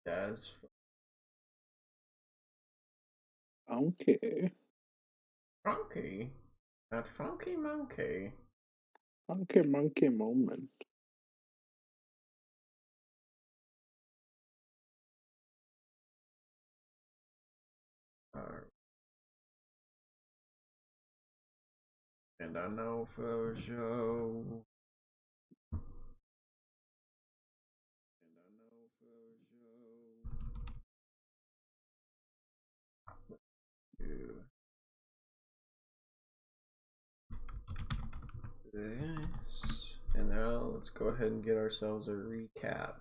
Jazz. Okay. Funky. That funky monkey. Monkey moment. Uh, and I know for sure. And I know for sure. Yeah. This. And now let's go ahead and get ourselves a recap.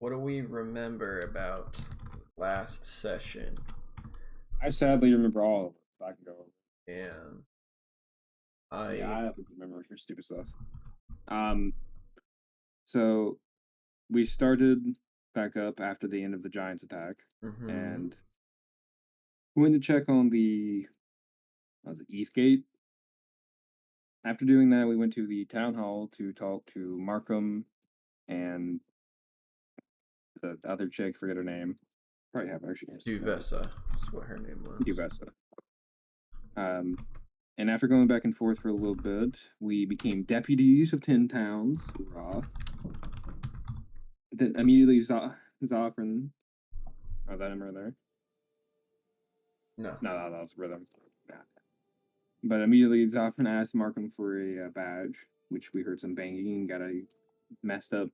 What do we remember about last session? I sadly remember all of it. So I can go over. And Yeah, I remember your stupid stuff. So we started back up after the end of the Giants attack, and we went to check on the East Gate. After doing that, we went to the town hall to talk to Markham and the other chick. Forget her name. Probably have actually. Duvessa. That's what her name was. Duvessa. And after going back and forth for a little bit, we became deputies of 10 towns. Hurrah. Then immediately Zoffran. Oh, that him right there? No. No, that was Rhythm. Nah. But immediately Zoffran asked Markham for a badge, which we heard some banging and got a messed up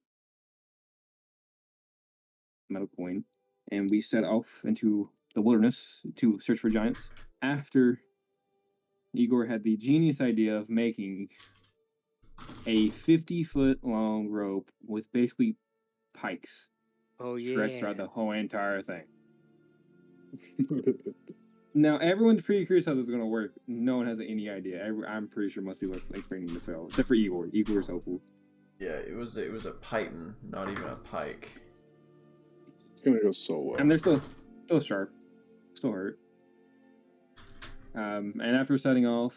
metal coin. And we set off into the wilderness to search for giants after Igor had the genius idea of making a 50-foot long rope with basically pikes stretched throughout the whole entire thing. Now, everyone's pretty curious how this is going to work. No one has any idea. I'm pretty sure most people are expecting to fail, except for Igor. Igor's hopeful. Yeah, it was a python, not even a pike. It's gonna go so well. And they're still sharp, still hurt. And after setting off,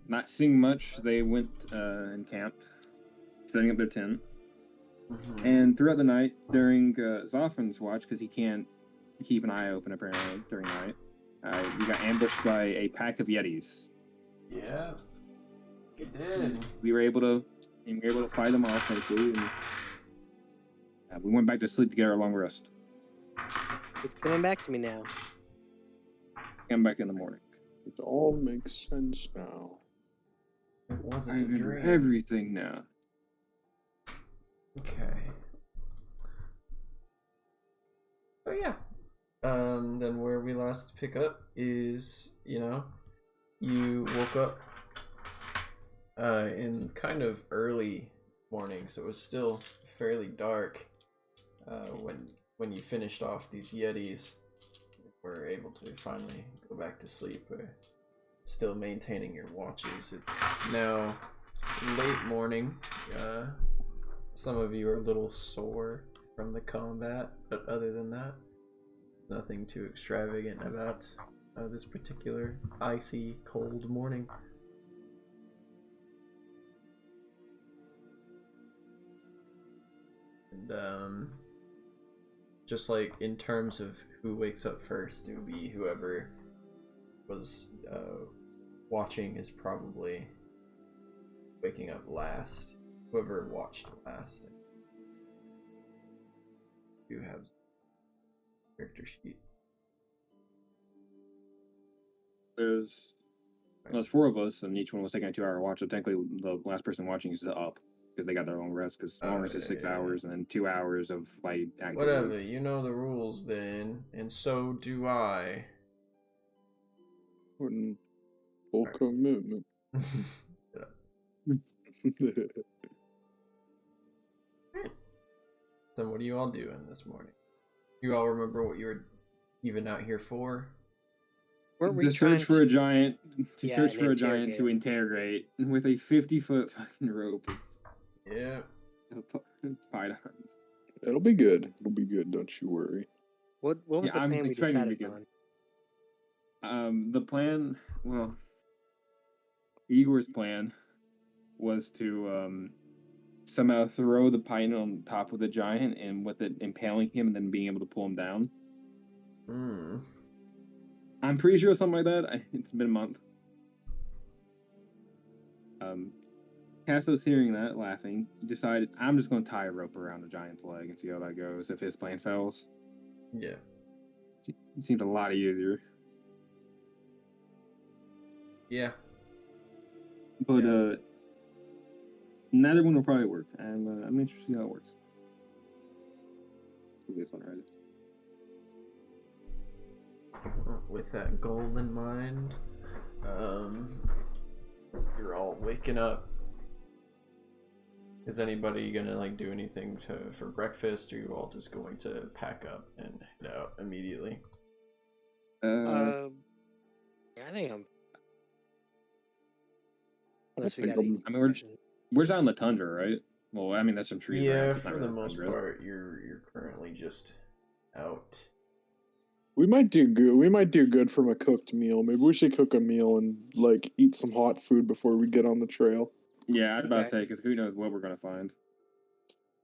not seeing much, they went and camped, setting up their tent. And throughout the night, during Zoffran's watch, because he can't keep an eye open apparently during the night, we got ambushed by a pack of Yetis. Yeah, it did. We were able to fight them off nicely, and we went back to sleep to get our long rest. It's coming back to me now. Came back in the morning. It all makes sense now. It wasn't I a remember dream. everything now. Okay. Oh yeah. Then where we last pick up is, you woke up in kind of early morning, so it was still fairly dark when you finished off these Yetis. Were able to finally go back to sleep, still maintaining your watches. It's now late morning. Some of you are a little sore from the combat, but other than that, nothing too extravagant about this particular icy, cold morning. And just like in terms of who wakes up first, it would be whoever was watching is probably waking up last. Whoever watched last. You have character sheet. There's 4 of us, and each one was taking a 2-hour watch. So technically, the last person watching is up because they got their long rest. Because long rest is 6 hours, and then 2 hours of light activity. Whatever, you know the rules then, and so do I. Full commitment. So what are you all doing this morning? You all remember what you were even out here for? To search for a giant. To search for a giant to interrogate with a 50-foot fucking rope. Yeah. Pythons. It'll be good. It'll be good. Don't you worry. What was the plan we decided on? The plan. Well, Igor's plan was to somehow throw the pine on top of the giant, and with it impaling him, and then being able to pull him down. I'm pretty sure something like that. It's been a month. Casso's hearing that, laughing. He decided, I'm just going to tie a rope around the giant's leg and see how that goes if his plan fails. Yeah. It seemed a lot easier. Yeah. But neither one will probably work. I'm interested to see how it works. So this one, right? With that goal in mind, you're all waking up. Is anybody gonna like do anything for breakfast, or are you all just going to pack up and head out immediately? Yeah, I think I'm. Unless we got. I mean, we're down in the tundra, right? Well, I mean, there's some trees. Yeah, around, so for the most part, you're currently just out. We might do good. We might do good from a cooked meal. Maybe we should cook a meal and like eat some hot food before we get on the trail. Yeah, I'd about to say, because who knows what we're gonna find.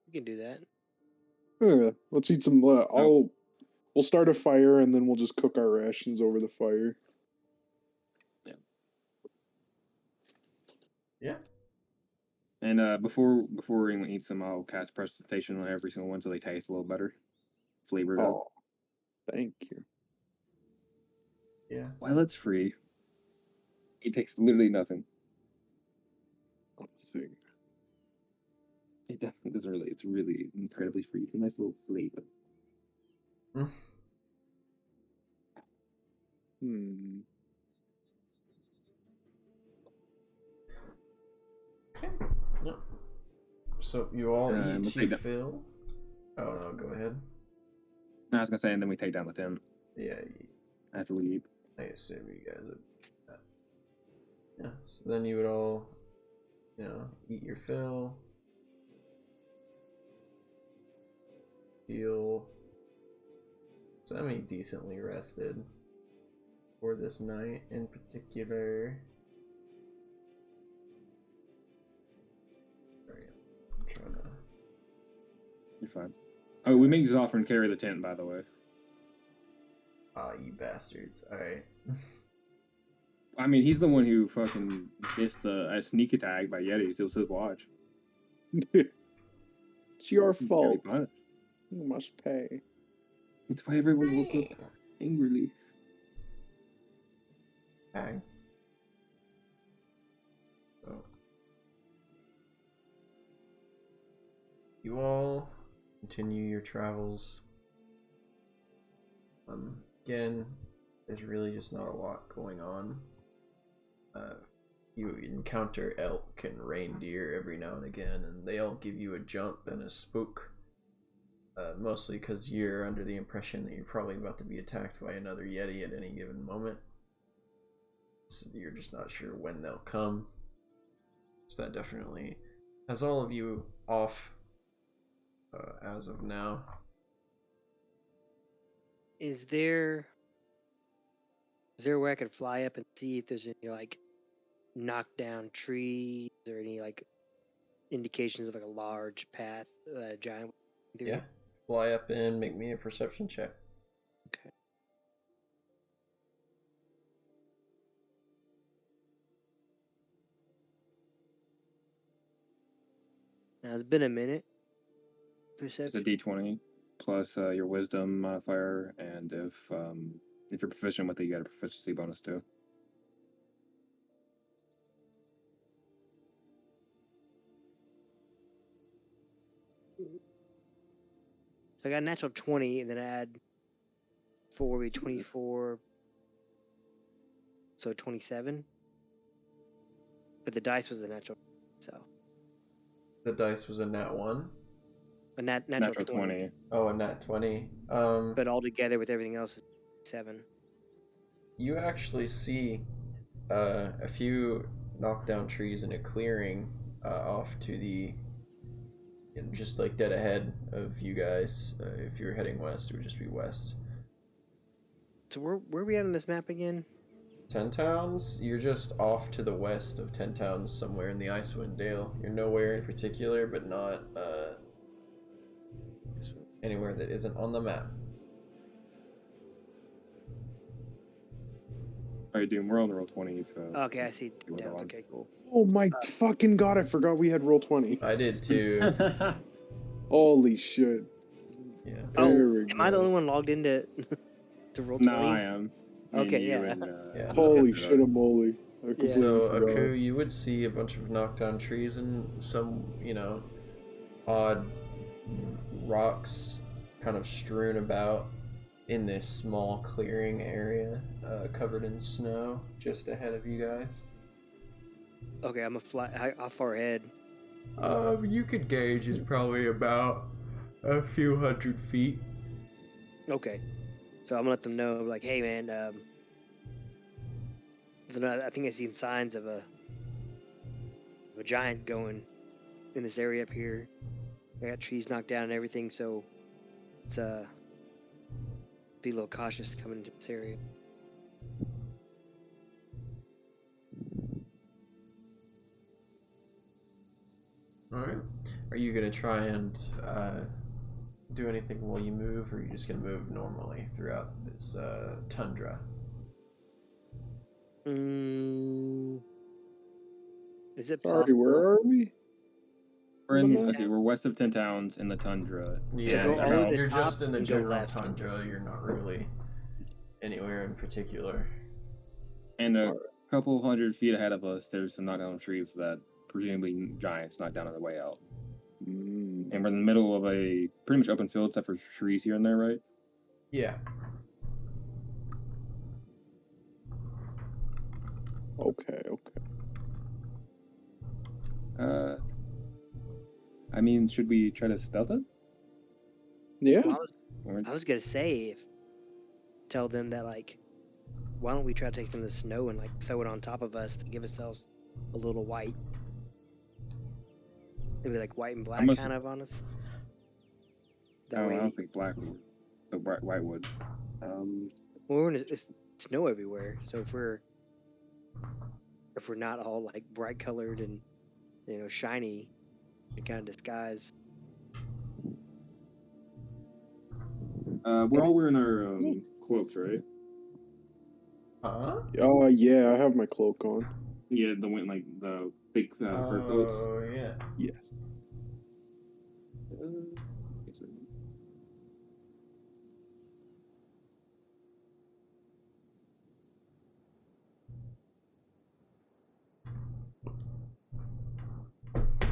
We can do that. Yeah, let's eat some. We'll start a fire and then we'll just cook our rations over the fire. Yeah. Yeah. And before we eat some, I'll cast presentation on every single one so they taste a little better, flavored up. Thank you. Yeah. While it's free, it takes literally nothing. It doesn't really. It's really incredibly free. It's a nice little flavor. Okay. No. So you all eat your fill. Oh no, go ahead. I was gonna say, and then we take down the tent. Yeah. After we eat. I assume you guys would. Yeah. So then you would all, eat your fill. Feel semi-decently rested for this night in particular. I'm trying to. You're fine. Oh, we make Zoffrin carry the tent, by the way. Ah, you bastards. Alright. I mean, he's the one who fucking missed a sneak attack by Yetis. It was his watch. It's your fault. You must pay. It's why everyone woke up angrily. Okay. So. You all continue your travels. Again, there's really just not a lot going on. You encounter elk and reindeer every now and again, and they all give you a jump and a spook. Mostly because you're under the impression that you're probably about to be attacked by another Yeti at any given moment. So you're just not sure when they'll come. So that definitely has all of you off as of now. Is there a way I could fly up and see if there's any like knocked down trees or any like indications of like a large path giant? Yeah, fly up and make me a perception check. Okay. Now it's been a minute. Perception. It's a D20 plus your wisdom modifier, and if you're proficient with it, you get a proficiency bonus too. So I got a natural 20, and then I add 4 would be 24, so 27. But the dice was a natural, so. The dice was a nat 1? A natural 20. Oh, a nat 20. But all together with everything else is 7. You actually see a few knockdown trees in a clearing off to the, just like dead ahead of you guys. If you're heading west, it would just be west. So where are we at on this map again? Ten Towns, you're just off to the west of Ten Towns, somewhere in the Icewind Dale. You're nowhere in particular, but not anywhere that isn't on the map. Alright, Doom, we're on the roll 20. So Okay, I see. you wanna go on? Okay, cool. Oh my fucking god! I forgot we had roll 20. I did too. Holy shit! Yeah. Oh, There we am I the go. only one logged into to roll 20? No, I am. Me and Okay, you yeah. Yeah. Holy Peter shit, are. moly! I completely So, forgot. Aku, you would see a bunch of knockdown trees and some, odd rocks kind of strewn about in this small clearing area covered in snow just ahead of you guys. Okay, I'm a fly. How far ahead? You could gauge is probably about a few hundred feet. Okay, so I'm gonna let them know, like, hey man, I think I seen signs of a giant going in this area up here. I got trees knocked down and everything, so it's be a little cautious coming into this area. Alright. Are you gonna try and do anything while you move, or are you just gonna move normally throughout this tundra? Is it Sorry, possible? where are we? We're in. Okay. Okay, we're west of 10 Towns in the tundra. Yeah, go all the way to you're the top just in the and go general left. tundra. You're not really anywhere in particular. And a couple hundred feet ahead of us, there's some knockdown trees that presumably giants knocked down on the way out. Mm. And we're in the middle of a pretty much open field except for trees here and there, right? Yeah. Okay. I mean, should we try to stealth it? Yeah. Well, Or- I was gonna say, tell them that, like, why don't we try to take some of the snow and, like, throw it on top of us to give ourselves a little white, maybe like white and black must- kind of on us. That I way, don't think black would, but white would. well, we're in it's snow everywhere, so if we're not all like bright colored and shiny, it kind of disguise. We're all wearing our cloaks, right? Huh? Oh yeah, I have my cloak on. Yeah, the big fur coats. Oh yeah. Yeah.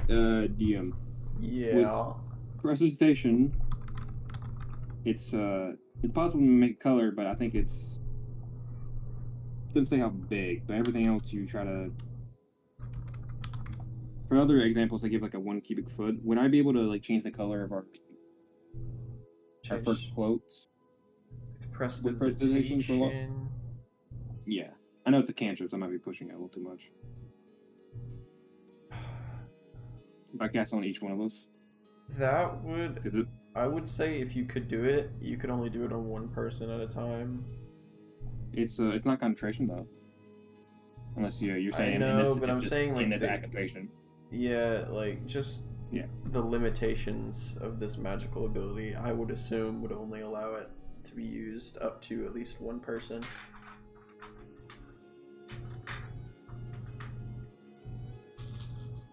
DM. Yeah. Resuscitation. It's possible to make color, but I think it's doesn't say how big. But everything else you try to. For other examples, I give like a 1 cubic foot. Would I be able to like change the color of our fur cloaks? With prestidigitation for what? prestidigitation. Yeah, I know it's a cantrip, so I might be pushing it a little too much. If I cast on each one of us, That would. is it? I would say if you could do it, you could only do it on one person at a time. It's not concentration though. Unless you're saying I know, in this, but I'm just saying like in this the, activation. yeah, like just Yeah. the limitations of this magical ability, I would assume would only allow it to be used up to at least one person.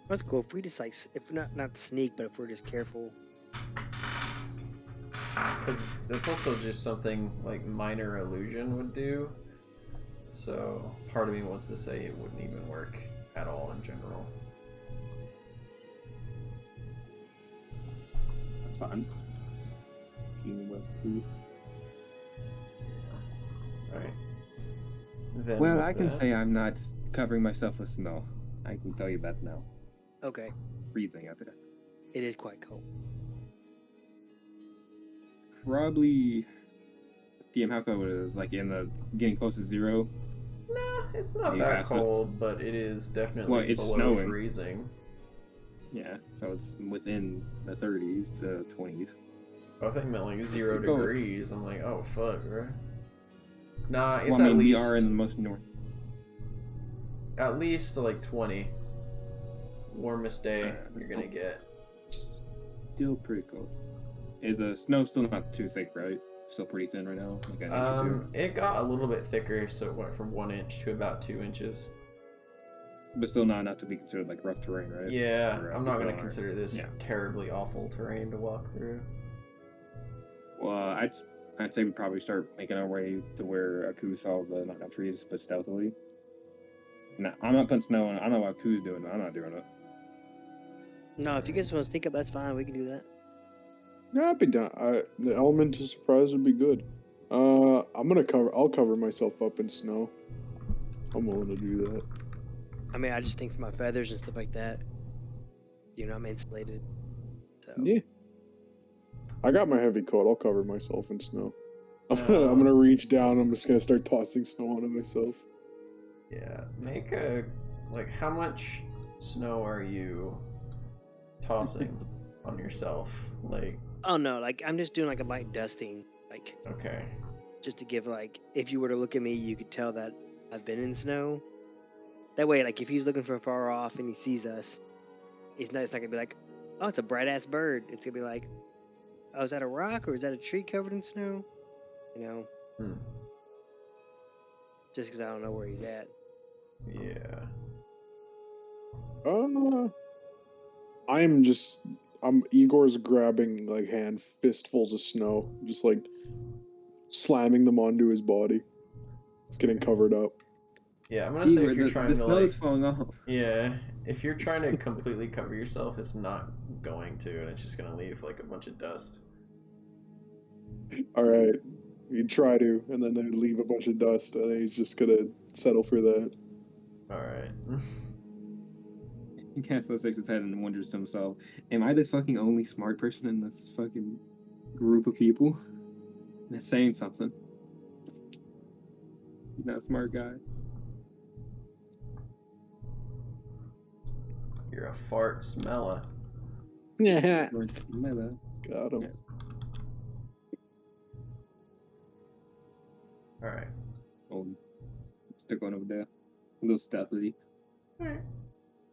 That's cool. If we just like, if we're not sneak, but if we're just careful. Because it's also just something like minor illusion would do. So part of me wants to say it wouldn't even work at all in general. That's fine. Alright. Then Well, with I can that- say I'm not covering myself with snow. I can tell you that now. Okay, Freezing out there. it is quite cold. Probably. DM, how cold it is? Like in the getting close to 0. Nah, it's not You that pass it? cold, but it is definitely Well, it's below snowing. freezing. Yeah, so it's within the 30s to 20s. I think meant like 0 Keep going. degrees. I'm like, oh fuck, right? Nah, it's Well, I mean, at least. we are in the most north. at least like 20. Warmest day you're gonna get. Still pretty cold. Is the snow still not too thick, right? Still pretty thin right now? Like an inch or two? It got a little bit thicker, so it went from 1 inch to about 2 inches. But still not enough to be considered like rough terrain, right? Yeah, Or, I'm not gonna or- consider this yeah. terribly awful terrain to walk through. Well, I'd say we probably start making our way to where Aku saw the knockdown trees, but stealthily. Nah, I'm not putting snow on. I don't know what Aku's doing, but I'm not doing it. No, if you guys want to sneak up, that's fine. We can do that. Yeah, I'd be down. The element of surprise would be good. I'll cover myself up in snow. I'm willing to do that. I mean, I just think for my feathers and stuff like that, you know, I'm insulated. So Yeah. I got my heavy coat. I'll cover myself in snow. I'm No. gonna reach down. I'm just gonna start tossing snow onto myself. Yeah, make a how much snow are you tossing on yourself? Like, oh no, like I'm just doing like a light dusting, like okay. just to give like if you were to look at me, you could tell that I've been in snow. That way, like if he's looking from far off and he sees us, it's not gonna be like, oh, it's a bright ass bird. It's gonna be like, oh, is that a rock or is that a tree covered in snow? You know, just because I don't know where he's at. Yeah. Igor's grabbing like fistfuls of snow, just like slamming them onto his body, getting covered up. Yeah, I'm gonna say if you're the trying to snow's falling off. Yeah, if you're trying to completely cover yourself, it's not going to, and it's just gonna leave like a bunch of dust. All right, you try to, and then they leave a bunch of dust, and he's just gonna settle for that. All right. Casto shakes his head and wonders to himself, am I the fucking only smart person in this fucking group of people? That's saying something. You're not a smart guy. You're a fart smeller. Yeah, Meta. got him. Yeah. All right. Oh, still going over there. A little stealthily. All right.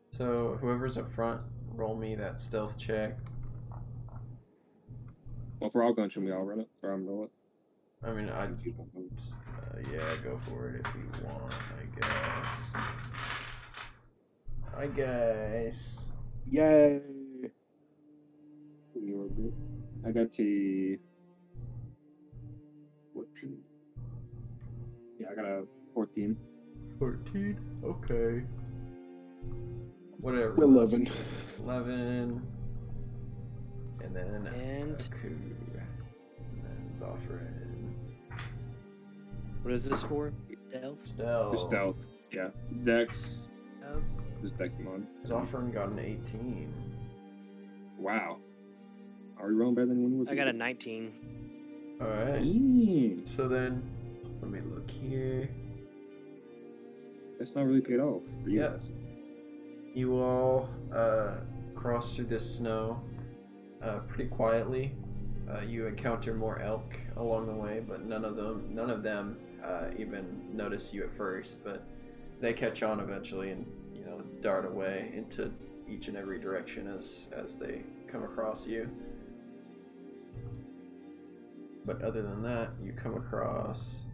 So whoever's up front, roll me that stealth check. Well, if we're all going, should we all run it? Or I'm roll it? I mean, Moves. yeah, go for it if you want, I guess. Yay! You're good. I got to 14. Yeah, I got a 14. 14? Okay. Whatever. 11. 11. And then And- Aku. And then Zoffrin. What is this for? Stealth? Stealth. The stealth. Yeah. Dex. Oh. Just Dex them on. Zoffrin got an 18. Wow. Are we rolling better than when he was? I got a 19. Alright. Yeah. So then, let me look here. That's not really paid off for you Yeah. guys. You all cross through this snow pretty quietly. You encounter more elk along the way, but none of them even notice you at first. But they catch on eventually, and dart away into each and every direction as they come across you. But other than that, you come across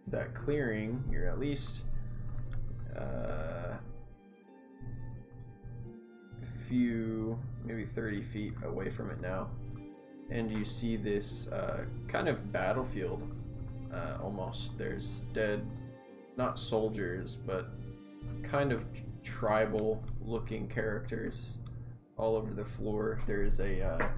that clearing. You're at least few, maybe 30 feet away from it now, and you see this kind of battlefield almost. There's dead, not soldiers, but kind of tribal looking characters all over the floor. There's a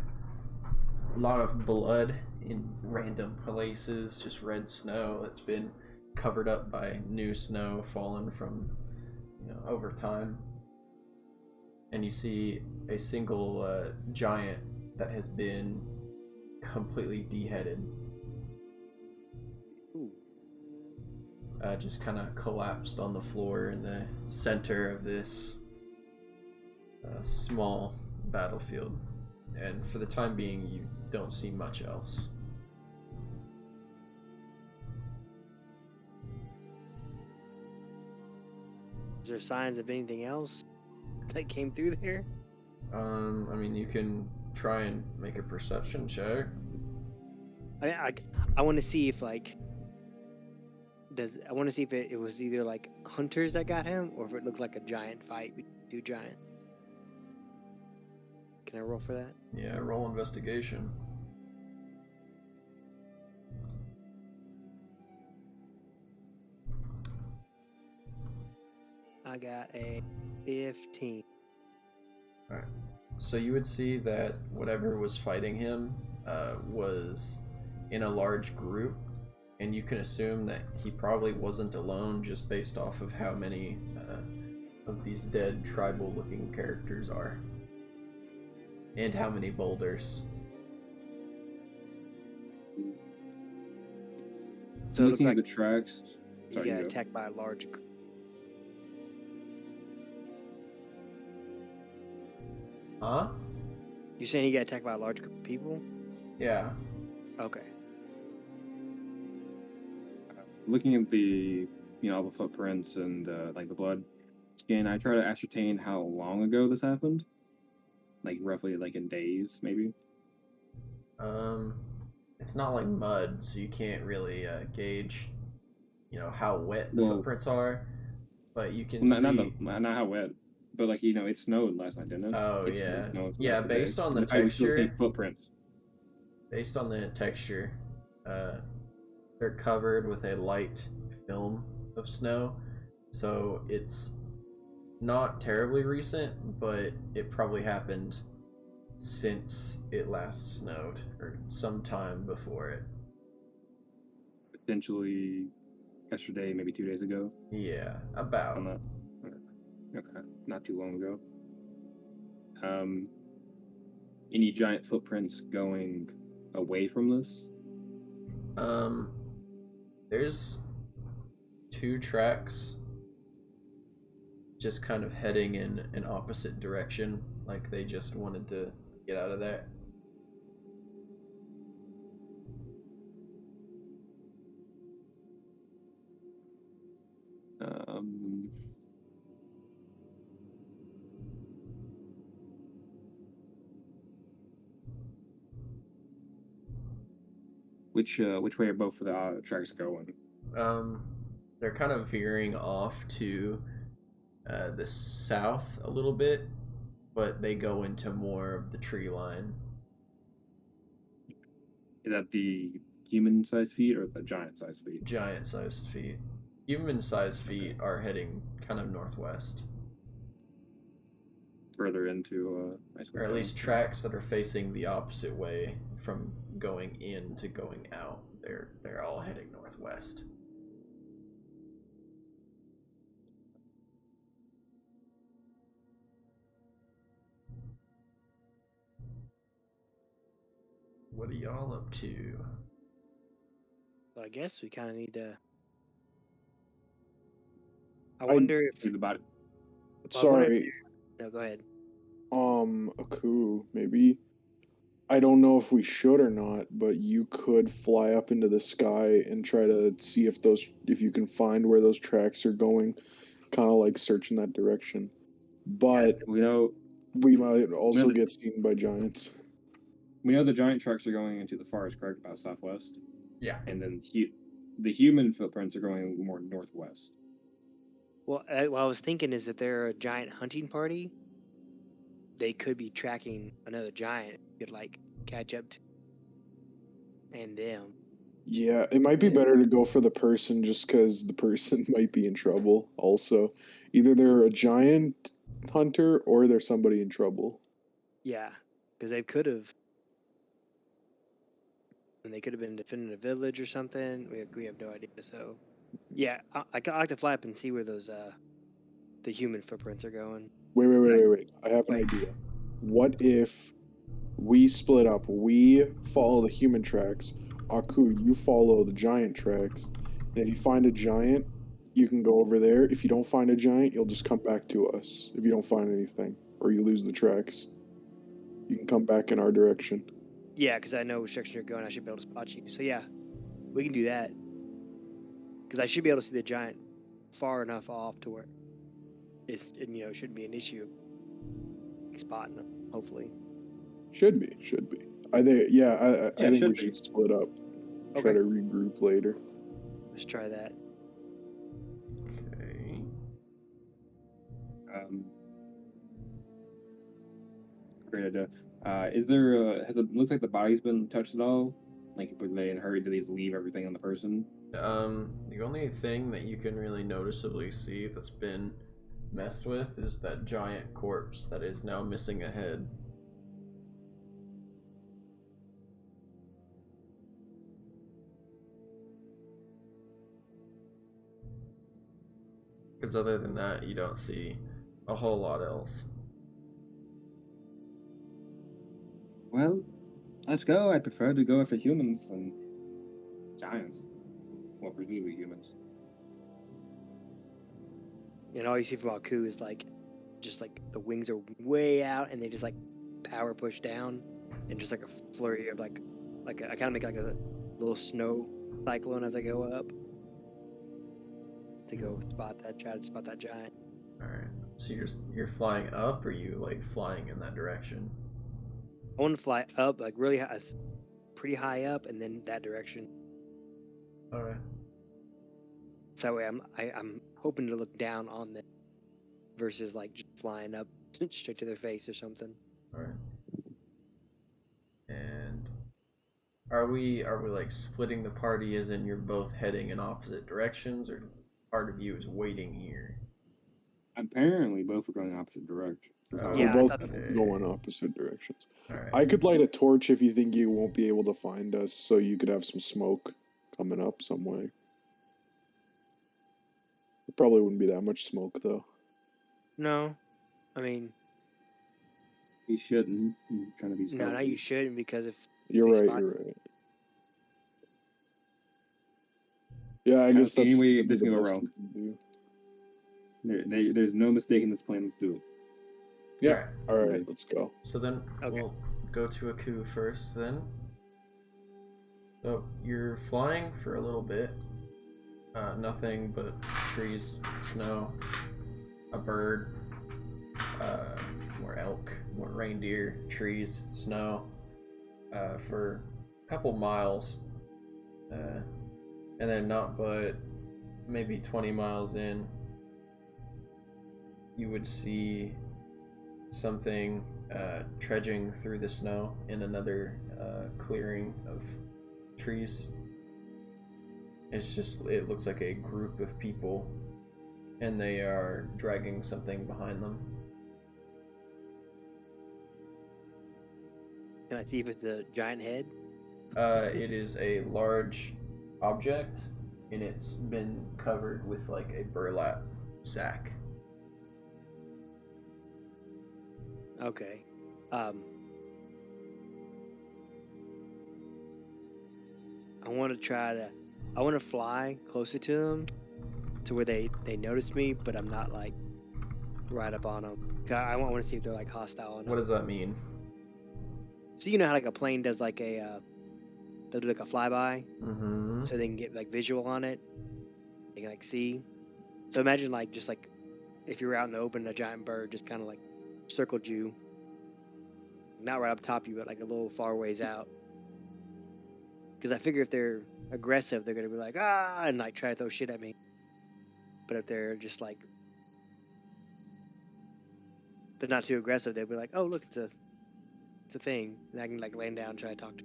lot of blood in random places, just red snow that's been covered up by new snow fallen from over time. And you see a single giant that has been completely deheaded. Just kind of collapsed on the floor in the center of this small battlefield. And for the time being, you don't see much else. Is there signs of anything else that came through there? I mean, you can try and make a perception check. I want to see if like I want to see if it was either like hunters that got him or if it looked like a giant fight between two giants. Can I roll for that? Yeah, roll investigation. I got a 15. Alright. So you would see that whatever was fighting him was in a large group, and you can assume that he probably wasn't alone just based off of how many of these dead tribal looking characters are. And how many boulders. So it looked Looking at like the tracks. he Sorry, got you go. attacked by a large group. Huh? You're saying he got attacked by a large group of people? Yeah. Okay. Looking at the the footprints and like the blood skin, I try to ascertain how long ago this happened. Like roughly, like in days, maybe. It's not like mud, so you can't really gauge, how wet the Well, footprints are. But you can not see. not how wet, but like it snowed last night, didn't it? Oh It yeah, snowed for the yeah. rest of the day. Based on the And I was still seeing texture, footprints. uh, they're covered with a light film of snow, so it's not terribly recent, but it probably happened since it last snowed or sometime before it. Potentially yesterday, maybe 2 days ago. Yeah, about. I'm not. Okay, not too long ago. Any giant footprints going away from this? There's 2 tracks just kind of heading in an opposite direction, like they just wanted to get out of there. Which way are both of the tracks going? They're kind of veering off to the south a little bit, but they go into more of the tree line. Is that the human-sized feet or the giant-sized feet? Giant-sized feet. Human-sized feet are heading kind of northwest. Further into or at least tracks that are facing the opposite way from going in to going out. They're all heading northwest. What are y'all up to? Well, I guess we kind of need to. I wonder if. about it. Sorry. No, go ahead. Aku, maybe. I don't know if we should or not, but you could fly up into the sky and try to see if you can find where those tracks are going, kind of like search in that direction. But We know we might also get seen by giants. we know the giant tracks are going into the forest, correct? About southwest. Yeah. And then the human footprints are going more northwest. Well, what I was thinking is that they're a giant hunting party. They could be tracking another giant. Could like catch up to and them. Yeah, it might be better to go for the person just because the person might be in trouble. Also, either they're a giant hunter or they're somebody in trouble. Yeah, because they could have. And they could have been defending a village or something. We have no idea. So, yeah, I like to fly up and see where those the human footprints are going. Wait. I have an idea. What if we split up? We follow the human tracks. Aku, you follow the giant tracks. And if you find a giant, you can go over there. If you don't find a giant, you'll just come back to us. If you don't find anything, or you lose the tracks, you can come back in our direction. Yeah, because I know which direction you're going. I should be able to spot you. So yeah, we can do that. Because I should be able to see the giant far enough off to where shouldn't be an issue spotting them. Hopefully. Should be. I think. Yeah. I Yeah, think should we be. should split up. Try Okay. to regroup later. Let's try that. Okay. Great idea. Is there looks like the body's been touched at all? Like if they in a hurry, do they just leave everything on the person? The only thing that you can really noticeably see that's been messed with is that giant corpse that is now missing a head. Because other than that, you don't see a whole lot else. Well, let's go. I prefer to go after humans than giants. Well, presumably humans. And all you see from Aku is like, just like the wings are way out, and they just like power push down, and just like a flurry of like I kind of make like a little snow cyclone as I go up to go try to spot that giant. All right. So you're flying up, or you like flying in that direction? I want to fly up, like really high, pretty high up, and then that direction. All right. So that way I'm hoping to look down on them versus like just flying up straight to their face or something. All right. And are we like splitting the party as in you're both heading in opposite directions, or part of you is waiting here? Apparently, both are going opposite directions. Yeah, We're I both thought that. going opposite directions. All right. I could light a torch if you think you won't be able to find us, so you could have some smoke coming up some way. It probably wouldn't be that much smoke, though. No, I mean, You shouldn't. I'm trying to be stealthy. no, you shouldn't, because if You're they right. spot- You're right. Yeah, I guess that's anyway, that'd be this the can go best wrong. we can do. There's no mistaking this plan. Let's do it. Yeah. All right. Okay. Let's go. So then Okay. we'll go to Aku first. Then. So you're flying for a little bit. Nothing but trees, snow, a bird, more elk, more reindeer, trees, snow, for a couple miles, and then not but maybe 20 miles in, you would see something trudging through the snow in another clearing of trees. It looks like a group of people, and they are dragging something behind them. Can I see if it's a giant head? It is a large object, and it's been covered with like a burlap sack. Okay. I want to fly closer to them, to where they notice me, but I'm not like right up on them. I want to see if they're like hostile. What does that mean? So you know how like a plane does like they'll do like a flyby, Mm-hmm. so they can get like visual on it. They can like see. So imagine like just like if you were out in the open, a giant bird just kind of like circled you, not right up top you, but like a little far ways out. Because I figure if they're aggressive, they're gonna be like ah and like try to throw shit at me. But if they're just like they're not too aggressive, they'll be like, oh look, it's a thing, and I can like land down and try to talk to.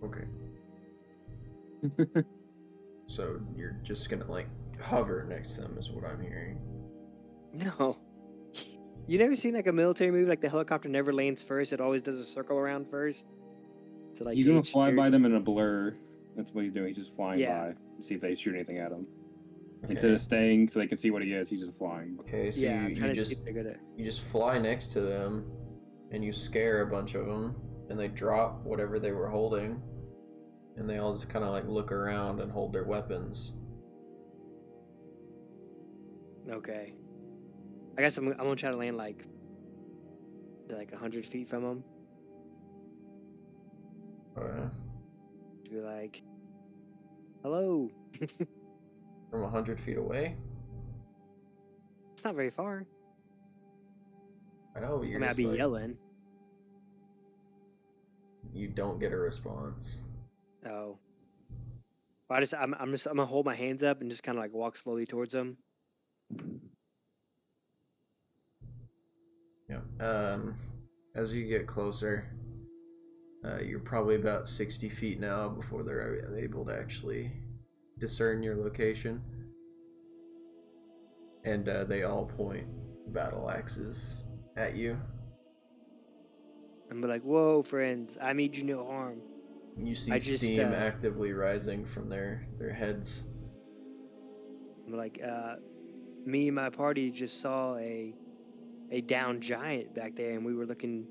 Okay. So you're just gonna like hover next to them, is what I'm hearing. No. You never seen like a military movie, like the helicopter never lands first, it always does a circle around first? To like He's gonna gauge fly by security? them in a blur. That's what he's doing. He's just flying Yeah. by to see if they shoot anything at him. Okay. Instead of staying so they can see what he is, he's just flying. Okay, so Yeah, I'm you trying to see just if they're gonna. you just fly next to them, and you scare a bunch of them, and they drop whatever they were holding, and they all just kind of like look around and hold their weapons. Okay. I guess I'm gonna try to land like 100 feet from them. Okay. Be like, Hello. From 100 feet away? It's not very far. I know, but I you're mean, I'd just be like, yelling. you don't get a response. Oh. Well, I'm gonna hold my hands up and just kind of like walk slowly towards them. Yeah. As you get closer, you're probably about 60 feet now before they're able to actually discern your location. And they all point battle axes at you. I'm like, whoa, friends, I mean you no harm. You see I just, steam actively rising from their heads. I'm like, me and my party just saw a down giant back there, and we were looking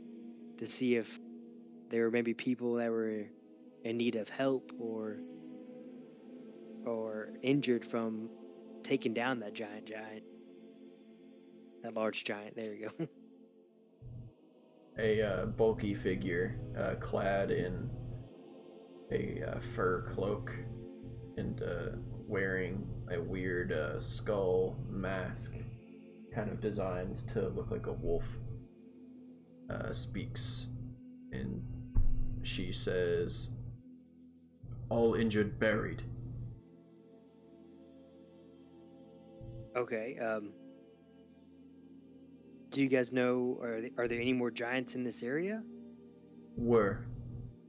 to see if there were maybe people that were in need of help or injured from taking down that large giant. There you go. A bulky figure clad in a fur cloak and wearing a weird skull mask, kind of designed to look like a wolf, speaks, and she says, "All injured buried." Okay. Do you guys know, are there any more giants in this area? Were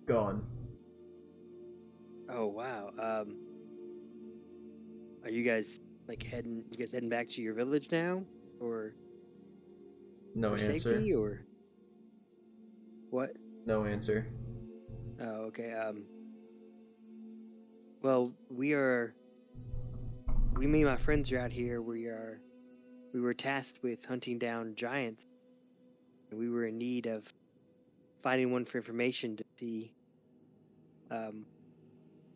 gone. Oh wow. Are you guys heading back to your village now, or No for answer. safety, or what? No answer. Oh, okay. Well, me and my friends are out here. We were tasked with hunting down giants, and we were in need of finding one for information to see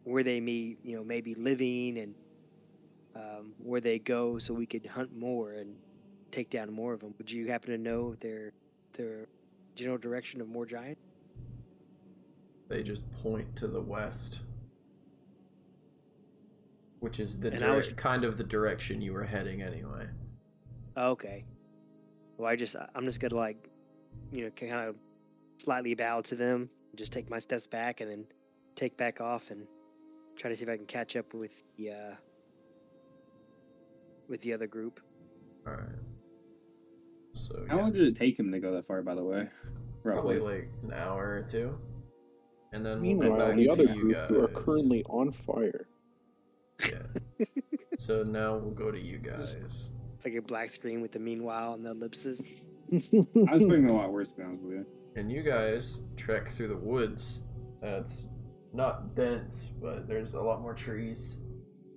where they may be living, and where they go, so we could hunt more and take down more of them. Would you happen to know their general direction of more giants? They just point to the west, which is the And I was kind of the direction you were heading anyway. okay. Well, I'm just gonna kind of slightly bow to them, just take my steps back, and then take back off and try to see if I can catch up with the other group. All right. So How long did it take him to go that far, by the way? probably Roughly. like an hour or two, and then we'll get Meanwhile, back the to other you group guys. who are currently on fire. Yeah. So now we'll go to you guys. It's like a black screen with the meanwhile and the ellipses. I was putting a lot worse, to be honest with you. And you guys trek through the woods. It's not dense, but there's a lot more trees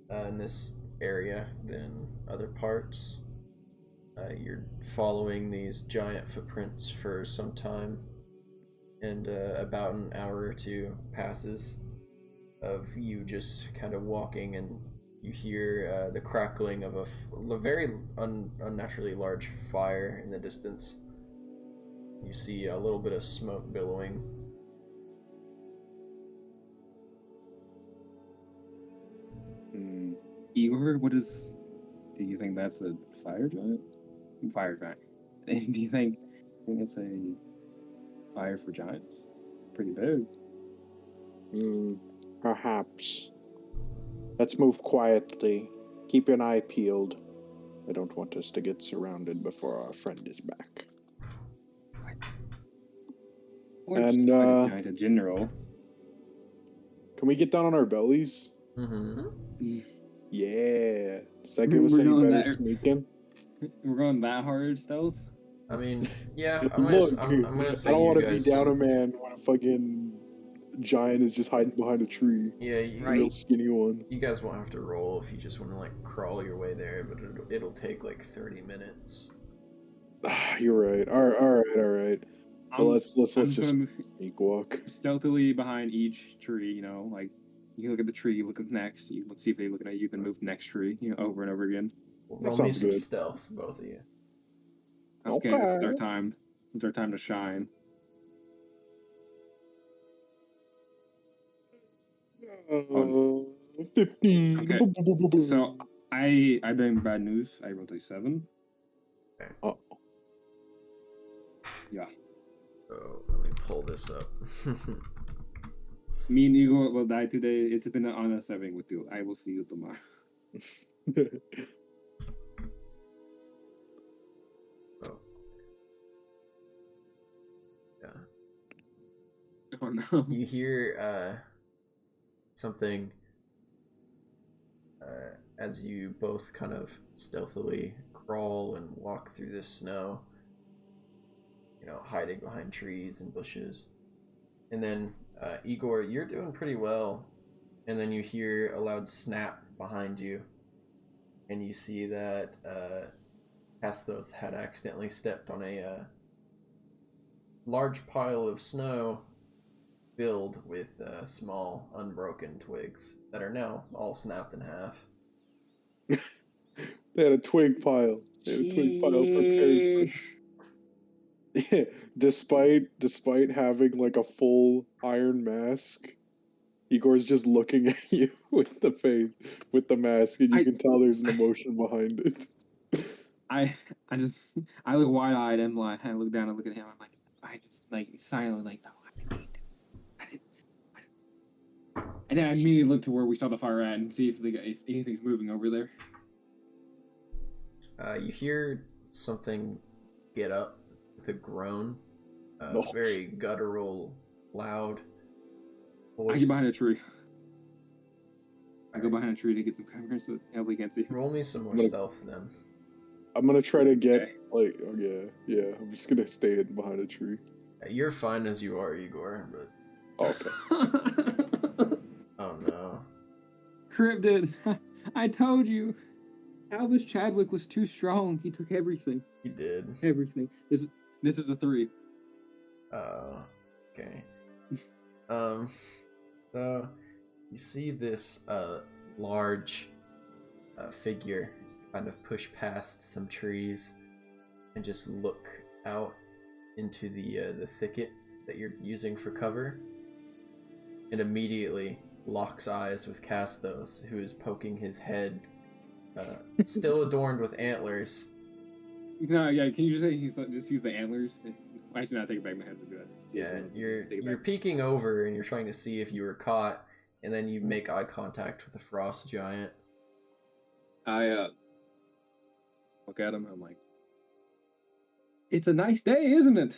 in this area than other parts. You're following these giant footprints for some time, and about an hour or two passes of you just kind of walking, and you hear the crackling of a very unnaturally large fire in the distance. You see a little bit of smoke billowing. Igor, do you think that's a fire giant? Fire giant. Do you think it's a fire for giants? Pretty big. Perhaps. Let's move quietly. Keep an eye peeled. I don't want us to get surrounded before our friend is back. Or just a giant in general. Can we get down on our bellies? Mm-hmm. Yeah. Does that give us any better sneaking? We're going that hard stealth? I mean, yeah. I'm gonna say I don't want to guys... be down a man when a fucking giant is just hiding behind a tree. Yeah, a real skinny one. You guys won't have to roll if you just want to like crawl your way there, but it'll take like 30 minutes. You're right. All right. Well, let's just sneak walk stealthily behind each tree. Like you look at the tree, you look at next, you see if they're looking at you. You can move next tree, over and over again. Roll me some stealth, both of you. Okay, this is our time. It's our time to shine. 15. Okay. Boom, boom, boom, boom, boom. So I bring bad news. I rolled a 7. Oh. Yeah. So let me pull this up. Me and Igor will die today. It's been an honor serving with you. I will see you tomorrow. Oh. Yeah. Oh no. You hear something as you both kind of stealthily crawl and walk through the snow, you know, hiding behind trees and bushes. And then Igor, you're doing pretty well. And then you hear a loud snap behind you, and you see that Castos had accidentally stepped on a large pile of snow filled with small unbroken twigs that are now all snapped in half. They had a twig pile. They had a twig pile prepared for. Despite having like a full iron mask, Igor's just looking at you with the face, with the mask, and you can tell there's an emotion behind it. I look wide eyed and like I look down and look at him. I'm like, I just like silent, like no, I didn't. And then I immediately look to where we saw the fire at and see if anything's moving over there. You hear something get up with a groan, No. very guttural, loud voice. I get behind a tree. I go behind a tree to get some cover so Ellie can't see. Roll me some more stealth then. I'm gonna try to get like, oh yeah. I'm just gonna stay in behind a tree. You're fine as you are, Igor, but Okay. oh no. Cryptid, I told you. Albus Chadwick was too strong. He took everything. He did. Everything. This is a 3. Oh, okay. So you see this large figure kind of push past some trees and just look out into the thicket that you're using for cover, and immediately locks eyes with Castos, who is poking his head, still adorned with antlers. No, yeah. Can you just say just use the antlers? I should not take it back. My head to do that. Yeah, you're peeking over and you're trying to see if you were caught, and then you make eye contact with the frost giant. I look at him. I'm like, it's a nice day, isn't it?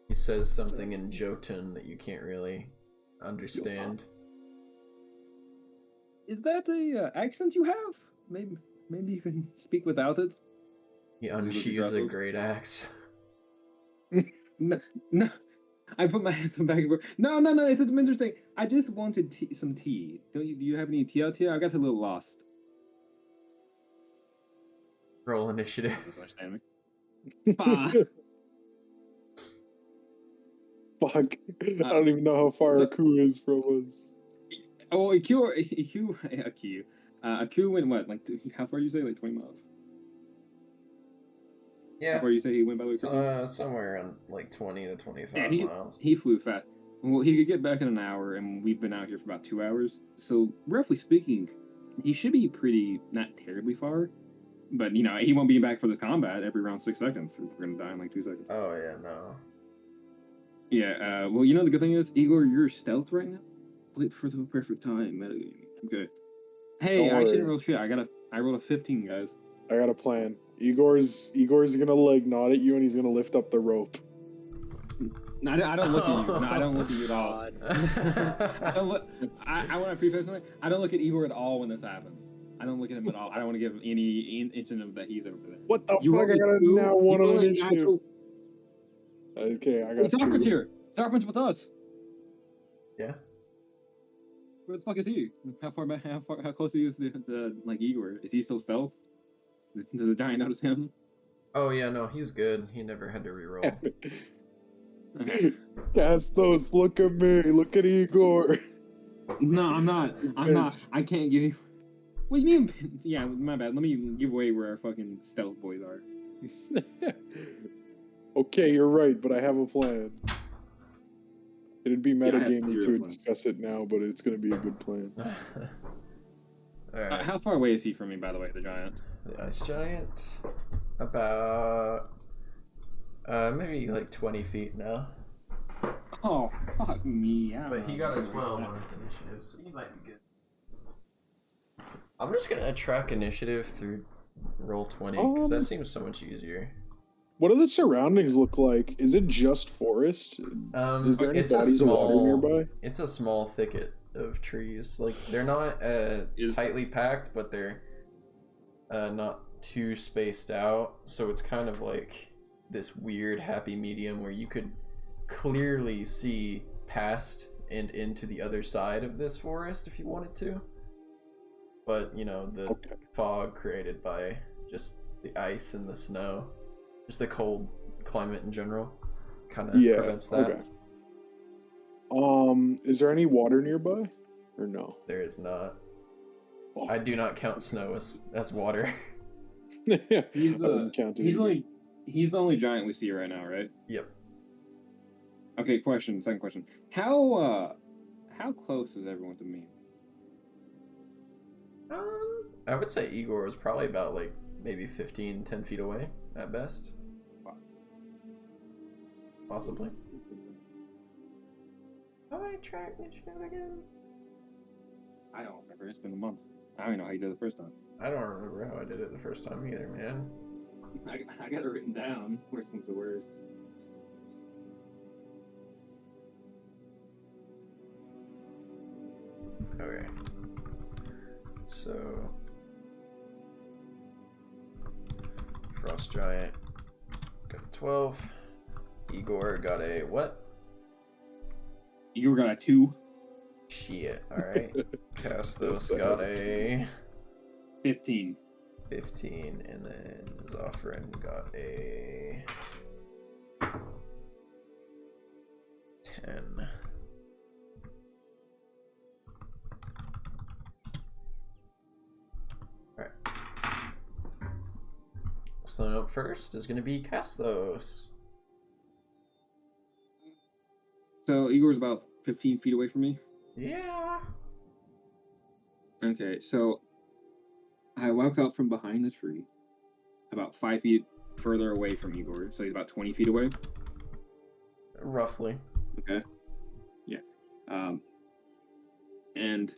He says something in Jotun that you can't really understand. Is that a accent you have? Maybe you can speak without it. He unsheathes a great axe. No, I put my hands on back and forth. No, it's a Minster thing. I just wanted some tea. Do you have any tea out here? I got a little lost. Roll initiative. Fuck. I don't even know how far Aku is from us. Oh, Aku went what? Like, how far did you say? Like 20 miles? Yeah. How far did you say he went by the way? Somewhere around like 20 to 25 miles. He flew fast. Well, he could get back in an hour, and we've been out here for about 2 hours. So, roughly speaking, he should be not terribly far. But, you know, he won't be back for this combat every round 6 seconds. We're going to die in like 2 seconds. Oh, yeah, no. Yeah, well, you know, the good thing is, Igor, you're stealth right now. Wait for the perfect time, metagaming. Okay. Hey, I shouldn't roll shit. I rolled a 15, guys. I got a plan. Igor's gonna like nod at you and he's gonna lift up the rope. No, I don't look at you. No, I don't look at you at all. I don't look. I want to preface something. I don't look at Igor at all when this happens. I don't look at him at all. I don't want to give him any incident that he's over there. What the fuck? I got a now one on initiative. Okay, I got 2. Zarpin's here. Zarpin's with us. Yeah. Where the fuck is he? How close he is to like Igor? Is he still stealth? Does the giant notice him? Oh yeah, no, he's good. He never had to reroll. Castos, look at me. Look at Igor. No, I'm not. I can't give you. What do you mean? Yeah, my bad. Let me give away where our fucking stealth boys are. Okay, you're right, but I have a plan. It'd be I have metagaming zero to plans. discuss it now, but it's gonna be a good plan. Alright. How far away is he from me, by the way, the giant? The ice giant? About maybe like 20 feet now. Oh, fuck me. But he got a 12 on his initiative, so he might be good. I'm just gonna track initiative through roll 20 because that seems so much easier. What do the surroundings look like? Is it just forest? Is there any It's a bodies of water small nearby? It's a small thicket of trees. Like they're not tightly packed, but they're not too spaced out. So it's kind of like this weird happy medium where you could clearly see past and into the other side of this forest if you wanted to. But, you know, the fog created by just the ice and the snow, just the cold climate in general, kind of prevents that. Okay. Is there any water nearby? Or no? There is not. Oh. I do not count snow as water. He's the only giant we see right now, right? Yep. Okay, second question. How close is everyone to me? I would say Igor is probably about like maybe 10 feet away at best. Wow. Possibly. How do I track initiative again? I don't remember. It's been a month. I don't even know how you did it the first time. I don't remember how I did it the first time either, man. I got it written down. Worst comes to worst. Okay. So Frost Giant got a 12. Igor got a what? Igor got a 2. Shit. Alright. Castos got a 15. 15, and then Zoffrin got a 10. Alright. So up first is going to be Castos. So Igor's about 15 feet away from me? Yeah. Okay, so I walk out from behind the tree, about 5 feet further away from Igor, so he's about 20 feet away. Roughly. Okay. Yeah. And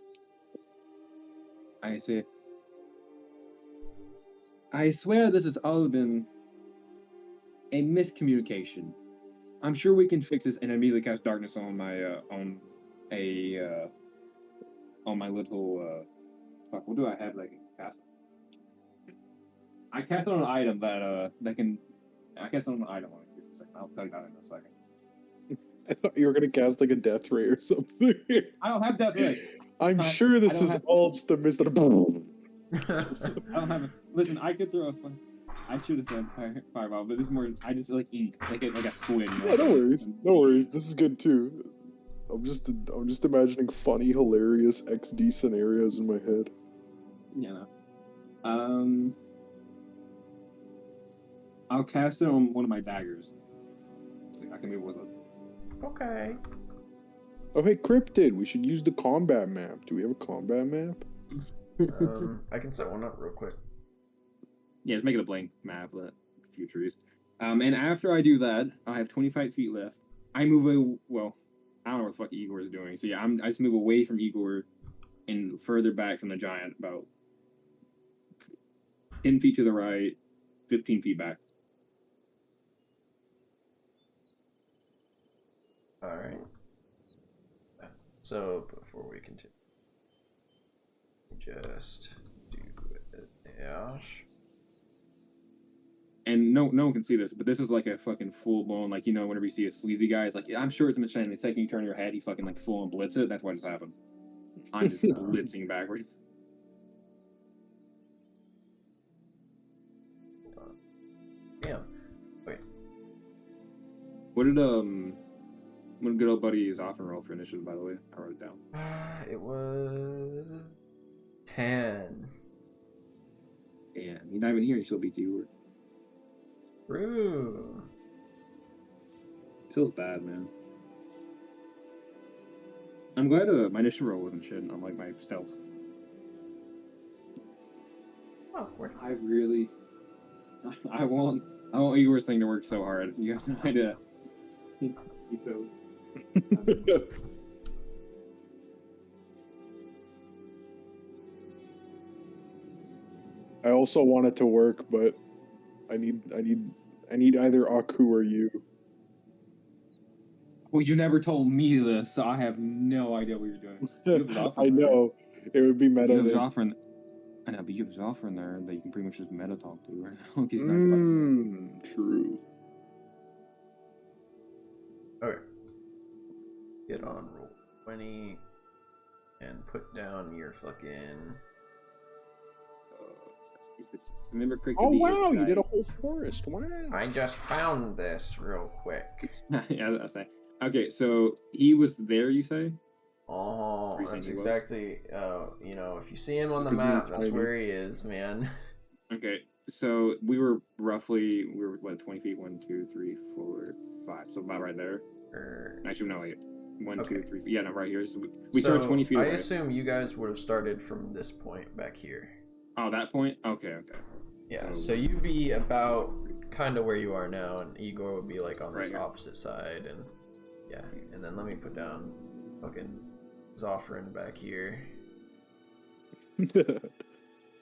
I say, I swear this has all been a miscommunication. I'm sure we can fix this, and immediately cast darkness on my on my little fuck. What do I have that I can cast? I cast on an item that can. I cast on an item on it. I'll tell you that in a second. I thought you were gonna cast like a death ray or something. I don't have death ray. I'm sure this is all just a mist. I don't have it. Listen, I could throw a. I should have said fireball, but this is more. I just like ink, like a squid. You know? Yeah, no worries. No worries. This is good too. I'm just imagining funny, hilarious XD scenarios in my head. Yeah. I'll cast it on one of my daggers. I can move with it. Okay. Oh, hey, Cryptid, we should use the combat map. Do we have a combat map? I can set one up real quick. Yeah, just make it a blank map, let a few trees. And after I do that, I have 25 feet left. I move away, well, I don't know what the fuck Igor is doing. So yeah, I just move away from Igor and further back from the giant, about 10 feet to the right, 15 feet back. Alright. So, before we continue, just do a dash. And no one can see this, but this is like a fucking full blown, like, you know, whenever you see a sleazy guy, it's like, I'm sure it's a machine. The second you turn your head, he fucking like full on blitz it. That's what just happened. I'm just blitzing backwards. Damn. Wait. What did good old buddy is off and roll for initiative, by the way? I wrote it down. It was 10. Yeah, he's not even here. He still beat you. True. Feels bad, man. I'm glad my initial roll wasn't shit, unlike my stealth. Oh, where? I want Igor's thing to work so hard. You have no idea. He's so. I also want it to work, but I need either Aku or you. Well, you never told me this, so I have no idea what you're doing. You have Zoffren I know. It would be meta. You have Zoffren. I know, but you have Zoffren there that you can pretty much just meta talk to right now. He's not True. Okay. Get on roll 20 and put down your fucking. Remember, oh wow, you did a whole forest. Wow. I just found this real quick. Yeah, I say. Okay, so he was there, you say? Oh, that's exactly. You know, if you see him on the map, that's where he is, man. Okay, so we were what, 20 feet? 1, 2, 3, 4, 5. So about right there. Actually, no, wait. 1, 2, 3. Yeah, no, right here. So we started 20 feet away. I assume you guys would have started from this point back here. Oh, that point? Okay. Yeah, so you'd be about kind of where you are now, and Igor would be like on this opposite side, and yeah, and then let me put down fucking Zoffren back here.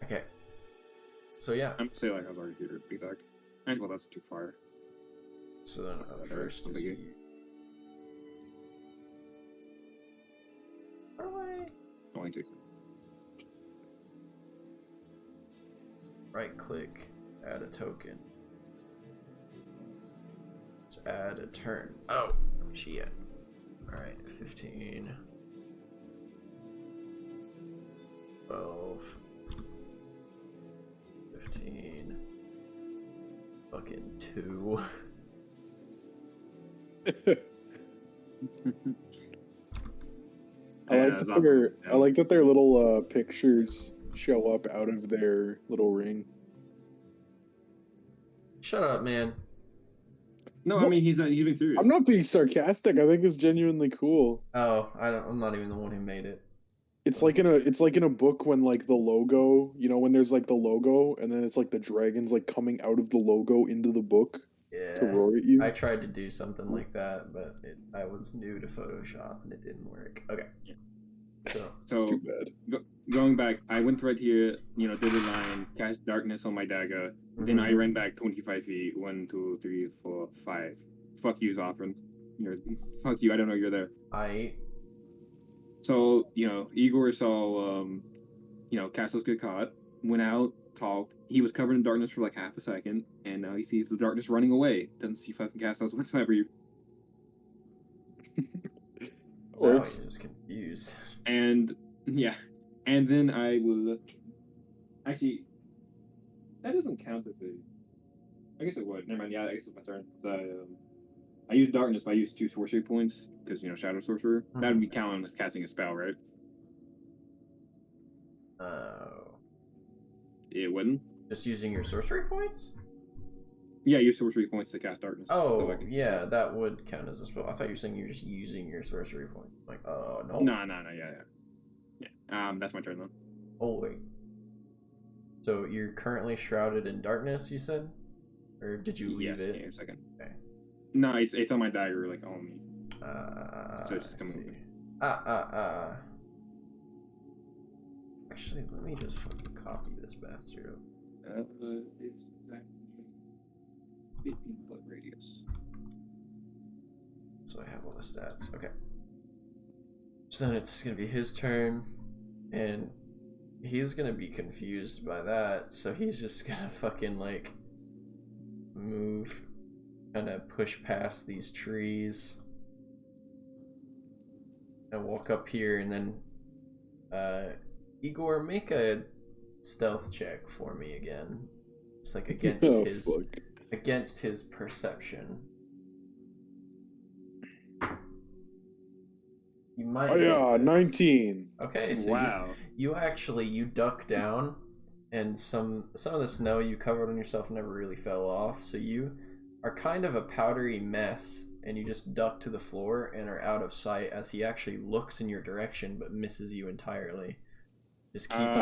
Okay. So yeah. I'm gonna say like I was already here, exact. And well, that's too far. So then first is you. Only 2. Right click, add a token. Let's add a turn. Oh, shit. Alright, 15. 12. 15. Fucking 2. I like that their little pictures show up out of their little ring. Shut up, man. No, I mean he's being serious. I'm not being sarcastic. I think it's genuinely cool. Oh, I'm not even the one who made it. It's like in a book when like the logo, you know, when there's like the logo and then it's like the dragons like coming out of the logo into the book to roar at you. I tried to do something like that, but I was new to Photoshop and it didn't work. Okay. Yeah. So it's too bad. Going back, I went right here, you know, did the line, cast darkness on my dagger. Then I ran back 25 feet. 1, 2, 3, 4, 5. Fuck you, Zoffren. Fuck you. I don't know you're there. So, you know, Igor saw, you know, Castles get caught, went out, talked. He was covered in darkness for like half a second, and now he sees the darkness running away. Doesn't see fucking Castles whatsoever. Now he's just confused. And, yeah. And then I will... Actually, that doesn't count as a... I guess it would. Never mind. Yeah, I guess it's my turn. I used darkness, but I used 2 sorcery points because, you know, shadow sorcerer. That would be counted as casting a spell, right? It wouldn't. Just using your sorcery points? Yeah, use sorcery points to cast darkness. Oh, so yeah, that would count as a spell. I thought you were saying you're just using your sorcery point. Like, no. No, yeah. That's my turn though. Oh wait. So you're currently shrouded in darkness, you said, or did you leave it? Yeah, a second. Okay. No, it's on my dagger, like on me. So it's just coming. Actually, let me just fucking copy this bastard. It's exactly 15-foot radius. So I have all the stats. Okay. So then it's gonna be his turn, and he's gonna be confused by that. So he's just gonna fucking like move, kind of push past these trees, and walk up here, and then Igor, make a stealth check for me again. It's like against his perception. You might. Oh yeah, 19. Okay, so wow. You duck down, and some of the snow you covered on yourself never really fell off. So you are kind of a powdery mess, and you just duck to the floor and are out of sight as he actually looks in your direction but misses you entirely. Just keeps walking.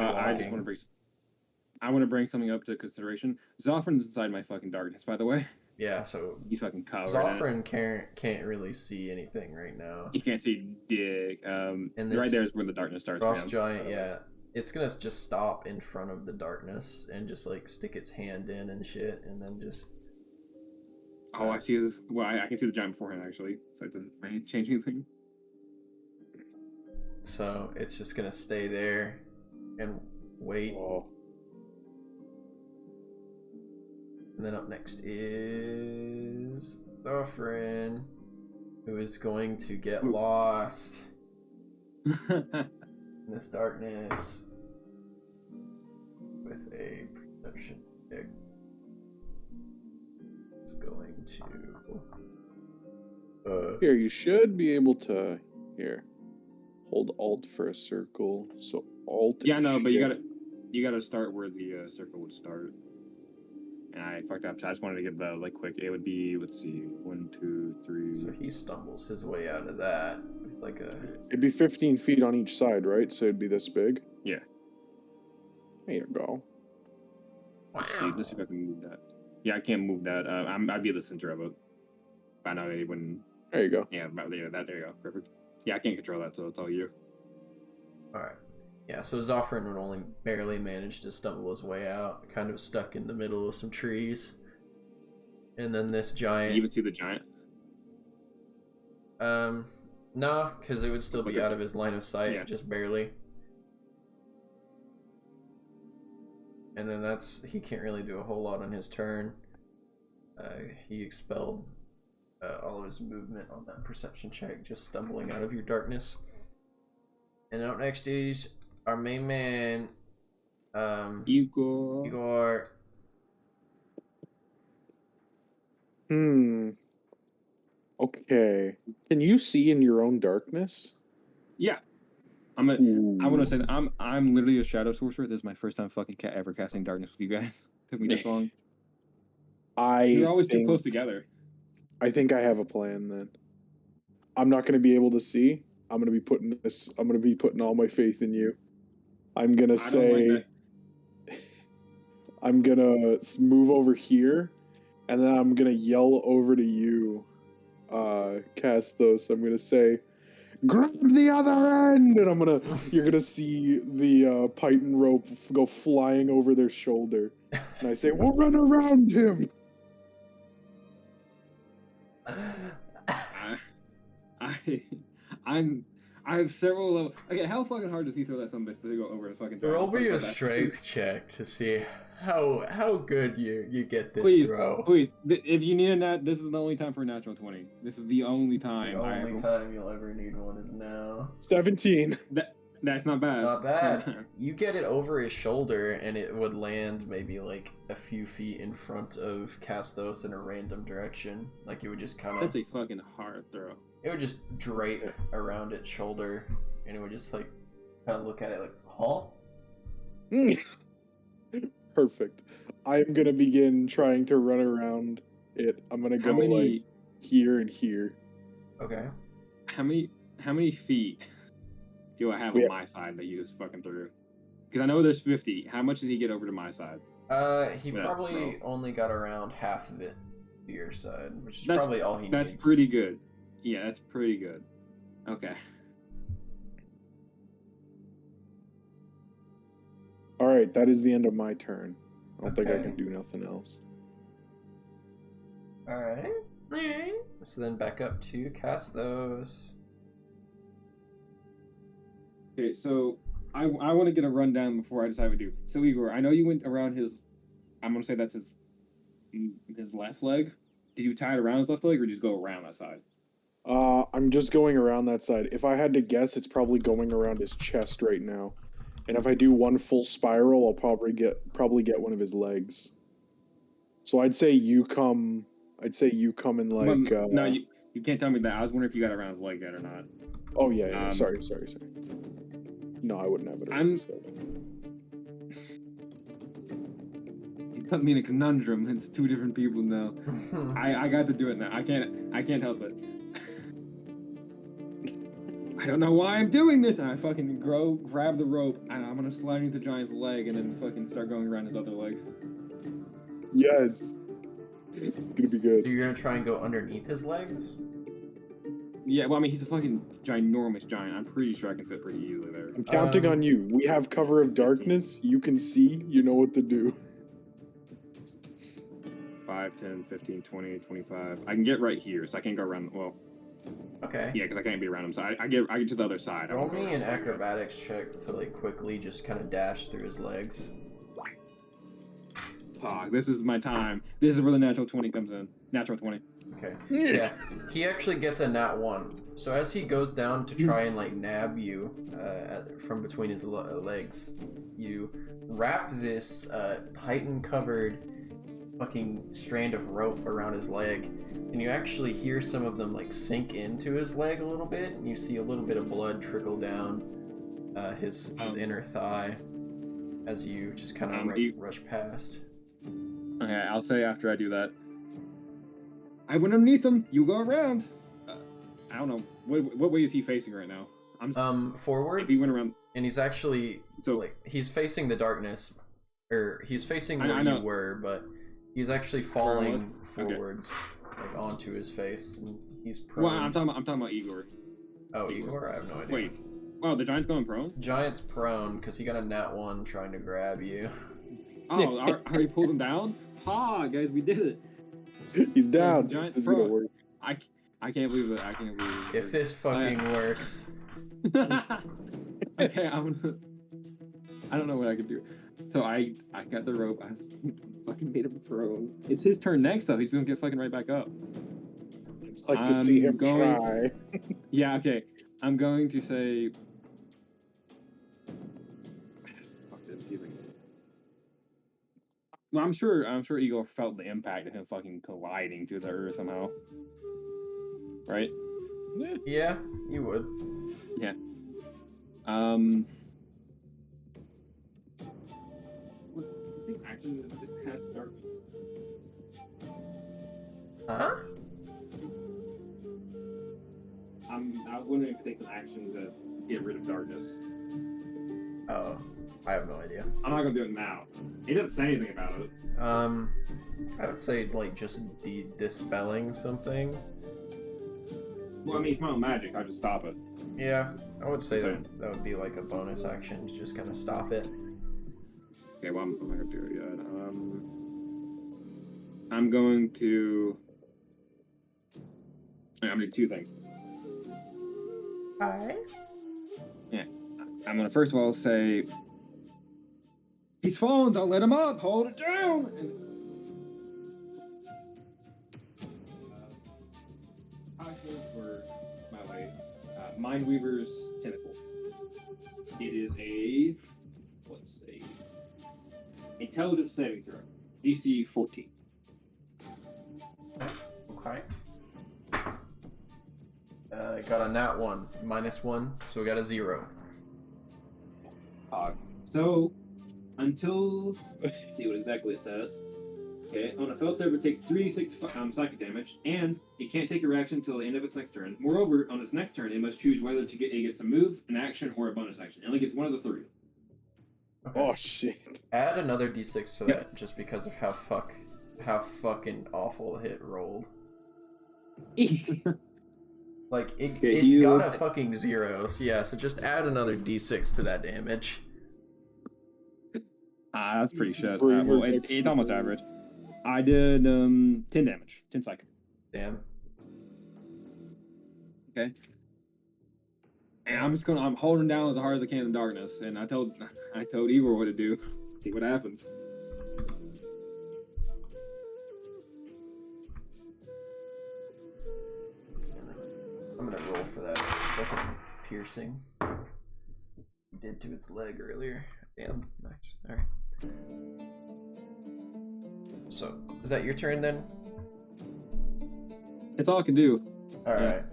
I want to bring something up to consideration. Zoffrin's inside my fucking darkness, by the way. Yeah, so he's fucking covered. Zoffrin can't really see anything right now. He can't see dick. And right there is where the darkness starts. Frost giant, yeah, it's gonna just stop in front of the darkness and just like stick its hand in and shit, and then just. Oh, I see this. Well, I can see the giant beforehand actually, so it doesn't change anything. So it's just gonna stay there and wait. Oh. And then up next is Zoffrin, who is going to get lost in this darkness with a perception check. It's going to. Here, you should be able to. Here, hold Alt for a circle. So Alt. Yeah, no, but you gotta start where the circle would start. And I fucked up. So I just wanted to give the quick. It would be, let's see, 1, 2, 3. So he stumbles his way out of that like a. It'd be 15 feet on each side, right? So it'd be this big. Yeah. There you go. Wow. Let's see if I can move that. Yeah, I can't move that. I'd be at the center of it. I know it wouldn't. There you go. Yeah, there you go. Perfect. Yeah, I can't control that, so it's all you. All right. Yeah, so Zoffrin would only barely manage to stumble his way out, kind of stuck in the middle of some trees. And then this giant. You even see the giant? No, because it would still be out of his line of sight, yeah. Just barely. And then he can't really do a whole lot on his turn. He expelled all of his movement on that perception check, just stumbling out of your darkness. And up next is our main man, Igor. Okay. Can you see in your own darkness? Yeah. I want to say that I'm literally a shadow sorcerer. This is my first time fucking ever casting darkness with you guys. Took me this long. You're always too close together. I think I have a plan then. I'm not going to be able to see. I'm going to be putting all my faith in you. I'm going to say I'm going to move over here, and then I'm going to yell over to you, Castos. I'm going to say, grab the other end, and you're going to see the python rope go flying over their shoulder. And I say, we'll run around him. I have several levels. Okay, how fucking hard does he throw that son bitch to go over the fucking giant? Roll me a strength check to see how good you get this throw. Please, if you need a nat, this is the only time for a natural 20. This is the only time. The only time you'll ever need one is now. 17. That's not bad. Not bad. You get it over his shoulder, and it would land maybe like a few feet in front of Castos in a random direction. Like it would just kind of. That's a fucking hard throw. It would just drape around its shoulder, and it would just like kind of look at it like, huh? Perfect. I'm gonna begin trying to run around it. I'm gonna go like here and here. Okay. How many feet do I have on my side that you just fucking threw? Because I know there's 50. How much did he get over to my side? He probably only got around half of it to your side, which is probably all he needs. That's pretty good. Yeah, that's pretty good. Okay. Alright, that is the end of my turn. I don't think I can do nothing else. Alright. So then back up to Castos. Okay, so I want to get a rundown before I decide what to do. So Igor, I know you went around his, I'm gonna say that's his left leg. Did you tie it around his left leg or just go around that side? I'm just going around that side. If I had to guess, it's probably going around his chest right now. And if I do one full spiral, I'll probably get one of his legs. So I'd say you come in like. No, you can't tell me that. I was wondering if you got around his leg yet or not. Oh yeah. Sorry. No, I wouldn't have it. put me in a conundrum. It's two different people now. I got to do it now. I can't help it. I don't know why I'm doing this. And I fucking grab the rope, and I'm gonna slide into the giant's leg, and then fucking start going around his other leg. Yes. It's gonna be good. You're gonna try and go underneath his legs? Yeah, well, I mean, he's a fucking ginormous giant. I'm pretty sure I can fit pretty easily there. I'm counting on you. We have cover of darkness. You can see. You know what to do. 5, 10, 15, 20, 25. I can get right here, so I can't go around. Well, Okay. yeah, because I can't be around him. So I get to the other side. I Roll won't go me an around, so acrobatics check to like quickly just kind of dash through his legs. This is my time. This is where the natural 20 comes in. Natural 20. Okay. Yeah. He actually gets a nat 1. So as he goes down to try and like nab you from between his legs, you wrap this chitin-covered fucking strand of rope around his leg, and you actually hear some of them like sink into his leg a little bit, and you see a little bit of blood trickle down his inner thigh as you just kind of rush past. Okay, I'll say after I do that. I went underneath him. You go around. I don't know what way is he facing right now. Forwards. If he went around, and he's actually like he's facing the darkness, or he's facing where you were, but he's actually falling forwards, like onto his face, and he's prone. Well, I'm talking about Igor. Oh, Igor? I have no idea. Wait. Wow, the giant's going prone? Giant's prone because he got a nat 1 trying to grab you. Oh, I already pulled him down? Ha, guys, we did it. He's down. The giant's this is prone. gonna work. I can't believe it. I can't believe it. If this fucking works. Okay, I don't know what I could do. So I got the rope. I fucking made him prone. It's his turn next, though. He's gonna get fucking right back up. I'd like to see him try. Yeah, okay. I'm going to say. Fuck this feeling. Well, I'm sure Igor felt the impact of him fucking colliding to the earth somehow. Right? Yeah, you would. Yeah. Actually, this cast darkness. Huh? I was wondering if it takes an action to get rid of darkness. Oh, I have no idea. I'm not gonna do it now. He didn't say anything about it. I would say like just dispelling something. Well, I mean, it's my own magic. I just stop it. Yeah, I would say that would be like a bonus action to just kind of stop it. Okay, well, I'm not gonna do it yet. I'm going to. I'm gonna do two things. Alright. Yeah, I'm gonna first of all say, "He's fallen. Don't let him up. Hold it down." And, for my way, Mindweaver's Tentacle. It is a intelligence saving throw, DC 14. Okay. Got a nat 1, -1, so we got a 0. So, until let's see what exactly it says. Okay, on a failed save, it takes 3d6 psychic damage, and it can't take a reaction until the end of its next turn. Moreover, on its next turn, it must choose whether it gets a move, an action, or a bonus action. It only gets one of the three. Okay. Oh shit! Add another d6 to that, just because of how fucking awful it rolled. Like it got a fucking 0. So yeah, so just add another d6 to that damage. That's pretty shit. Well, it's almost average. I did 10 damage, 10 psychic. Damn. Okay. And I'm holding down as hard as I can in the darkness, and I told Igor what to do. See what happens. I'm gonna roll for that fucking piercing he did to its leg earlier. Damn, nice. Alright. So, is that your turn then? It's all I can do. Alright.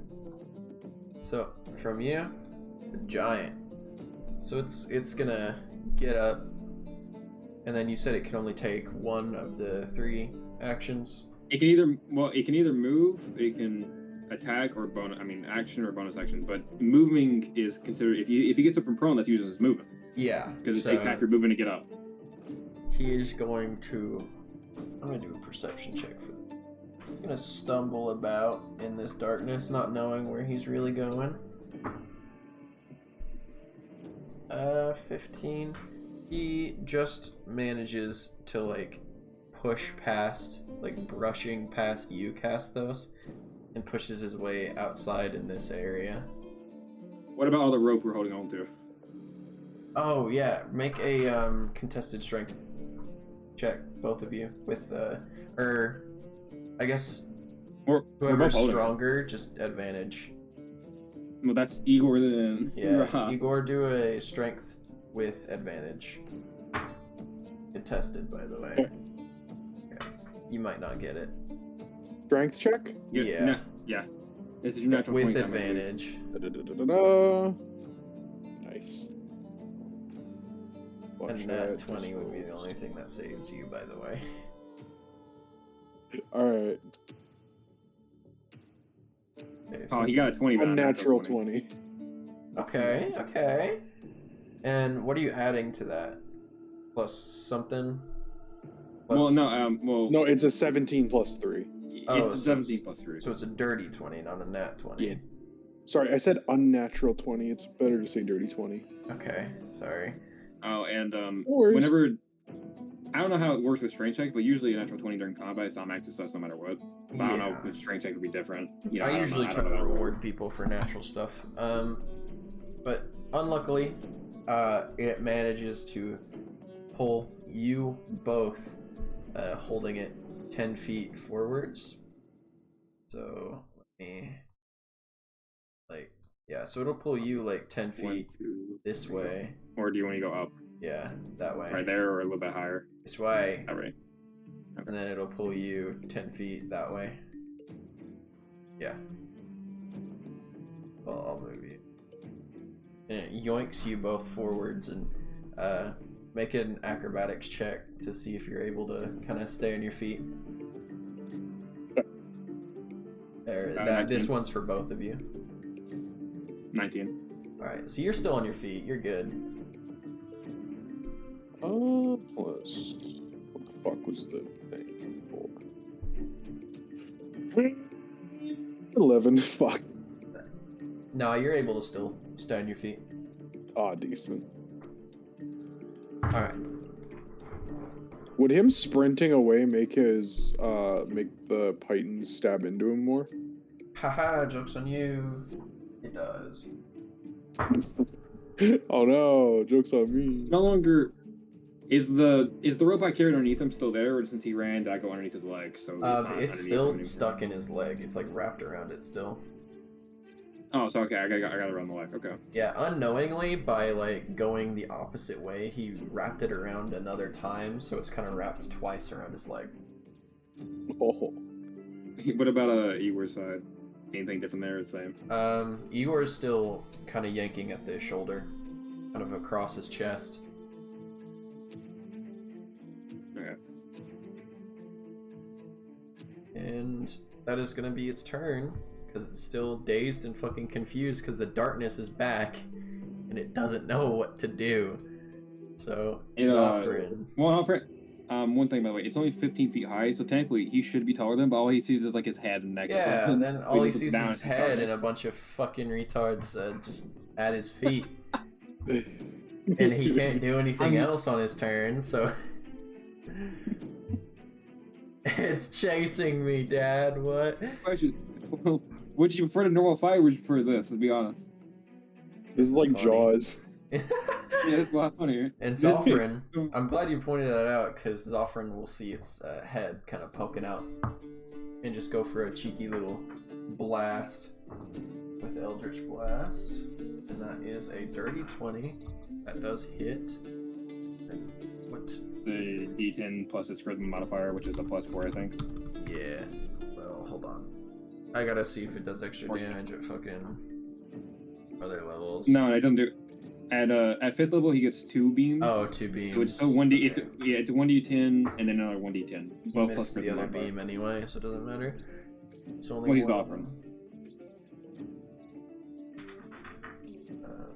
So, from you, the giant. So it's gonna get up And then you said it can only take one of the 3 actions. It can either move, it can attack or bonus. I mean, action or bonus action. But moving is considered if he gets up from prone, that's used as movement. Yeah. Because it takes half your movement to get up. He is going to. I'm gonna do a perception check for. He's gonna stumble about in this darkness, not knowing where he's really going. 15. He just manages to like push past, like brushing past you, Castos, and pushes his way outside in this area. What about all the rope we're holding on to? Oh yeah, make a contested strength check, both of you, with or I guess whoever's stronger, just advantage. Well, that's Igor then. Yeah, Igor, do a strength with advantage. Contested, by the way. Okay. You might not get it. Strength check? Yeah. No, yeah. This is your natural with 20 advantage. Nice. And that 20 would be the only thing that saves you, by the way. Alright. Okay, so he got a 20. Unnatural 20. Okay, okay. And what are you adding to that? Plus something? Plus... No, it's a 17 plus 3. Oh, it's 17 plus 3. So it's a dirty 20, not a nat 20. Yeah. Sorry, I said unnatural 20. It's better to say dirty 20. Okay, sorry. Oh, and whenever... I don't know how it works with strength check, but usually a natural 20 during combat, it's on max success no matter what. But I don't know if strength check would be different. You know, I usually try to reward people for natural stuff. But unluckily, it manages to pull you both, holding it 10 feet forwards. So let me, like, yeah. So it'll pull you like 10 feet 1, 2, this 3, way. Or do you want to go up? Yeah, that way. Right there, or a little bit higher. This way. All right. Okay. And then it'll pull you 10 feet that way. Yeah. Well, I'll move you. And it yoinks you both forwards, and make an acrobatics check to see if you're able to kind of stay on your feet. There, this one's for both of you. 19. Alright, so you're still on your feet. You're good. Plus... What the fuck was the thing for? 11. Fuck. No, you're able to still stay on your feet. Ah, decent. Alright. Would him sprinting away make his, make the Python stab into him more? Haha, joke's on you. It does. Oh no, joke's on me. No longer... Is the rope I carried underneath him still there, or since he ran, did I go underneath his leg? So it's still stuck in his leg. It's like wrapped around it still. Oh, so okay, I gotta run the leg. Okay. Yeah, unknowingly, by like going the opposite way, he wrapped it around another time, so it's kind of wrapped twice around his leg. Oh. What about Igor's side? Anything different there? The same. Igor's still kind of yanking at the shoulder, kind of across his chest. Okay. And that is gonna be its turn, because it's still dazed and fucking confused because the darkness is back and it doesn't know what to do. So Zoffrin. One thing by the way, it's only 15 feet high, so technically he should be taller than, but all he sees is like his head and neck. Yeah, and then all he sees is his head and a bunch of fucking retards just at his feet. And he can't do anything else on his turn, so it's chasing me, Dad. What? Would you prefer to normal fight, or would you prefer this? Let's be honest. This is like funny. Jaws. Yeah, it's a lot funnier. And Zoffrin, I'm glad you pointed that out, because Zoffrin will see its head kind of poking out and just go for a cheeky little blast with Eldritch Blast. And that is a dirty 20. That does hit. What? The D10 plus its charisma modifier, which is a +4, I think. Yeah. Well, hold on. I gotta see if it does extra damage at fucking other levels. No, it doesn't do. At 5th level, he gets 2 beams. Oh, 2 beams. So it's still 1d. It's a 1d10 and then another 1d10. He Both missed plus the other modifier. beam anyway, so it doesn't matter. It's only Well, he's one. offering. Uh,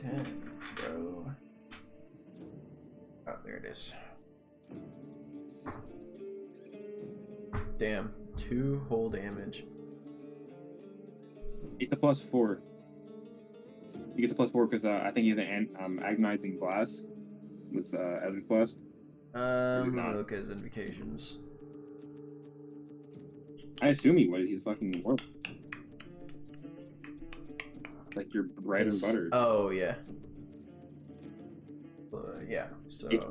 10. Let's go. Oh, there it is. Damn, 2 whole damage. It's a +4. He gets a +4 because I think he's an agonizing blast with Eldritch Blast. Let me look at his invocations. I assume he would. He's fucking immortal. Like your bread and butter. Oh yeah. Yeah. So It's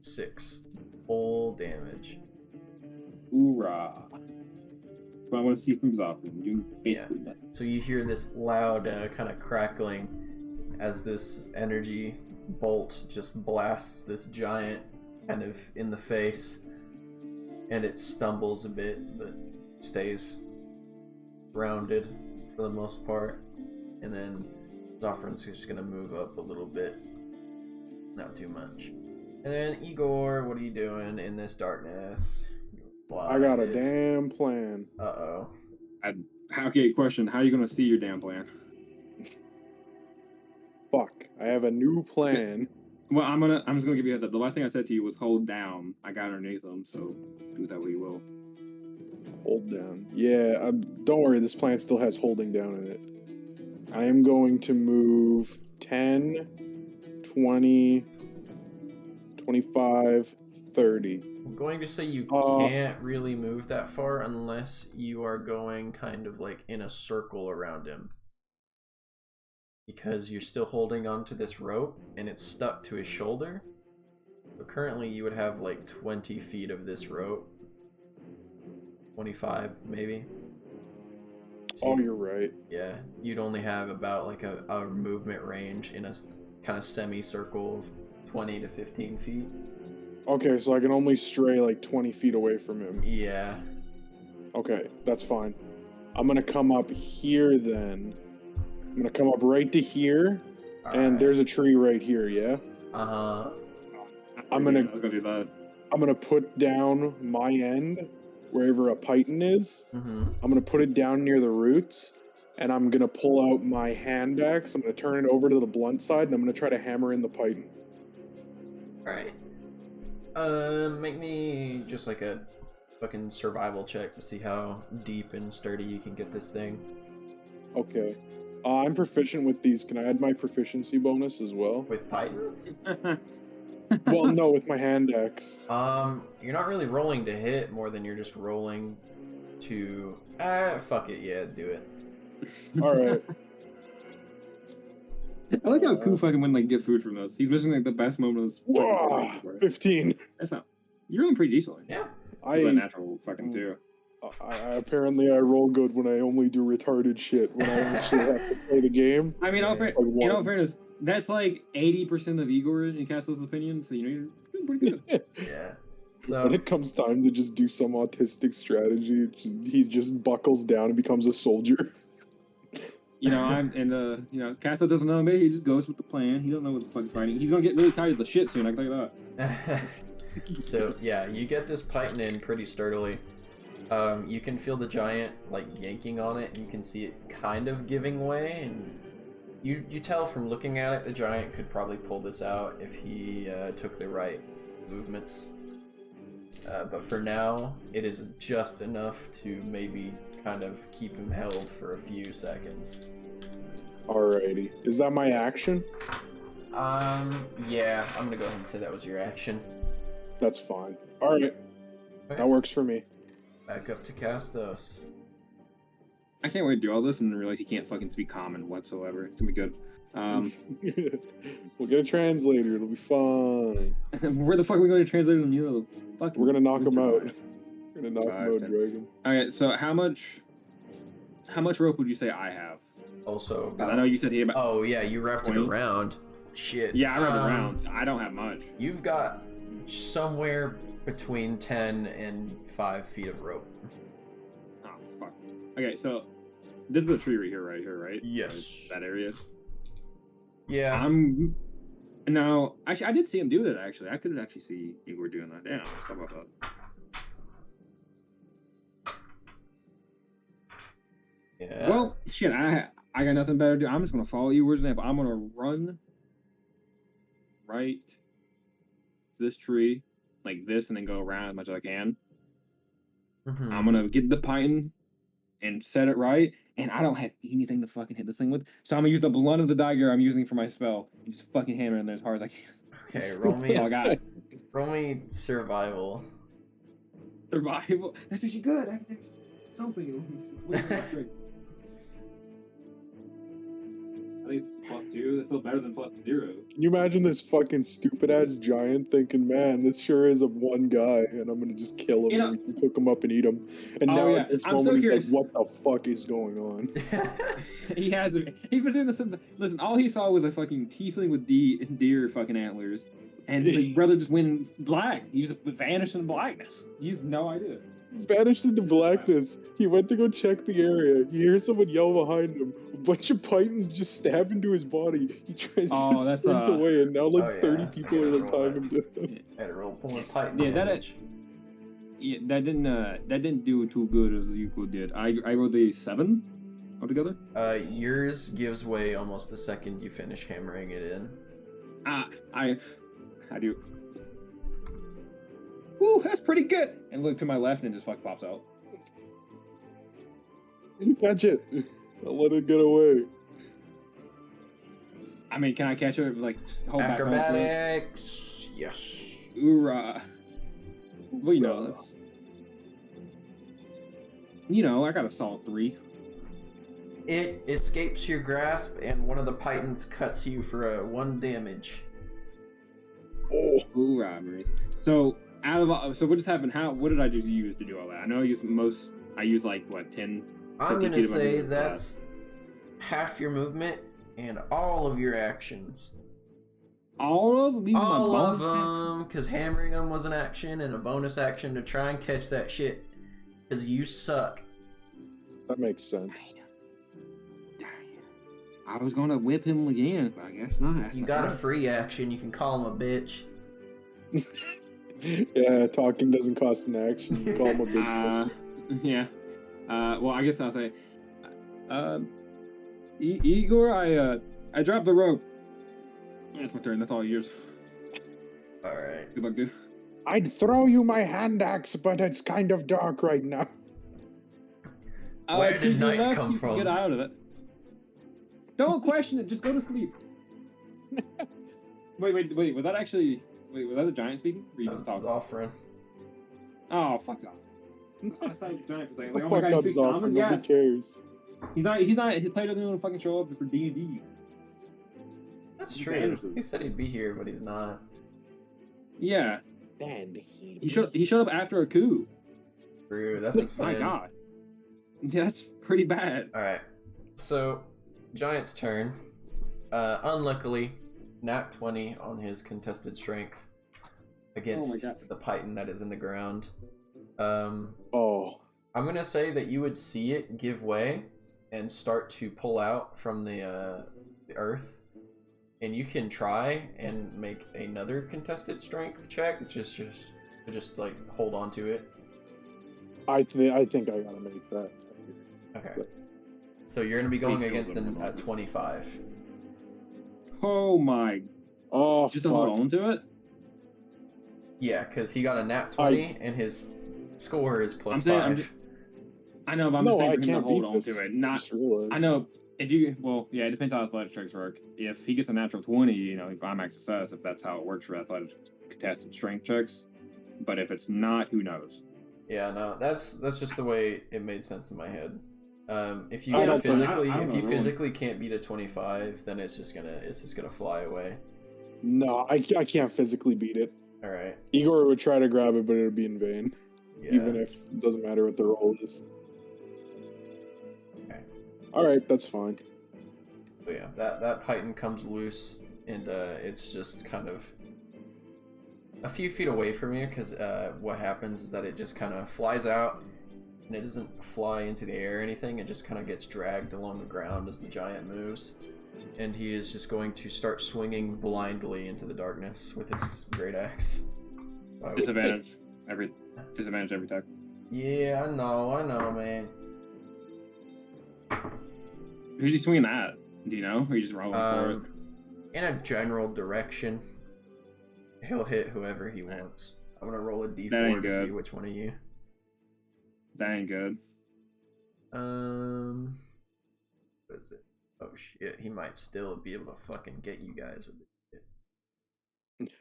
6 whole damage. Hoorah! But I want to see from his offering. You basically nothing. So you hear this loud kind of crackling as this energy bolt just blasts this giant kind of in the face, and it stumbles a bit but stays grounded for the most part, and then Zoffrin's just gonna move up a little bit, not too much. And then Igor, what are you doing in this darkness? I got a damn plan. Uh-oh. Okay, question. How are you going to see your damn plan? Fuck. I have a new plan. Well, I'm just gonna give you a heads up. The last thing I said to you was hold down. I got underneath them, so do with that what you will. Hold down. Yeah, don't worry. This plan still has holding down in it. I am going to move 10, 20, 25, 30. I'm going to say you can't really move that far unless you are going kind of like in a circle around him. Because you're still holding onto this rope and it's stuck to his shoulder. So currently you would have like 20 feet of this rope. 25 maybe. So You're right. yeah, you'd only have about like a movement range in a kind of semicircle of 20 to 15 feet. Okay, so I can only stray like 20 feet away from him. Yeah. Okay, that's fine. I'm gonna come up here then. I'm gonna come up right to here, and there's a tree right here, yeah? Uh-huh. I'm gonna do that. I'm gonna put down my end wherever a python is. Mm-hmm. I'm gonna put it down near the roots, and I'm gonna pull out my hand axe. I'm gonna turn it over to the blunt side, and I'm gonna try to hammer in the python. Alright. Make me just like a fucking survival check to see how deep and sturdy you can get this thing. Okay. I'm proficient with these. Can I add my proficiency bonus as well? With pythons? Well, no, with my hand axe. You're not really rolling to hit more than you're just rolling to... fuck it, yeah, do it. Alright. I like how Koo fucking went like get food from this. He's missing like the best moment of Whoa, 15. That's not. You're doing pretty decently. Yeah. That's a natural fucking too. Apparently I roll good when I only do retarded shit when I actually have to play the game. I mean, Yeah. in all fairness, that's like 80% of Igor in Castle's opinion, so you know you're doing pretty good. Yeah. So When it comes time to just do some autistic strategy, he just buckles down and becomes a soldier. You know, Castle doesn't know me. He just goes with the plan. He don't know what the fuck he's fighting. He's gonna get really tired of the shit soon. I can tell you that. So yeah, you get this python in pretty sturdily. You can feel the giant like yanking on it, and you can see it kind of giving way. And you tell from looking at it, the giant could probably pull this out if he took the right movements. But for now, it is just enough to maybe kind of keep him held for a few seconds. Alrighty. Is that my action? Yeah, I'm gonna go ahead and say that was your action. That's fine. Alright. That works for me. Back up to Castos. I can't wait to do all this and realize he can't fucking speak common whatsoever. It's gonna be good. We'll get a translator. It'll be fine. Where the fuck are we going to translate in the middle of the fucking... We're gonna knock him out. July? We're gonna knock him out, Dragon. Okay, so how much rope would you say I have? Also, Because I know you said he had about... oh yeah, you wrapped it 20. around. Shit. Yeah, I wrapped it around. I don't have much. You've got somewhere between 10 and 5 feet of rope. Oh, fuck. Okay, so this is the tree right here, right? Yes. That area. Yeah. Now, actually, I did see him do that, actually. I could actually see Igor doing that. Damn, how about that? Yeah. Well, shit, I got nothing better to do. I'm just going to follow Igor's example. I'm going to run right to this tree, like this, and then go around as much as I can. Mm-hmm. I'm going to get the python and set it right, and I don't have anything to fucking hit this thing with. So I'm going to use the blunt of the dagger I'm using for my spell and just fucking hammer in there as hard as I can. Okay, roll me Oh, God. roll me survival. Survival. That's actually good. I can something. I think it's +2. That's still better than +0. Can you imagine this fucking stupid ass giant thinking, man, this sure is a one guy, and I'm gonna just kill him and we can cook him up and eat him. And now at this moment he's like, what the fuck is going on? He's been doing this. Listen, all he saw was a fucking tiefling with deer fucking antlers, and his brother just went black. He just vanished in blackness. He has no idea. Vanished into blackness. He went to go check the area. He hears someone yell behind him. A bunch of pythons just stab into his body. He tries to sprint away, and now 30 people are like tying him down. Had a roll point python. Yeah, that didn't do too good as Yuko did. I rolled a 7 altogether. Yours gives way almost the second you finish hammering it in. I do. Woo, that's pretty good. And look to my left, and it just fucking pops out. Catch it. I'll let it get away. I mean, can I catch it? Like, just hold back. Acrobatics. Yes. Hoorah. Well, you know, that's... I got a solid 3. It escapes your grasp, and one of the pythons cuts you for 1 damage. Oh. Hoorah, Maurice. So what just happened? What did I just use to do all that? I know I used like, what, 10? I'm gonna say that's half your movement and all of your actions. All of them? All of them, because hammering them was an action and a bonus action to try and catch that shit, because you suck. That makes sense. I was gonna whip him again, but I guess not. You got a free action, you can call him a bitch. Yeah, talking doesn't cost an action. You call him a bitch. Yeah. Well, I guess I'll say, Igor, I dropped the rope. That's my turn. That's all yours. All right. Good luck, dude. I'd throw you my hand axe, but it's kind of dark right now. Where did night come from? Get out of it. Don't question it. Just go to sleep. Wait. Was that actually? Wait, was that the giant speaking? That was Zoffrin. Oh, fuck off. I thought it was giant for a second. Like, oh fuck my god, up, Zoffrin. Nobody cares. He's not. His player doesn't even fucking show up for D&D. That's true. He said he'd be here, but he's not. Yeah. And he showed up after a coup. True. That's a sin. My god. That's pretty bad. All right. So, Giant's turn. Unluckily, nat 20 on his contested strength against the python that is in the ground. I'm gonna say that you would see it give way and start to pull out from the earth, and you can try and make another contested strength check, just like hold on to it. I think I gotta make that. Okay. So you're gonna be going against a 25. Oh my! Oh, just to hold on to it. Yeah, because he got a nat 20 and his score is +5. I know, but I'm just saying for him to hold on to it. I know if you. Well, yeah, it depends how athletic checks work. If he gets a natural 20, if I'm max success, if that's how it works for athletic contested strength checks. But if it's not, who knows? Yeah, no, that's just the way it made sense in my head. If you physically can't beat a 25, then it's just gonna fly away. No, I can't physically beat it. All right. Igor would try to grab it, but it would be in vain. Yeah. Even if it doesn't matter what the roll is. Okay. All right, that's fine. So yeah, that python comes loose, and it's just kind of a few feet away from you, because what happens is that it just kind of flies out, and it doesn't fly into the air or anything. It just kind of gets dragged along the ground as the giant moves. and he is just going to start swinging blindly into the darkness with his great axe. Disadvantage every time. Yeah, I know, man. Who's he swinging at? Do you know? Or you just rolling for it? In a general direction, he'll hit whoever he wants. I'm gonna roll a d4 to see which one of you. That ain't good. What is it? Oh shit, he might still be able to fucking get you guys with it.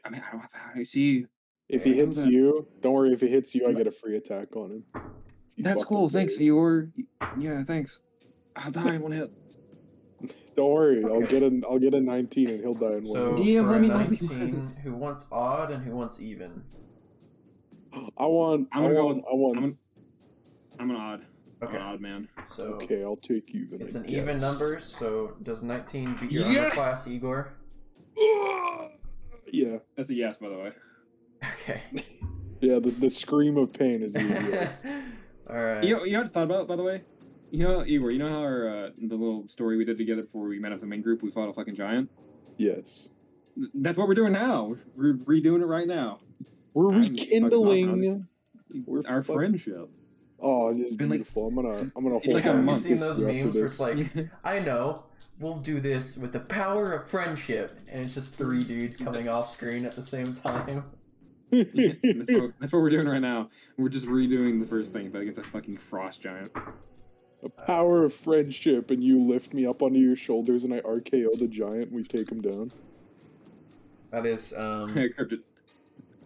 I mean, I don't have to see. If he hits you, don't worry. If he hits you, I get a free attack on him. That's cool. Thanks, Eeyore. Yeah, thanks. I'll die in one hit. Don't worry. Okay. I'll get a 19 and he'll die in one So hit. for a 19, who wants odd and who wants even? I'm an odd. Okay. I'm an odd man. So okay, I'll take even. It's an even number, so does 19 beat your armor class, Igor? Yeah. That's a yes, by the way. Okay. Yeah, the scream of pain is a yes. Alright. You know what I just thought about, by the way? You know, Igor, you know how our the little story we did together before we met up the main group, we fought a fucking giant? Yes. That's what we're doing now. We're redoing it right now. We're rekindling our friendship. Oh, this is been beautiful. I'm gonna hold like a Have you month. seen those memes where it's like, I know, we'll do this with the power of friendship, and it's just 3 dudes coming off screen at the same time. Yeah, that's what we're doing right now. We're just redoing the first thing, but against a fucking frost giant. A power of friendship, and you lift me up onto your shoulders, and I RKO the giant, and we take him down. That is, Cryptid.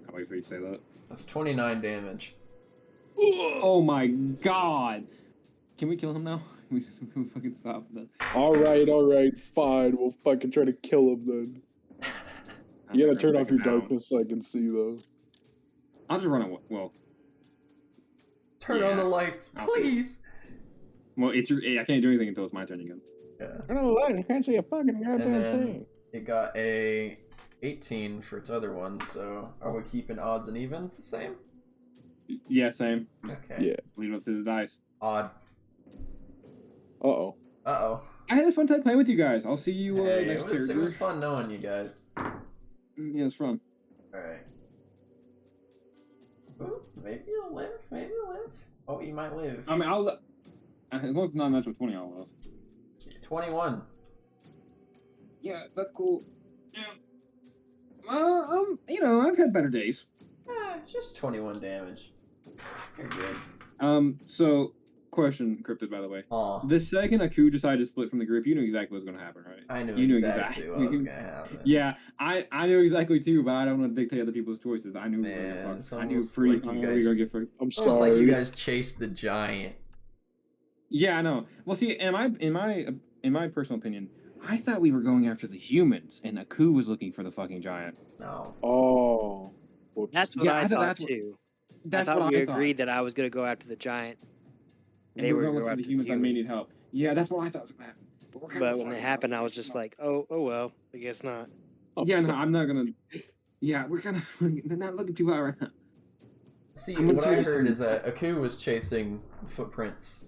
I'll wait for you to say that. That's 29 damage. Oh my god! Can we kill him now? We fucking stop that. Alright, fine. We'll fucking try to kill him then. You gotta turn off your darkness so I can see, though. I'll just run it. Well. Turn on the lights, please! Well, it's your. I can't do anything until it's my turn again. Yeah. Turn on the light. I can't see a fucking goddamn thing. It got a 18 for its other one, so are we keeping odds and evens the same? Yeah, same. Okay. Yeah. Leave it up to the dice. Odd. Uh-oh. Uh-oh. I had a fun time playing with you guys. I'll see you next year. It was fun knowing you guys. Yeah, it's fun. Alright. Ooh, maybe you'll live. Maybe you'll live. Oh, you might live. I mean, I'll. As long as it's not a match with 20, I'll live. 21. Yeah, that's cool. Yeah. You know, I've had better days. Just 21 damage. You're good. So, question, Cryptid, by the way. Aw. The second Aku decided to split from the group, you knew exactly what was going to happen, right? I knew you exactly what was going to happen. Yeah, I knew exactly too, but I don't want to dictate other people's choices. I knew. Man, I knew free. Like I'm gonna get free. I'm sorry. Almost like you guys chased the giant. Yeah, I know. Well, see, in my personal opinion, I thought we were going after the humans, and Aku was looking for the fucking giant. No. Oh. Whoops. That's what I thought too. That's I thought what we I thought. agreed that I was going to go after the giant. And they were going to look for the humans that may need help. Yeah, that's what I thought was going to happen. But when it happened, I was just like, oh well, I guess not. No, I'm not going to. Yeah, we're kind of. They're not looking too high right now. See, what I heard is that Aku was chasing the footprints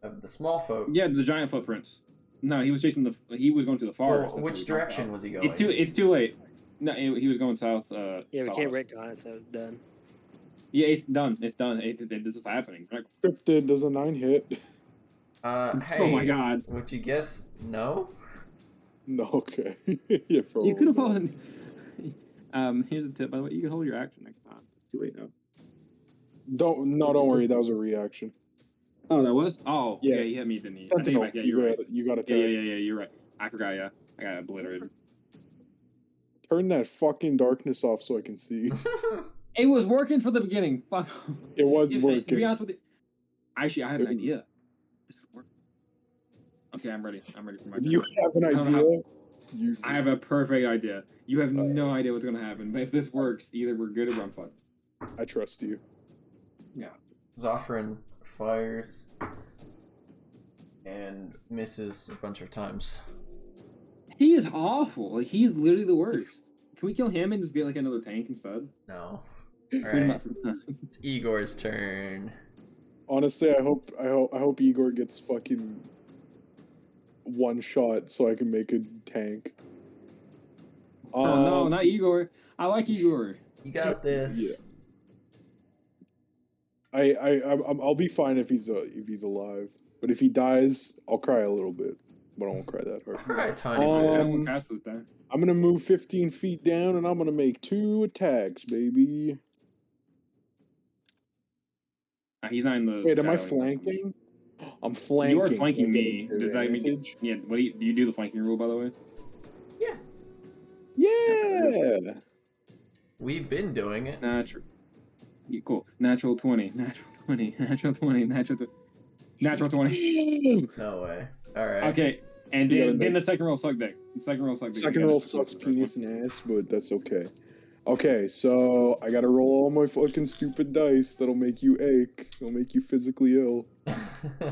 of the small folk. Yeah, the giant footprints. No, he was chasing he was going to the forest. Well, which direction was he going? It's too late. No, he was going south. Yeah, we can't wreck on it, so it's done. Yeah, it's done. It's done. This is happening. Cryptid, does a 9 hit? Hey, oh my god. Would you guess no? No, okay. Yeah, you could have hold. Here's a tip, by the way. You can hold your action next time. It's too late now. Don't worry. That was a reaction. Oh, that was? Oh, yeah. You hit me, didn't you? Sentinel, yeah, you're right. You got it. Yeah, you're right. I forgot, yeah. I got obliterated. Turn that fucking darkness off so I can see. It was working for the beginning. Fuck. It was working. To be honest with you, actually, I had an idea. This could work. Okay, I'm ready. I'm ready for my turn. You have an idea? I have a perfect idea. You have no idea what's going to happen. But if this works, either we're good or we're fucked. I trust you. Yeah. Zophrin fires and misses a bunch of times. He is awful. Like, he's literally the worst. Can we kill him and just get like another tank instead? No. Alright. It's Igor's turn. Honestly, I hope Igor gets fucking one shot so I can make a tank. Oh no, not Igor. I like Igor. You got this. Yeah. I'll be fine if he's alive, but if he dies, I'll cry a little bit, but I won't cry that hard. I'll cry a tiny bit. I'm gonna move 15 feet down, and I'm gonna make 2 attacks, baby. He's not in the. Wait, am I flanking? I'm flanking. You are flanking me. Does that mean? Yeah. Do you do the flanking rule, by the way? Yeah. Yeah. We've been doing it. Natural. Cool. Natural 20. Natural 20. Natural 20. Natural 20. No way. All right. Okay. And then the second roll suck dick. The second roll suck dick. Second roll sucks penis and ass, but that's okay. Okay, so I gotta roll all my fucking stupid dice that'll make you ache. It'll make you physically ill.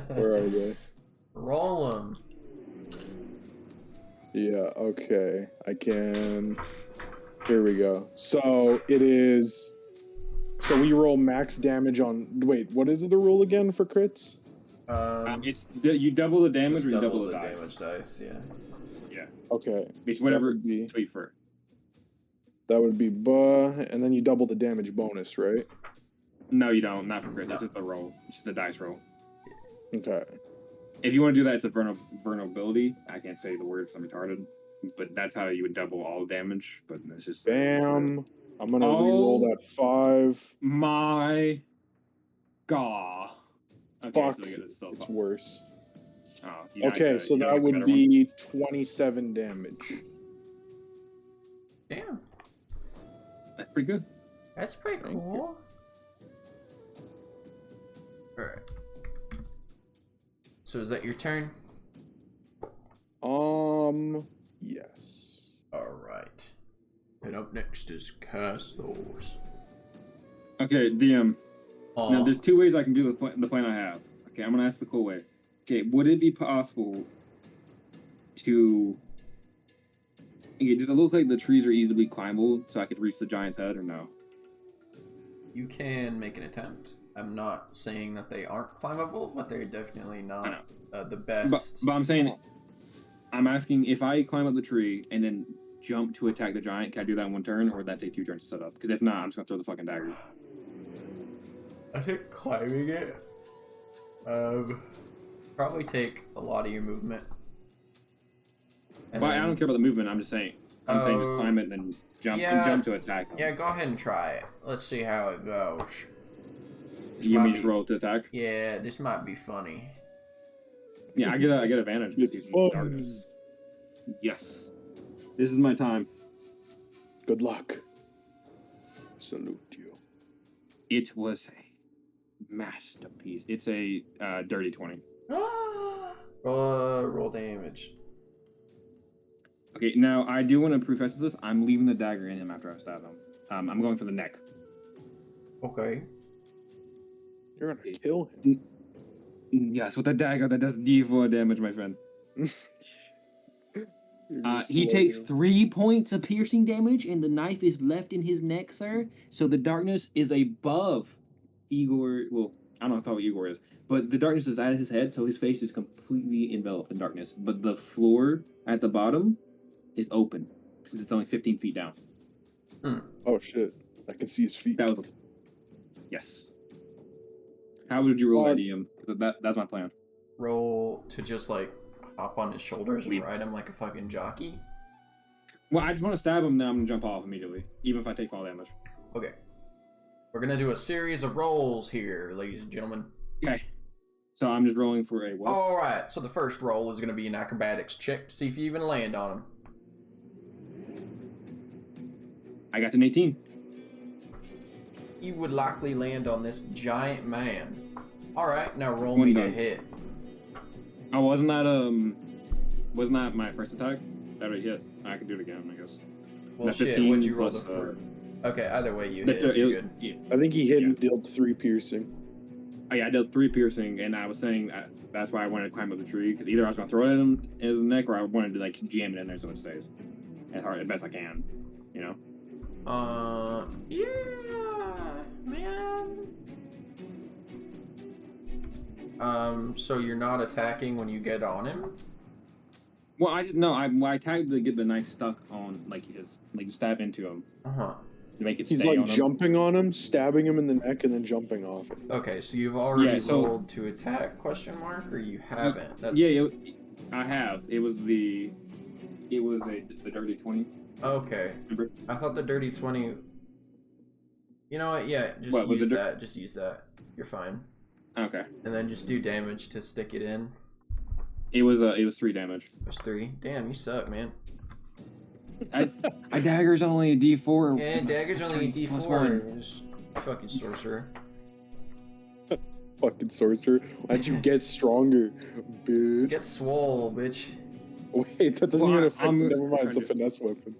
Where are they? Roll them. Yeah, okay. I can... Here we go. So it is... So we roll max damage on... Wait, what is the rule again for crits? It's you double the damage or you double the dice. damage dice, yeah. Yeah. Okay. It's whatever you tweet for. That would be and then you double the damage bonus, right? No, you don't. Not for crits. No. It's just the roll. It's just the dice roll. Okay. If you want to do that, it's a vulnerability. I can't say the word because I'm retarded. But that's how you would double all damage. But it's just... Bam. I'm gonna reroll that 5. My God. Okay, Fuck. So it's worse. Oh, okay, so that would be 27 damage. Damn. That's pretty good. That's pretty cool. Alright. So is that your turn? Yes. Alright. And up next is Castles. Okay, DM. Now, there's 2 ways I can do the plan I have. Okay, I'm gonna ask the cool way. Okay, would it be possible to... Okay, does it look like the trees are easily climbable so I could reach the giant's head, or no? You can make an attempt. I'm not saying that they aren't climbable, but they're definitely not the best. But I'm saying... I'm asking if I climb up the tree and then jump to attack the giant, can I do that in 1 turn, or would that take 2 turns to set up? Because if not, I'm just gonna throw the fucking dagger. I think climbing it probably take a lot of your movement. Well, I don't care about the movement. I'm just saying. I'm saying just climb it and then jump to attack them. Yeah, go ahead and try it. Let's see how it goes. You mean just roll to attack? Yeah, this might be funny. Yeah, I get advantage. It's fun. Yes. This is my time. Good luck. Salute you. It was a masterpiece. It's a dirty 20. Roll damage. Okay, now I do want to preface this. I'm leaving the dagger in him after I stab him. I'm going for the neck. Okay. You're gonna kill him. Yes, with the dagger that does D4 damage, my friend. He takes 3 points of piercing damage, and the knife is left in his neck, sir. So the darkness is above Igor. Well, I don't know how tall Igor is, but the darkness is at his head, so his face is completely enveloped in darkness. But the floor at the bottom is open, since it's only 15 feet down. Oh shit! I can see his feet. Yes. How would you roll that, DM? That's my plan. Roll to just like hop on his shoulders and ride him like a fucking jockey. Well, I just want to stab him, then I'm gonna jump off immediately, even if I take fall damage. Okay. We're gonna do a series of rolls here, ladies and gentlemen. Okay. So I'm just rolling for a what? All right. So the first roll is gonna be an acrobatics check to see if you even land on him. I got an 18. You would likely land on this giant man. All right. Now roll me to hit. Oh, wasn't that my first attack? That already hit. I can do it again, I guess. Well, shit. What'd you roll for? Okay. Either way, you hit. You're good. Yeah. I think he hit and dealt 3 piercing. Oh, yeah, I dealt 3 piercing, and I was saying that's why I wanted to climb up the tree, because either I was going to throw it at him in his neck, or I wanted to, like, jam it in there so it stays. As hard, as best I can, you know? Yeah, man. So you're not attacking when you get on him? Well, I just no. I tagged to get the knife stuck on you stab into him Uh-huh. to make it He's stay like on him. jumping on him, stabbing him in the neck, and then jumping off it. Okay, so you've already so- rolled to attack, question mark, or you haven't? That's... Yeah, I have. It was the dirty 20. Okay. Remember? I thought the dirty 20... You know what? Yeah, just What, with use the that. Just use that. You're fine. Okay. And then just do damage to stick it in. It was 3 damage. There's 3. Damn, you suck, man. A dagger's only a D4. Yeah, dagger's only a plus D4. 1. You're just fucking sorcerer. Fucking sorcerer. Why'd you get stronger, bitch? Get swole, bitch. Wait, that doesn't Well, even affect. I'm Never mind, it's a trying to- finesse weapon.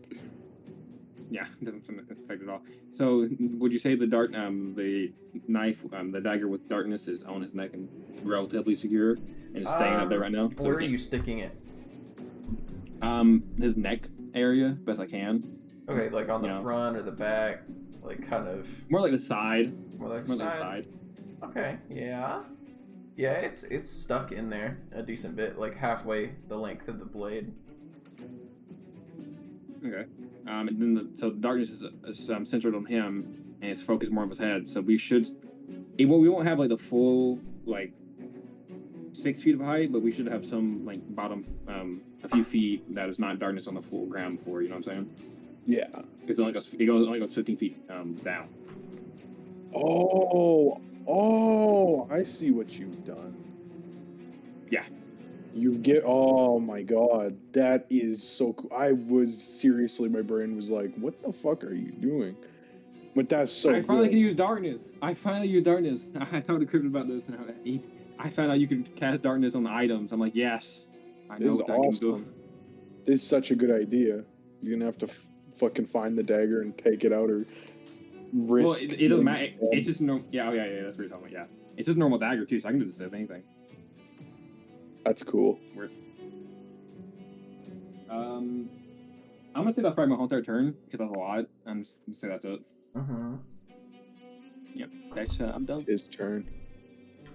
Yeah, it doesn't affect it at all. So, would you say the the knife, the dagger with darkness is on his neck and relatively secure, and is staying up there right now? So Where are you sticking it? His neck area, best I can. Okay, like on the Yeah. front or the back? Like kind of... More like the side. More like More the like the side? side. Okay, yeah. Yeah, it's stuck in there a decent bit, like halfway the length of the blade. Okay. And then so the darkness is centered on him, and it's focused more on his head. So we won't have like the full 6 feet of height, but we should have some bottom a few feet that is not darkness on the full ground floor. You know what I'm saying? Yeah. It only goes 15 feet down. Oh, I see what you've done. Yeah. Oh my god, that is so cool. I was seriously, my brain was like, what the fuck are you doing? But that's so I finally good. can use darkness. I told the crypt about this, and I found out you can cast darkness on the items. I'm like, yes, I know This is what that can do. awesome. This is such a good idea. You're gonna have to fucking find the dagger and take it out or risk. Well, it doesn't matter. It's just no. Yeah, that's what you're talking about. Yeah, it's just a normal dagger too, so I can do the same anything. That's cool. Worth. I'm gonna say that's probably my whole entire turn because that's a lot. I'm just gonna say that's it. Mm-hmm. Yep. That's I'm done. His turn.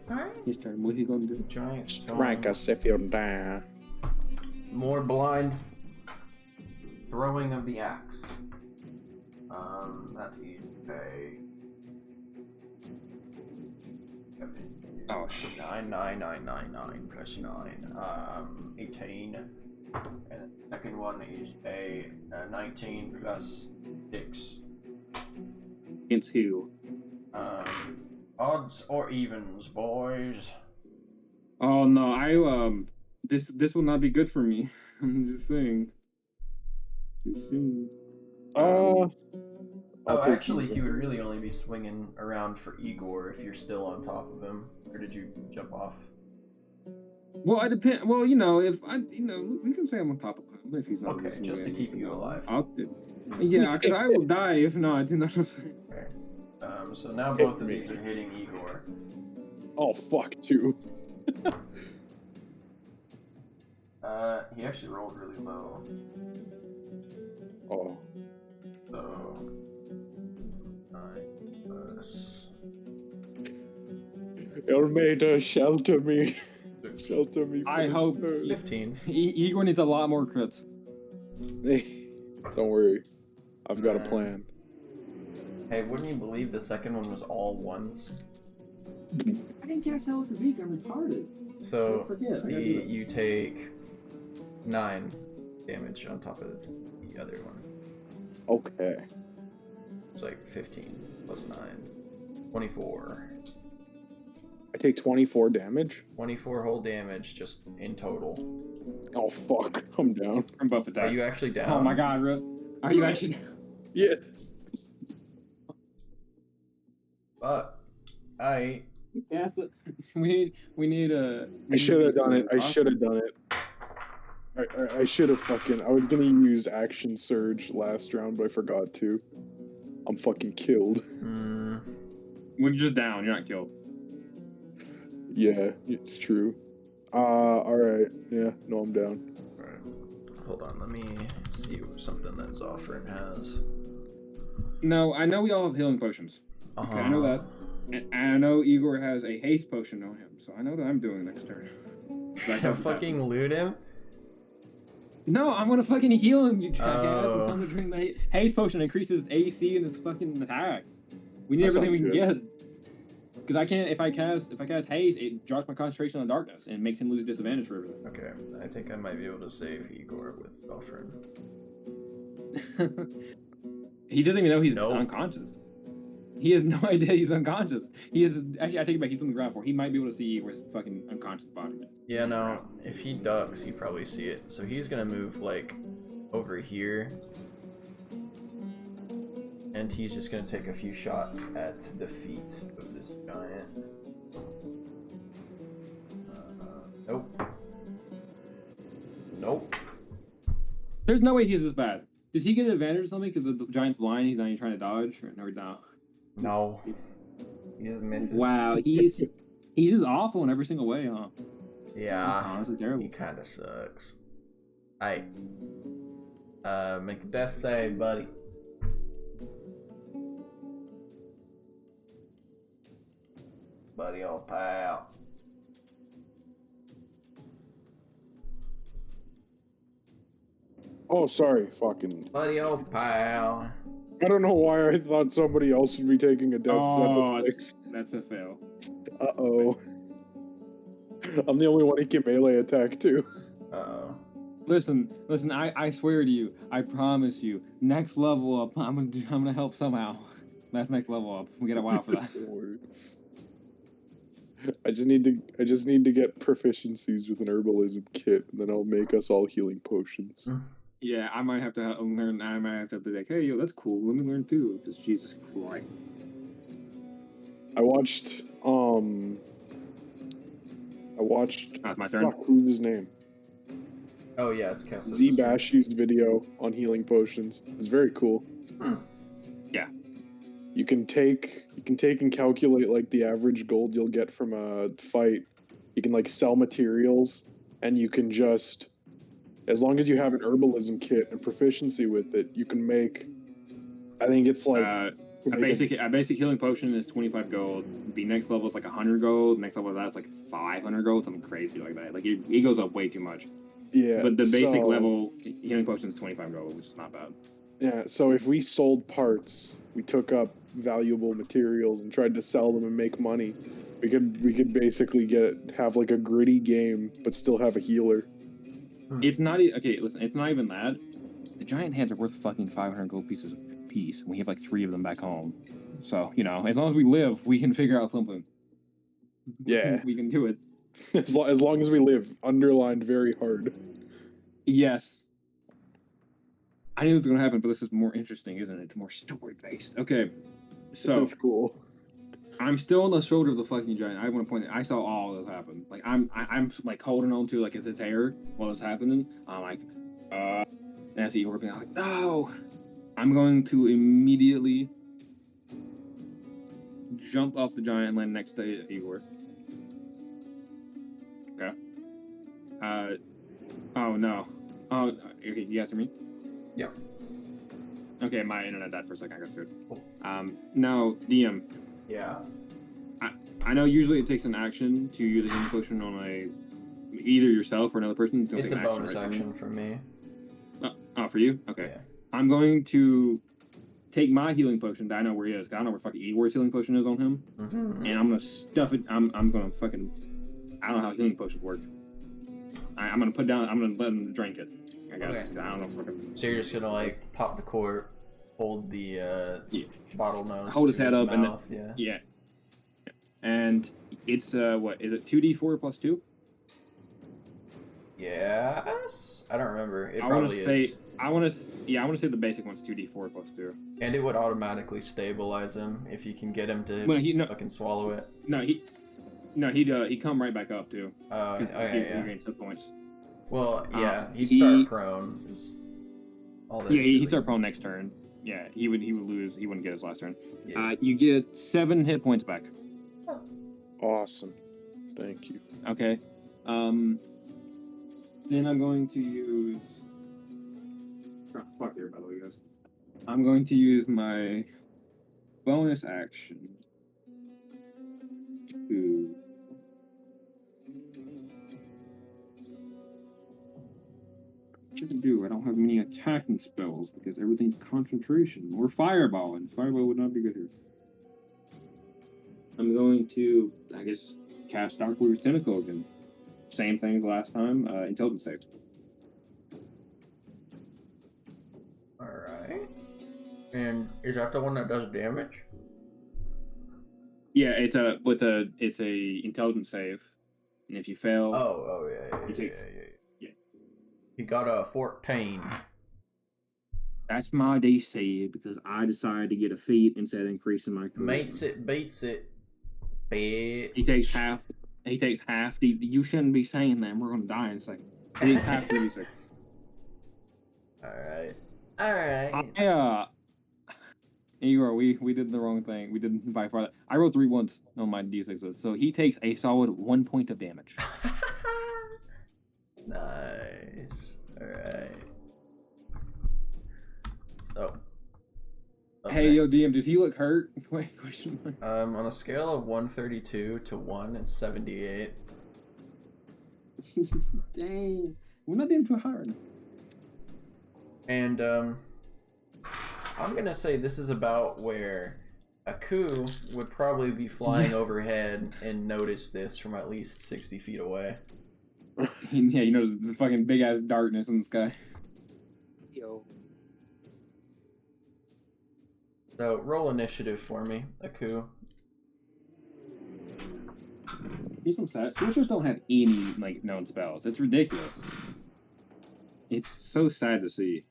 Alright. His turn. What are you gonna do? Giant Strike stone. us if you die. More blind throwing of the axe. That's easy. Okay. Oh shit. 9 plus 9. 18. And the second one is a 19 plus 6. Against who? Odds or evens, boys. Oh no, this will not be good for me. I'm just saying. Oh, actually, he would really only be swinging around for Igor if you're still on top of him. Or did you jump off? Well, I depend. Well, if we can say I'm on top of him if he's not. Okay, just to keep you alive. Yeah, because I will die if not. You know what I'm saying? Okay. So now both of these are hitting Igor. Oh fuck, too. He actually rolled really low. Oh. So 9 plus Elmeda, shelter me. Shelter me. I hope 15. Igor needs a lot more crits. Don't worry. I've got a plan. Hey, wouldn't you believe the second one was all ones? I didn't cast Hell for Weak. I'm retarded. So forget. you take 9 damage on top of the other one. Okay. It's like 15 plus 9. 24. I take 24 damage? 24 whole damage just in total. Oh fuck, I'm down. From both attacks. Are you actually down? Oh my god, Rip. Are you actually down? Yeah. But I Yes. We need a. I should have done it. I should have done it. I should have fucking. I was gonna use Action Surge last round, but I forgot to. I'm fucking killed. mm, When you're just down, you're not killed. Yeah, it's true. Alright. Yeah, no, I'm down. Alright. Hold on, let me see something that Zoffrin has. No, I know we all have healing potions. Okay, I know that. And I know Igor has a haste potion on him, so I know that I'm doing next turn. Fucking loot him? No, I'm gonna fucking heal him, you jackass. Oh. I'm gonna drink the haste potion, increases AC and its fucking attacks. We need That everything we sounds can get. Because I can't, if I cast haste, it drops my concentration on darkness and makes him lose disadvantage for everything. Okay, I think I might be able to save Igor with Sovereign. He doesn't even know he's Nope. unconscious. He has no idea he's unconscious. He is actually. I take it back. He's on the ground floor. He might be able to see Igor's fucking unconscious body. Yeah, no. If he ducks, he'd probably see it. So he's gonna move like over here, and he's just gonna take a few shots at the feet of this giant. Nope. Nope. There's no way he's this bad. Does he get an advantage or something because the giant's blind? He's not even trying to dodge, or no? No. He just misses. Wow, he's just awful in every single way, huh? Yeah. He's honestly terrible. He kind of sucks. Hey. Make a death save, buddy. Buddy, old pal. Oh, sorry, fucking. Buddy, old pal. I don't know why I thought somebody else would be taking a death Oh, sentence. that's a fail. Uh-oh. I'm the only one he can melee attack too. Uh-oh. Listen, I swear to you, I promise you, next level up, I'm gonna help somehow. That's next level up. We got a while for that. Don't worry. I just need to get proficiencies with an herbalism kit, and then I'll make us all healing potions. Yeah, I might have to learn. I might have to be like, hey, yo, that's cool. Let me learn too. Because Jesus Christ. I watched. My turn. Fuck, who's his name? Oh yeah, it's Kess's Z sister. Bashi's video on healing potions. It's very cool. Yeah. You can take and calculate like the average gold you'll get from a fight. You can like sell materials, and you can just, as long as you have an herbalism kit and proficiency with it, you can make. I think it's like A basic healing potion is 25 gold. The next level is like 100 gold. Next level of that's like 500 gold. Something crazy like that. Like it goes up way too much. Yeah. But the basic so, level healing potion is 25 gold, which is not bad. Yeah. So if we sold parts, we took up valuable materials and tried to sell them and make money, we could basically have like a gritty game, but still have a healer. It's not okay. Listen, it's not even that. The giant heads are worth fucking 500 gold pieces a piece. And we have like 3 of them back home. So as long as we live, we can figure out something. Yeah. We can do it. As long as we live, underlined very hard. Yes. I knew this was gonna happen, but this is more interesting, isn't it? It's more story based. Okay. So This is cool. I'm still on the shoulder of the fucking giant. I want to point out, I saw all of this happen. Like I'm like holding on to like his hair while it's happening. I'm like, and I see Igor being like, no. I'm going to immediately jump off the giant and land next to Igor. Okay. Oh no. Oh, okay, you guys hear me? Yeah. Okay, my internet died for a second. I got scared. Now, DM. Yeah. I know usually it takes an action to use a healing potion on either yourself or another person. It's a bonus action for me. Oh, for you? Okay. Yeah. I'm going to take my healing potion that I know where he is. 'Cause I don't know where fucking Igor's healing potion is on him. Mm-hmm. And I'm gonna stuff it. I'm gonna fucking. I don't know how healing potions work. I'm gonna put down. I'm gonna let him drink it. I guess. Okay. I don't know. Fucking. So you're just gonna like pop the cork, hold the bottle nose, Hold his to head up mouth, and yeah. And it's what is it? 2d4 plus 2? Yes, I don't remember. It I want probably to say. is. I want to say the basic one's 2d4 plus 2. And it would automatically stabilize him if you can get him to fucking swallow it. No, he'd come right back up too. Oh, He yeah. gains hit points. Well, yeah, he'd start prone. He'd start prone next turn. Yeah, he would lose. He wouldn't get his last turn. Yeah. You get 7 hit points back. Awesome. Thank you. Okay. Then I'm going to use. Oh, fuck here, by the way, guys. I'm going to use my bonus action to. What you can do? I don't have many attacking spells because everything's concentration or fireball, and fireball would not be good here. I'm going to, I guess, cast Darkweaver's Tentacle again. Same thing as last time. Intelligence save. All right. And is that the one that does damage? Yeah, it's a intelligence save, and if you fail, Yeah. He got a 14. that's my DC because I decided to get a feat instead of increasing my charisma. Mates it, beats it. Bitch. He takes half. You shouldn't be saying that. We're gonna die in a second. He takes half the music. Alright. Igor, we did the wrong thing. We did by far. I rolled 3 ones on my d6s, so he takes a solid 1 point of damage. Nice. Alright. So. Hey, yo, DM, does he look hurt? Wait, question mark. On a scale of 132 to 1, it's 78. Dang. We're not doing too hard. And, I'm gonna say this is about where Aku would probably be flying overhead and notice this from at least 60 feet away. Yeah, you know, the fucking big ass darkness in the sky. Yo. So, roll initiative for me, Aku. He's some sad. Sorcerers don't have any, like, known spells. It's ridiculous. It's so sad to see.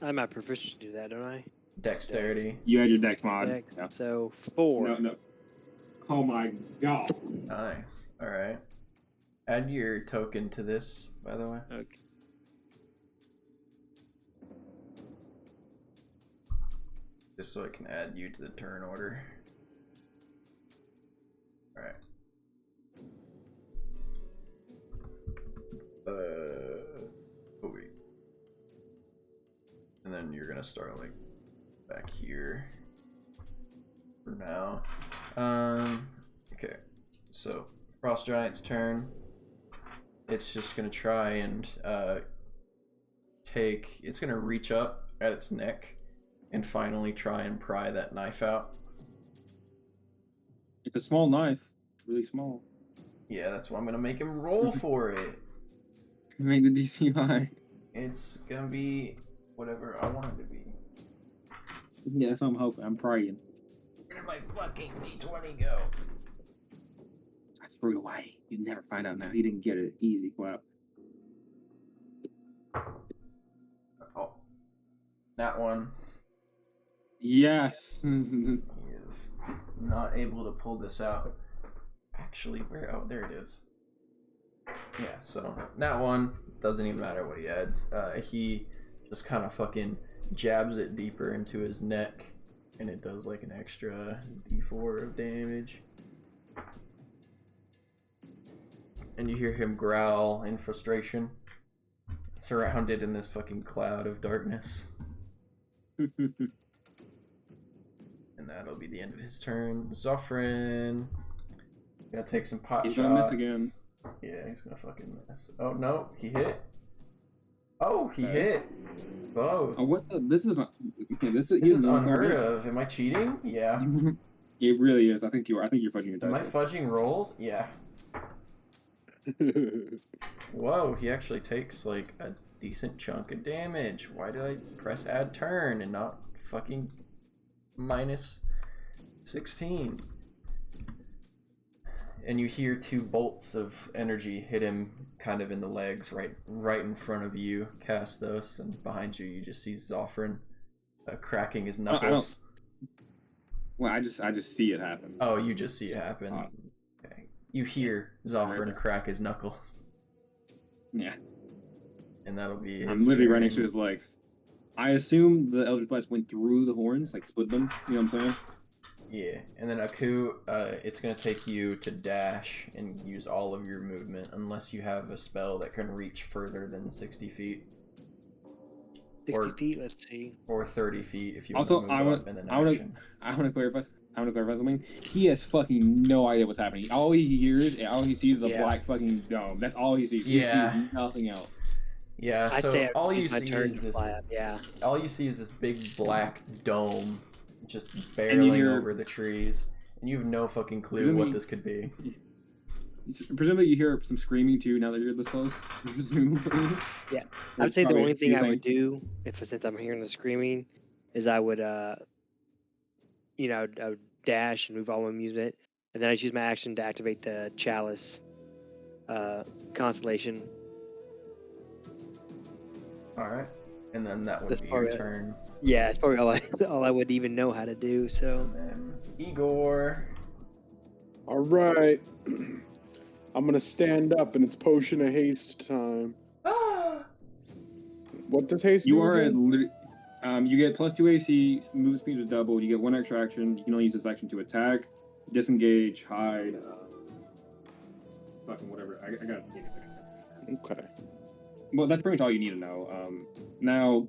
I might proficient to do that, don't I? Dexterity. You had your dex mod. Dex, Yeah. So 4. No. Oh my god. Nice. Alright. Add your token to this, by the way. Okay. Just so I can add you to the turn order. Alright. Oh wait. And then you're gonna start like back here for now. Okay. So Frost Giant's turn. It's just gonna try and it's gonna reach up at its neck and finally try and pry that knife out. It's a small knife. It's really small. Yeah, that's why I'm gonna make him roll for it. Make the DC high. It's gonna be whatever I want it to be. Yeah, that's what I'm hoping. I'm praying. Where did my fucking D20 go? I threw it away. You'd never find out now. He didn't get it. Easy. Wow. Oh. That one. Yes. He is not able to pull this out. Actually, where? Oh, there it is. Yeah, so that one doesn't even matter what he adds. He just kind of fucking jabs it deeper into his neck, and it does like an extra D4 of damage. And you hear him growl in frustration, surrounded in this fucking cloud of darkness. And that'll be the end of his turn. Zophrin gonna take some pot shots. He's gonna miss again. Yeah, he's gonna fucking miss. Oh no, he hit. Oh, he hit. Both. Oh, what the? This is not. Okay, this is unheard of. Am I cheating? Yeah. It really is. I think you're fudging your dice. Am I fudging rolls? Yeah. Whoa, he actually takes like a decent chunk of damage. Why did I press add turn and not fucking minus 16? And you hear 2 bolts of energy hit him kind of in the legs, right in front of you, Castos, and behind you just see Zophrin cracking his knuckles. Well, I just see it happen. Oh, you just see it happen. Okay. You hear Zophrin crack his knuckles. Yeah. And that'll be his I'm literally turn. running through his legs. I assume the Eldritch Blast went through the horns, like split them. You know what I'm saying? Yeah, and then Aku, it's going to take you to dash and use all of your movement, unless you have a spell that can reach further than 60 feet. 60 feet, let's see. Or 30 feet if you Also, want to move up in an action. I want to clarify something. He has fucking no idea what's happening. All he hears and all he sees is a black fucking dome. That's all he sees. Yeah. He sees nothing else. Yeah, I'd say so I all you use my see turn is to this. fly up. Yeah. All you see is this big black dome, just And you barreling hear- over the trees, and you have no fucking clue Presumably- what this could be. Presumably, you hear some screaming too. Now that you're this close. Yeah. I would It's say the probably only thing I would confusing. do, since I'm hearing the screaming, is I would I would dash and move all my movement, and then I use my action to activate the chalice constellation. All right, and then that would That's be your probably it. turn. Yeah, it's probably all I would even know how to do. So And then Igor. All right. I'm gonna stand up, and it's potion of haste time. What does haste You do are at again? you get +2 AC, move speed is doubled. You get 1 extra action. You can only use this action to attack, disengage, hide, fucking whatever. I got. Okay. Well, that's pretty much all you need to know. Now,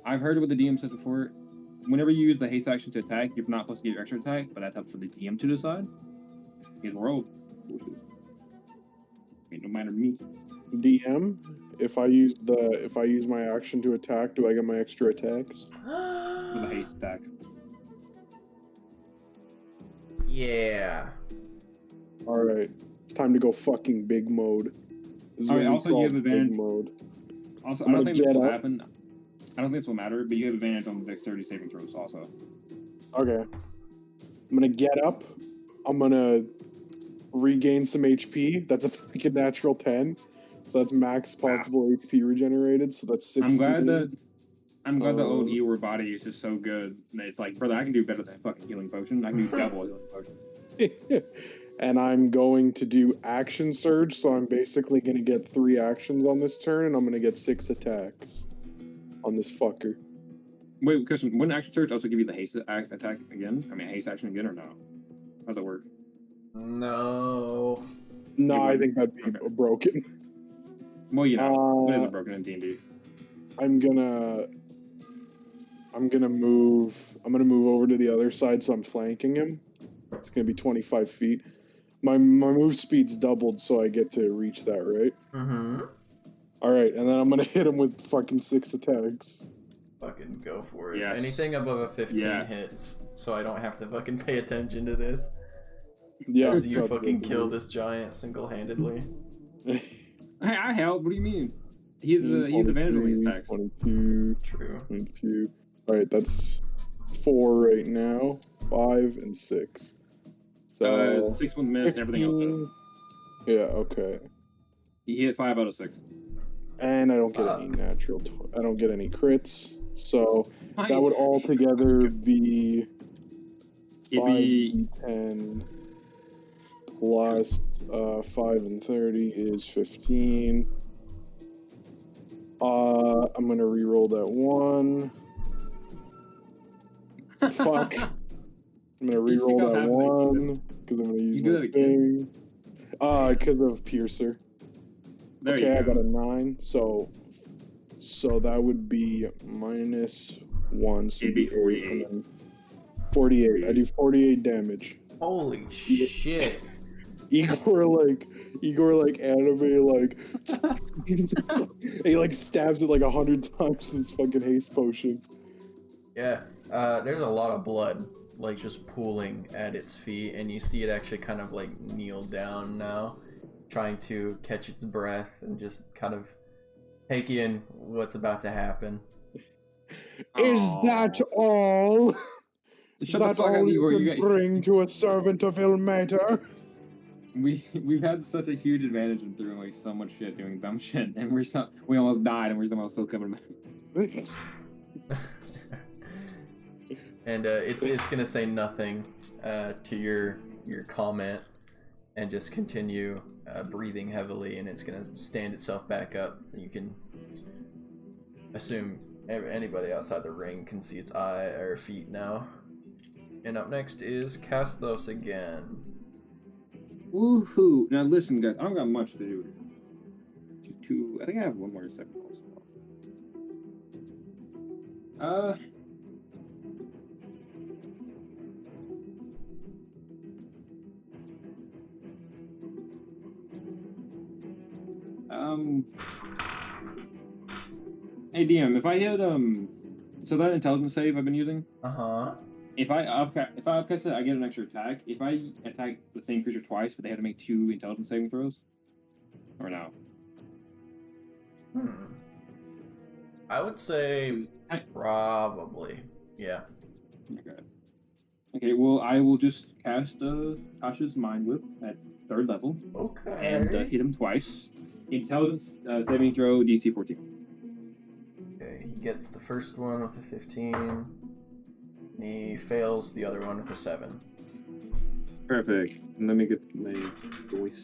I've heard what the DM said before. Whenever you use the haste action to attack, you're not supposed to get your extra attack, but that's up for the DM to decide. He's rolled. Ain't no matter to me. DM, if I use my action to attack, do I get my extra attacks? For the haste attack. Yeah. All right. It's time to go fucking big mode. This is All what right, we also, you call have big advantage. mode. Also, I'm I don't gonna think this get will up. happen. I don't think this will matter, but you have advantage on the dexterity saving throws also. Okay. I'm gonna get up. I'm gonna regain some HP. That's a freaking natural 10. So that's max possible HP regenerated. So that's 16. I'm glad the old Eeyore body is just so good. It's like, brother, I can do better than a fucking healing potion. I can do double a healing potion. And I'm going to do action surge, so I'm basically going to get 3 actions on this turn, and I'm going to get 6 attacks on this fucker. Wait, question. Wouldn't action surge also give you the haste attack again? I mean, haste action again or no? How does it work? No. No, I think that'd be broken. Well, it isn't broken in D&D. I'm gonna move over to the other side, so I'm flanking him. It's gonna be 25 feet. My move speed's doubled, so I get to reach that, right? Mm-hmm. All right, and then I'm gonna hit him with fucking 6 attacks. Fucking go for it. Yes. Anything above a 15 hits, so I don't have to fucking pay attention to this. Yeah, As you fucking kill this giant single-handedly. I help. What do you mean? He's advantage on these attacks. 22. True. 22. All right, that's 4 right now. 5 and 6. So 6 would miss. 15. Everything else hit. Yeah. Okay. He hit 5 out of 6. And I don't get any natural. I don't get any crits. So that would altogether be 5d10 plus 5 and 30 is 15. I'm gonna re-roll that 1. Fuck. I'm gonna re-roll that 1 because I'm gonna use my thing. Because of Piercer. There okay, you go. I got a 9. So that would be minus 1. So it'd be 48. 48. I do 48 damage. Holy shit. Igor like anime like he like stabs it like 100 times with this fucking haste potion. Yeah, there's a lot of blood like just pooling at its feet, and you see it actually kind of like kneel down now, trying to catch its breath and just kind of take in what's about to happen. Is that all? Shut the fuck up, Igor. You can bring to a servant of Ilmater? We've had such a huge advantage in throwing away so much shit doing dumb shit, and we almost died, and we're somehow still coming back. And it's gonna say nothing to your comment, and just continue breathing heavily, and it's gonna stand itself back up. You can assume anybody outside the ring can see its eye or feet now. And up next is Casthos again. Woohoo! Now listen, guys, I don't got much to do. Just 2. I think I have 1 more second also. Hey DM, if I hit so that intelligence save I've been using, if I upcast it, I get an extra attack. If I attack the same creature twice, but they have to make 2 intelligence saving throws, or no? I would say probably. Yeah. Okay. Okay. Well, I will just cast Tasha's Mind Whip at 3rd level. Okay. And hit him twice. Intelligence saving throw DC 14. Okay, he gets the first one with a 15. And he fails the other one with a 7. Perfect. Let me get my voice.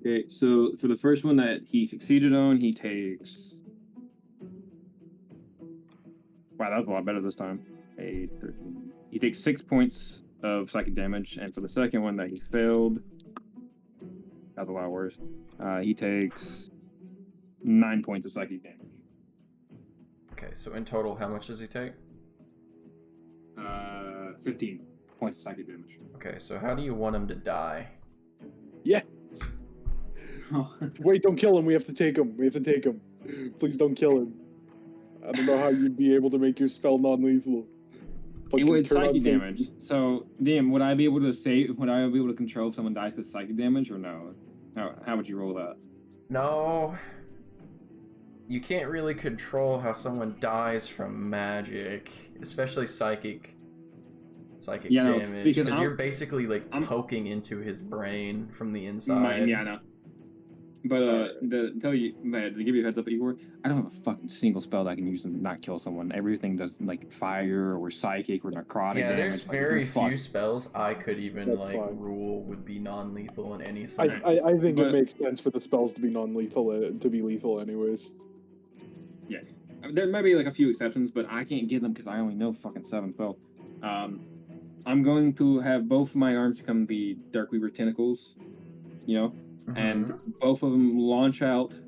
Okay, so for the first one that he succeeded on, he takes. Wow, that was a lot better this time. 8, 13. He takes 6 points of psychic damage, and for the second one that he failed, that's a lot worse. He takes 9 points of psychic damage. Okay, so in total, how much does he take? 15 points of psychic damage. Okay, so how do you want him to die? Yeah. Wait, don't kill him. We have to take him. Please don't kill him. I don't know how you'd be able to make your spell non-lethal. It's psychic damage. So, DM, would I be able to save? Would I be able to control if someone dies because psychic damage, or no? How would you roll that? No. You can't really control how someone dies from magic, especially psychic damage, because you're basically like poking into his brain from the inside. Yeah, I know. But to give you a heads up, Igor, I don't have a fucking single spell that I can use to not kill someone. Everything does like fire or psychic or necrotic damage. Yeah, there's very few spells I could even rule would be non-lethal in any sense. I think it makes sense for the spells to be non-lethal, to be lethal anyways. Yeah, there might be like a few exceptions, but I can't get them because I only know fucking 7 spells. I'm going to have both my arms become the Darkweaver tentacles, and both of them launch out,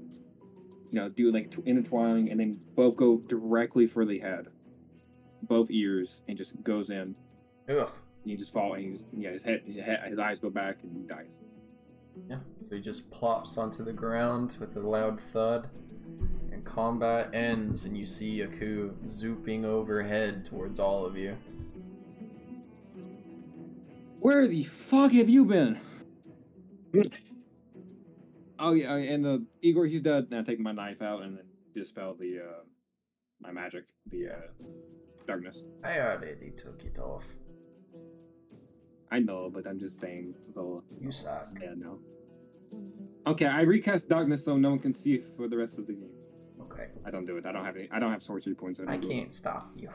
do like intertwining, and then both go directly for the head, both ears, and just goes in. Ugh. And you just fall, and his eyes go back, and he dies. Yeah, so he just plops onto the ground with a loud thud, and combat ends, and you see Aku zooping overhead towards all of you. Where the fuck have you been? Oh yeah, and Igor, he's dead. Now take my knife out and then dispel the my magic, the darkness. I already took it off. I know, but I'm just saying. So you suck. Yeah, no. Okay, I recast darkness so no one can see for the rest of the game. Okay. I don't do it. I don't have sorcery points. I can't stop you.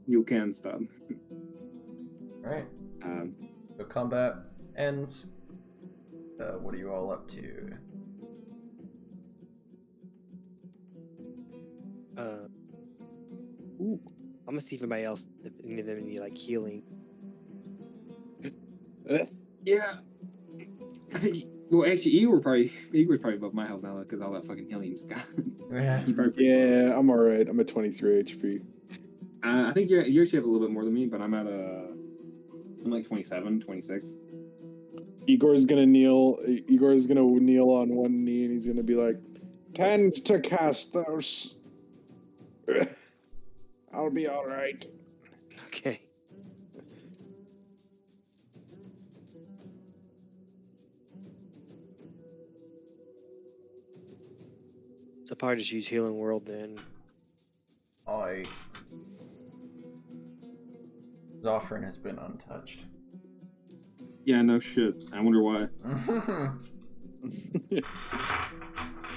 You can stop. Right. The combat ends. What are you all up to? I'm gonna see if anybody else, if any of them need like healing. Yeah. I think. Well, actually, Igor's probably above my health now because all that fucking healing he's got. Yeah, I'm alright. I'm at 23 HP. I think you actually have a little bit more than me, but I'm at I'm like 27, 26. Igor's gonna kneel on one knee and he's gonna be like, "Tend to cast those. I'll be alright." Okay. So probably just use Healing World then. Zoffrin has been untouched. Yeah, no shit. I wonder why.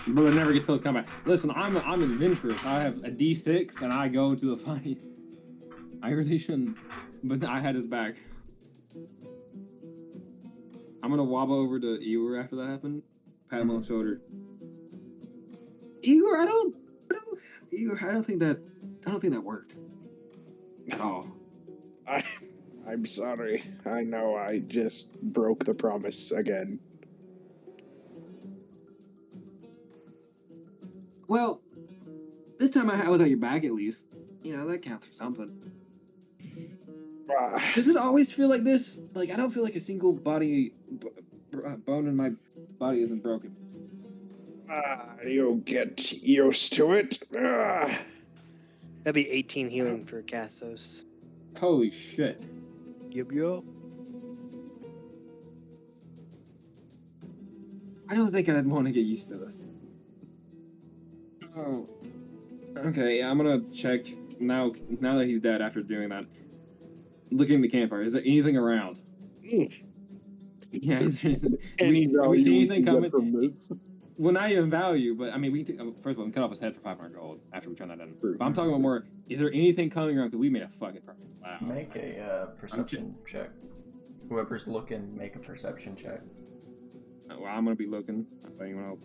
Brother never gets close combat. Listen, I'm adventurous. I have a D6 and I go to the fight. I really shouldn't, but I had his back. I'm gonna wobble over to Igor after that happened. Pat him on the shoulder. Igor, I don't think that worked at all. I'm sorry. I know I just broke the promise again. Well, this time I was at your back at least. That counts for something. Does it always feel like this? Like, I don't feel like a single bone in my body isn't broken. You'll get used to it. Ah. That'd be 18 healing for Cassos. Holy shit. Yup. I don't think I'd want to get used to this. Oh. Okay, I'm gonna check now that he's dead after doing that. Looking at the campfire, is there anything around? Yeah, we see anything coming? From this? Well, not even value, but I mean, first of all, we cut off his head for 500 gold after we turn that in. But I'm talking about more, is there anything coming around? Because we made a fucking perfect. Wow. Make a perception check. Whoever's looking, make a perception check. Well, I'm gonna be looking. Not by anyone else.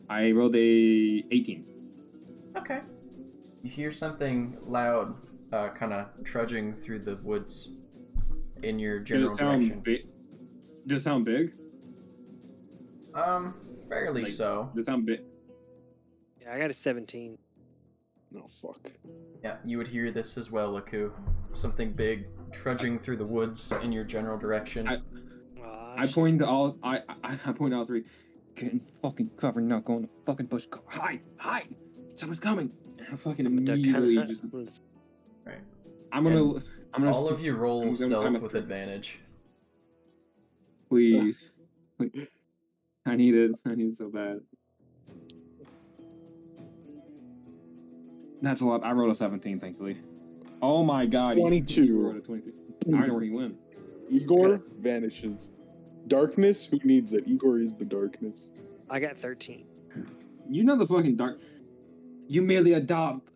I rolled a 18. Okay. You hear something loud, kind of trudging through the woods in your general direction. Does it sound big? Fairly Like, so. Does it sound big? Yeah, I got a 17. No, fuck. Yeah, you would hear this as well, Laku. Something big trudging through the woods in your general direction. I point to all. I point to all three. Get in fucking cover now. Go in the fucking bush. Go, hide! Someone's coming! And I fucking immediately just. Right. I'm gonna. All of you roll stealth with a advantage. Please. I need it. I need it so bad. That's a lot. I rolled a 17, thankfully. Oh my god. 22. You rolled a 22. I know where he went. Igor vanishes. Darkness? Who needs it? Igor is the darkness. I got 13. You know the fucking dark. You merely adopt.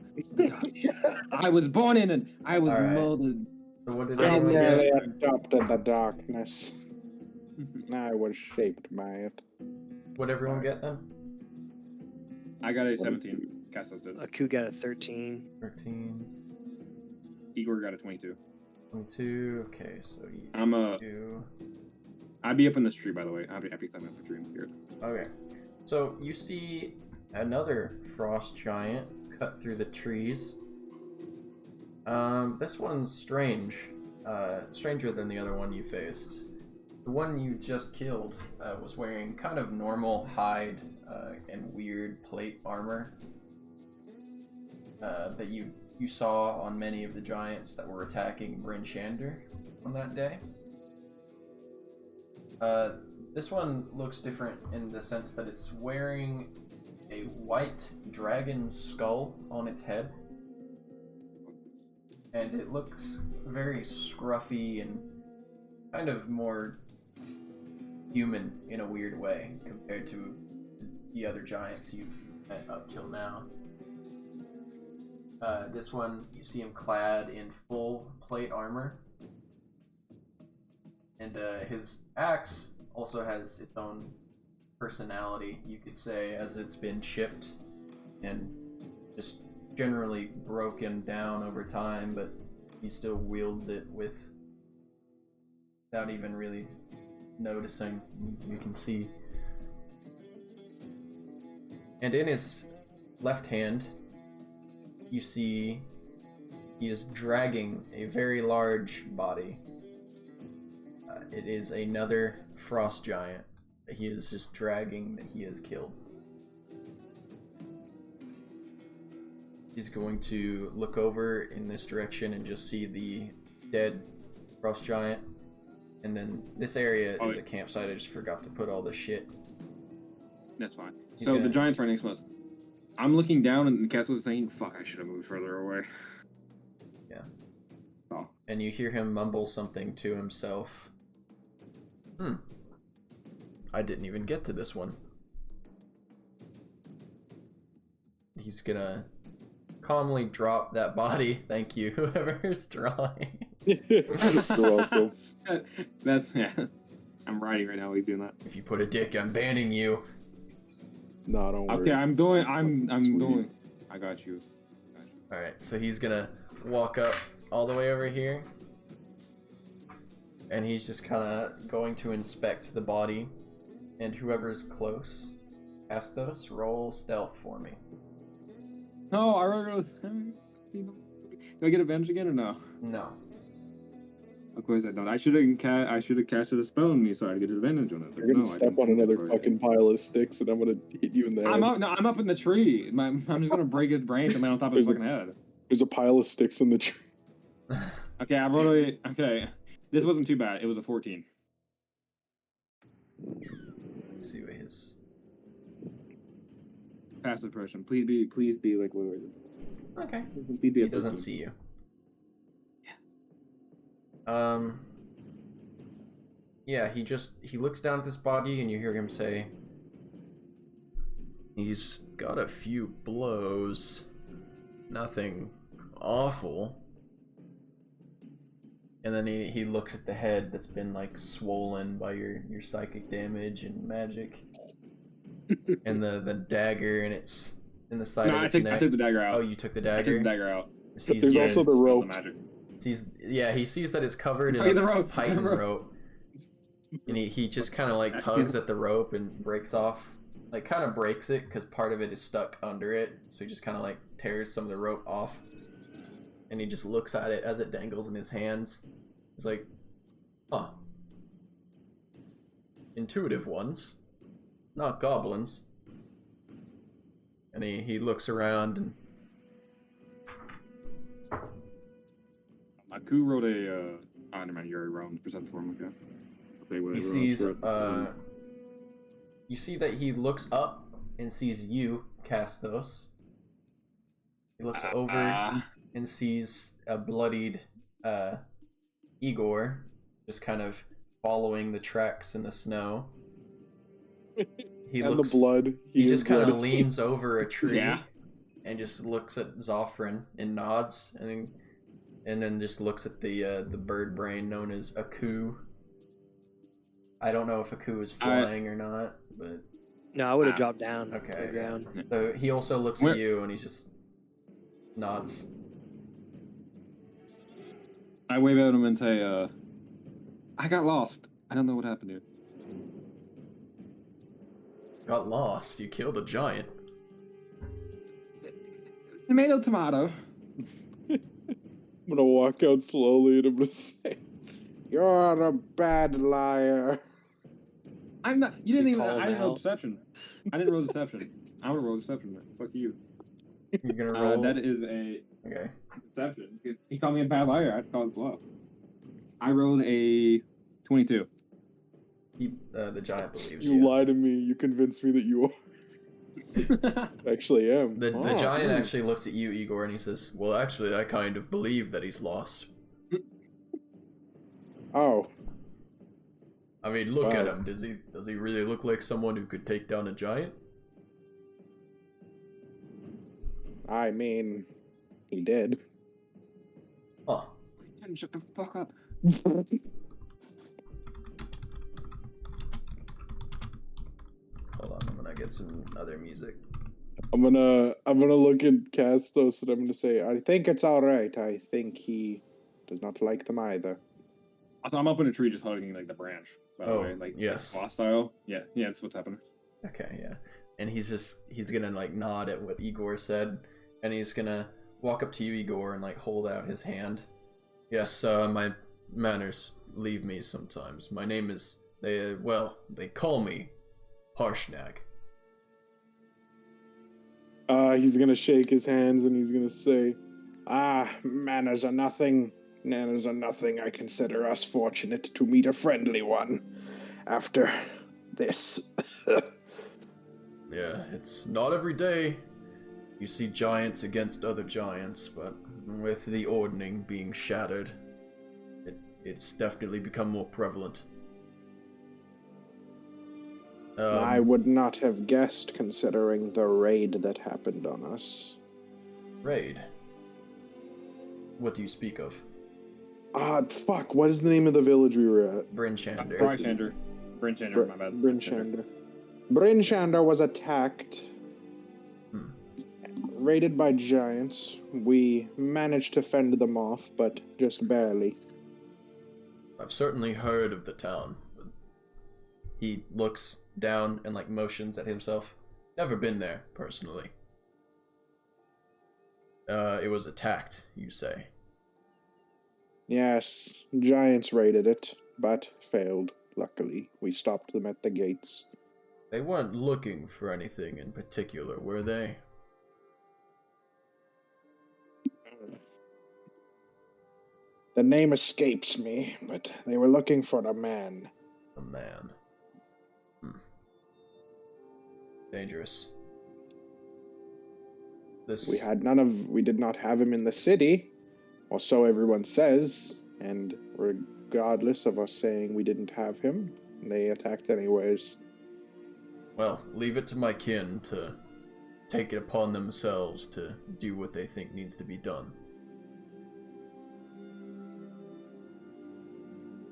I was born in it. I was molded. So what did I everyone merely get? adopted the darkness. I was shaped by it. What everyone get then? I got a 17. Cassos did. Aku got a 13. 13. Igor got a 22. 22. Okay, so you I'm do. I'd be up in this tree, by the way. I'd be climbing up the tree and scared. Okay. So you see another frost giant cut through the trees. This one's strange. Stranger than the other one you faced. The one you just killed was wearing kind of normal hide and weird plate armor that you saw on many of the giants that were attacking Bryn Shander on that day. This one looks different in the sense that it's wearing a white dragon's skull on its head. And it looks very scruffy and kind of more human in a weird way compared to the other giants you've met up till now. This one, you see him clad in full plate armor. And his axe also has its own personality, you could say, as it's been chipped and just generally broken down over time, but he still wields it without even really noticing. You can see. And in his left hand, you see he is dragging a very large body. It is another frost giant that he is just dragging that he has killed. He's going to look over in this direction and just see the dead frost giant. And then this area is a campsite. I just forgot to put all the shit. That's fine. So the giant's right next to us. I'm looking down and the Castle's saying, fuck, I should have moved further away. Yeah. Oh. And you hear him mumble something to himself. I didn't even get to this one. He's gonna calmly drop that body. Thank you, whoever's drawing. You're welcome. That's, yeah. I'm writing right now while he's doing that. If you put a dick, I'm banning you. No, don't worry. Okay, I'm doing. I got you. Alright, so he's gonna walk up all the way over here. And he's just kind of going to inspect the body. And whoever's close, Astos, roll stealth for me. No, I rolled. Do I get advantage again or no? No. Of course I don't. I should have casted a spell on me so I'd get advantage on it. You're gonna step on another fucking pile of sticks, and I'm gonna hit you in the head. I'm up in the tree. I'm just gonna break its branch and land on top of his fucking head. There's a pile of sticks in the tree. Okay, I rolled a. Okay, this wasn't too bad. It was a 14. Let's see what his Passive impression. Please be like what is it? Okay. Please be He doesn't see you. Yeah, he looks down at this body and you hear him say, he's got a few blows. Nothing awful. And then he looks at the head that's been like swollen by your psychic damage and magic. And the dagger and it's in the side of its neck. I took the dagger out. Oh, you took the dagger? I took the dagger out. There's also the rope. He sees that it's covered in a python rope. And he just kind of like tugs at the rope and breaks off. Like kind of breaks it because part of it is stuck under it. So he just kind of like tears some of the rope off. And he just looks at it as it dangles in his hands. He's like, huh. Intuitive ones. Not goblins. And he looks around and... Aku wrote a... I don't know, you already wrote perception for him, okay. He sees, you see that he looks up and sees you, Castos. He looks over and sees a bloodied Igor just kind of following the tracks in the snow. He looks, the blood. He just kind of leans over a tree and just looks at Zophrin and nods, and then just looks at the bird brain known as Aku. I don't know if Aku is flying or not, but no, I would have dropped down to the ground. So he also looks at you and he just nods. I wave at him and say, I got lost. I don't know what happened here. Got lost. You killed a giant. Tomato. I'm gonna walk out slowly and I'm gonna say, "You're a bad liar." I'm not. You didn't even. I didn't roll out. deception. I didn't roll deception. I'm gonna roll deception. Fuck you. You're gonna roll. That is a Okay. deception. He called me a bad liar. I have to call his bluff. I rolled a 22. The giant believes You you. lie to me. You convinced me that you are. Actually am. The giant actually looks at you, Igor, and he says, "Well, actually, I kind of believe that he's lost. Oh. I mean, look at him. Does he really look like someone who could take down a giant?" I mean, he did. Huh. Shut the fuck up. Hold on, I'm gonna get some other music. I'm gonna look at Castos and I'm gonna say, I think it's all right. I think he does not like them either. So I'm up in a tree just hugging like the branch. By the way, like yes. boss style. Yeah, that's what's happening. Okay, yeah. And he's gonna like nod at what Igor said, and he's gonna walk up to you, Igor, and like hold out his hand. Yes, my manners leave me sometimes. My name is they call me Harshnag. He's gonna shake his hands and he's gonna say, manners are nothing. Manners are nothing. I consider us fortunate to meet a friendly one after this. Yeah, it's not every day you see giants against other giants, but with the ordning being shattered, it's definitely become more prevalent. I would not have guessed considering the raid that happened on us. Raid? What do you speak of? Fuck, what is the name of the village we were at? Brinchander. Brinchander, my bad. Brinchander. Brinchander was attacked. Raided by giants. We managed to fend them off, but just barely. I've certainly heard of the town. But he looks down and like motions at himself. Never been there, personally. It was attacked, you say? Yes, giants raided it, but failed. Luckily, we stopped them at the gates. They weren't looking for anything in particular, were they? The name escapes me, but they were looking for a man. A man. Dangerous. We did not have him in the city, or so everyone says, and regardless of us saying we didn't have him, they attacked anyways. Well, leave it to my kin to take it upon themselves to do what they think needs to be done.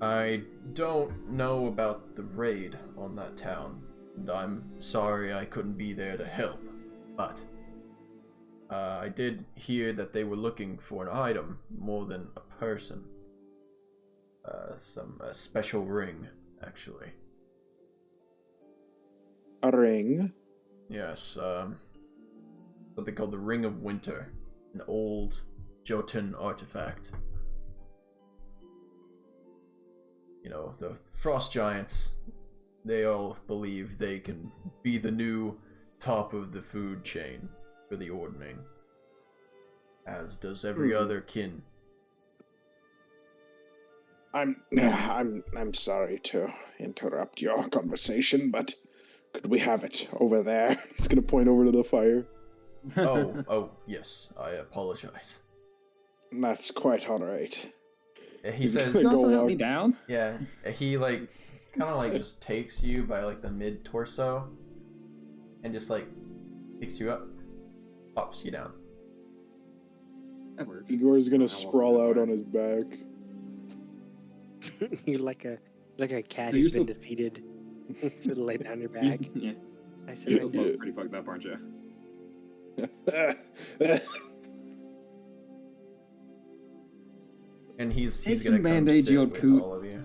I don't know about the raid on that town, and I'm sorry I couldn't be there to help, but I did hear that they were looking for an item more than a person. A special ring, actually. A ring? Yes, what they call the Ring of Winter, an old Jotun artifact. You know, the frost giants, they all believe they can be the new top of the food chain for the Ordning, as does every other kin. I'm sorry to interrupt your conversation, but could we have it over there? He's gonna point over to the fire. Oh, yes, I apologize. That's quite alright. He says, "You also help me down?" Yeah, he like kind of like just takes you by like the mid torso, and just like picks you up, pops you down. That works. Igor's gonna sprawl out on his back. You're like a cat So who's you're been defeated. So lay down your back. Yeah. I You're said, still pretty fucked up, aren't you? And he's Take gonna some come Band-Aids, sit you old with coot. all of you.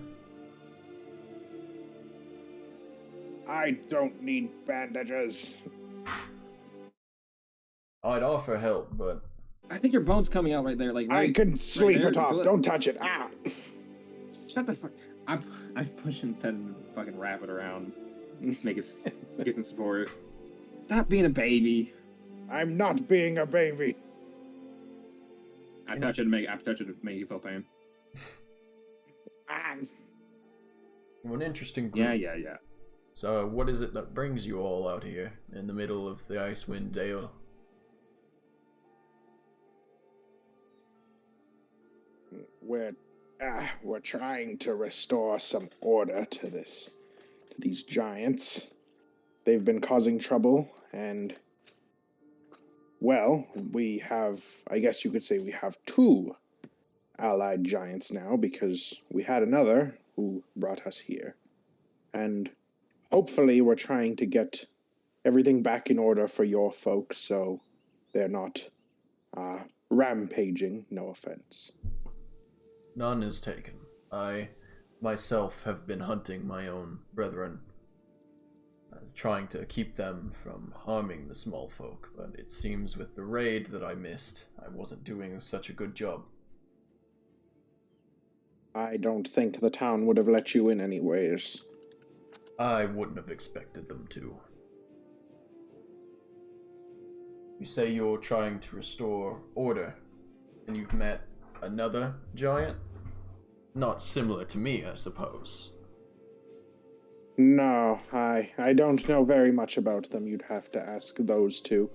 I don't need bandages. I'd offer help, but I think your bone's coming out right there. Like right, I can sleep there. it off. Don't touch it. Ah! Shut the fuck. I'm pushing Ted and fucking wrap it around. Make it get some support. Stop being a baby. I'm not being a baby. I touch it to make you feel pain. Ah. an interesting group. Yeah. So, what is it that brings you all out here in the middle of the Icewind Dale? We're trying to restore some order to these giants. They've been causing trouble, and well, I guess you could say we have two allied giants now, because we had another who brought us here. And hopefully we're trying to get everything back in order for your folks, so they're not rampaging, no offense. None is taken. I myself have been hunting my own brethren, trying to keep them from harming the small folk, but it seems with the raid that I missed, I wasn't doing such a good job. I don't think the town would have let you in anyways. I wouldn't have expected them to. You say you're trying to restore order, and you've met another giant? Not similar to me, I suppose. No, I don't know very much about them. You'd have to ask those two.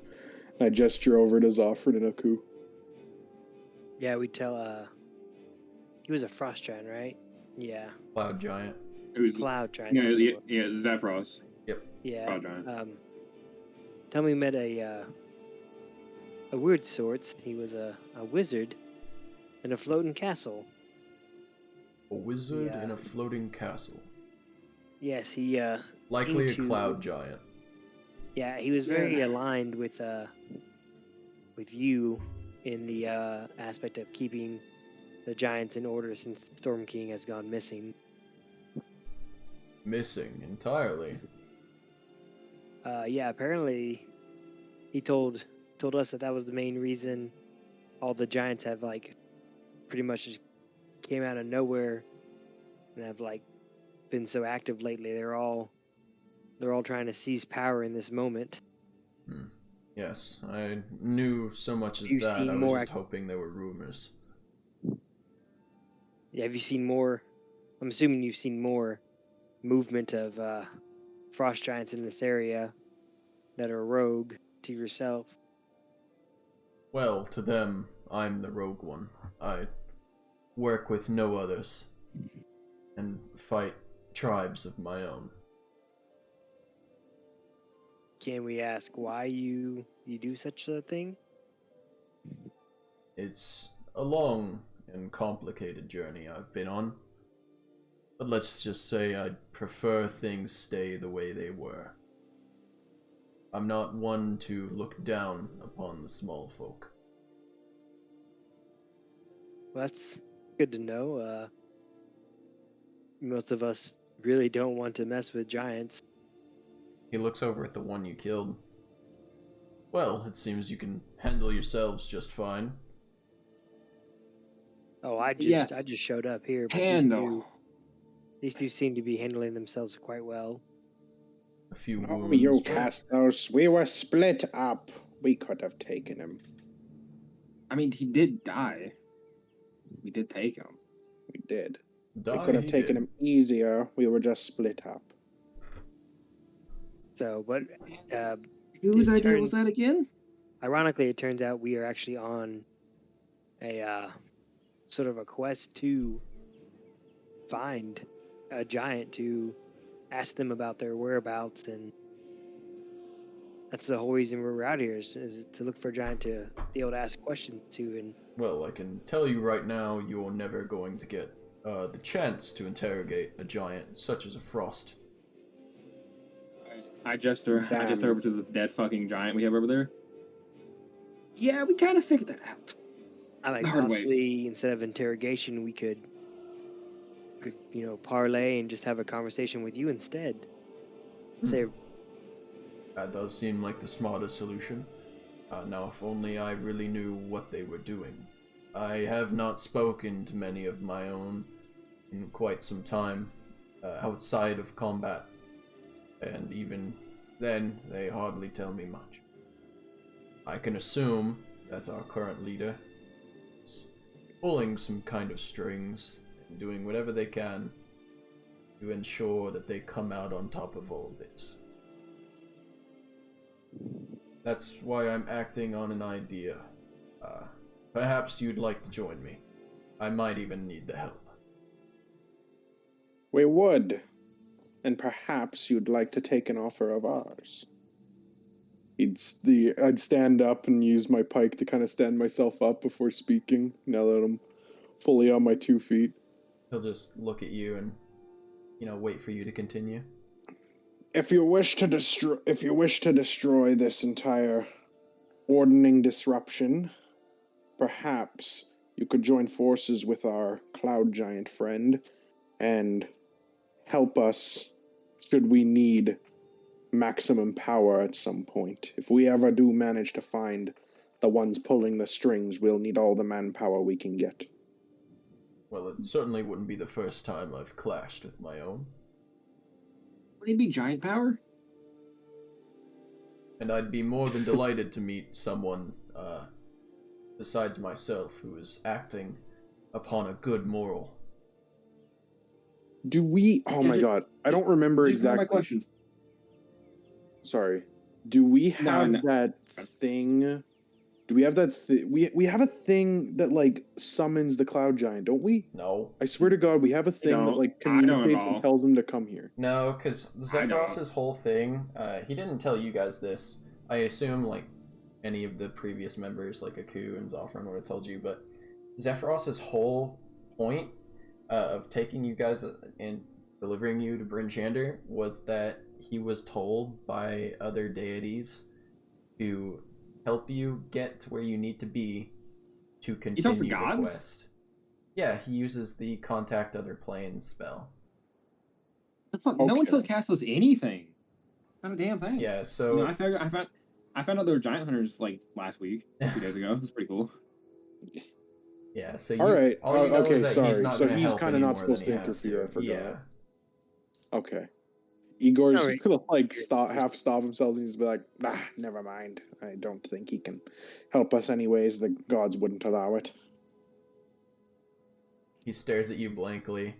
I gesture over to Zoffred and Aku. Yeah, we tell, he was a frost giant, right? Yeah. Cloud giant. It was Cloud giant. Yeah, that's what it yeah, was. Zephyros. Yep. Yeah. Cloud giant. Tell me, we met a weird sorts. He was a wizard in a floating castle. A wizard Yeah. in a floating castle. Yes, he Likely a into- cloud giant. Yeah, he was very aligned with you in the aspect of keeping the giants in order since Storm King has gone missing. Missing entirely. Yeah, apparently he told us that was the main reason all the giants have like pretty much just came out of nowhere and have like been so active lately. They're all trying to seize power in this moment. Yes, I knew so much as You've that. seen I was more just hoping they were rumors. Yeah, have you seen more? I'm assuming you've seen more movement of frost giants in this area that are rogue to yourself. Well, to them, I'm the rogue one. I work with no others and fight tribes of my own. Can we ask why you do such a thing? It's a long and complicated journey I've been on. But let's just say I'd prefer things stay the way they were. I'm not one to look down upon the small folk. Well, that's good to know. Most of us really don't want to mess with giants. He looks over at the one you killed. Well, it seems you can handle yourselves just fine. Oh, I Yes. just showed up here, but these two seem to be handling themselves quite well. A few Oh, wounds. you but Castos, we were split up. We could have taken him. I mean, he did die. We did take him. We did. die We could have he taken did. him easier. We were just split up. So, but Whose It idea turned- was that again? ironically, it turns out we are actually on a sort of a quest to find a giant to ask them about their whereabouts, and that's the whole reason we're out here is to look for a giant to be able to ask questions to. And Well, I can tell you right now, you're never going to get the chance to interrogate a giant such as a Frost. I gesture Damn. over to the dead fucking giant we have over there. Yeah, we kind of figured that out. I like The hard way. possibly instead of interrogation, we could parlay and just have a conversation with you instead. Say, That does seem like the smartest solution. Now, if only I really knew what they were doing. I have not spoken to many of my own in quite some time, outside of combat, and even then, they hardly tell me much. I can assume that our current leader is pulling some kind of strings and doing whatever they can to ensure that they come out on top of all this. That's why I'm acting on an idea. Perhaps you'd like to join me. I might even need the help. We would. And perhaps you'd like to take an offer of ours. I'd stand up and use my pike to kind of stand myself up before speaking, now that I'm fully on my 2 feet. He'll just look at you and, wait for you to continue. If you wish to destroy this entire ordning disruption, perhaps you could join forces with our cloud giant friend and help us should we need maximum power at some point. If we ever do manage to find the ones pulling the strings, we'll need all the manpower we can get. Well, it certainly wouldn't be the first time I've clashed with my own. Would it be giant power? And I'd be more than delighted to meet someone, besides myself, who is acting upon a good moral. Do we... Oh my god. I don't remember Just exactly... my question. Sorry. Do we have No. that thing... Do we have that we have a thing that, like, summons the cloud giant, don't we? No. I swear to god, we have a thing that, like, I don't at communicates and all. tells him to come here. No, because I don't. Zephyros's whole thing, he didn't tell you guys this. I assume, like, any of the previous members, like Aku and Zophron would have told you, but Zephyros's whole point of taking you guys and delivering you to Bryn Shander was that he was told by other deities to help you get to where you need to be to continue the gods? quest. Yeah, he uses the contact other planes spell. The fuck? No one Okay. tells Castos anything. Not a damn thing. Yeah, so I found out there were giant hunters like last week, 2 days ago. It was pretty cool. Yeah, so All right. all you know okay, is that sorry. he's not so going to he's help kind of any not more than supposed he to has interfere. I to. forgot. Yeah. Okay. Igor's Alright. gonna like half stop himself and just be like, "Nah, never mind. I don't think he can help us anyways. The gods wouldn't allow it." He stares at you blankly.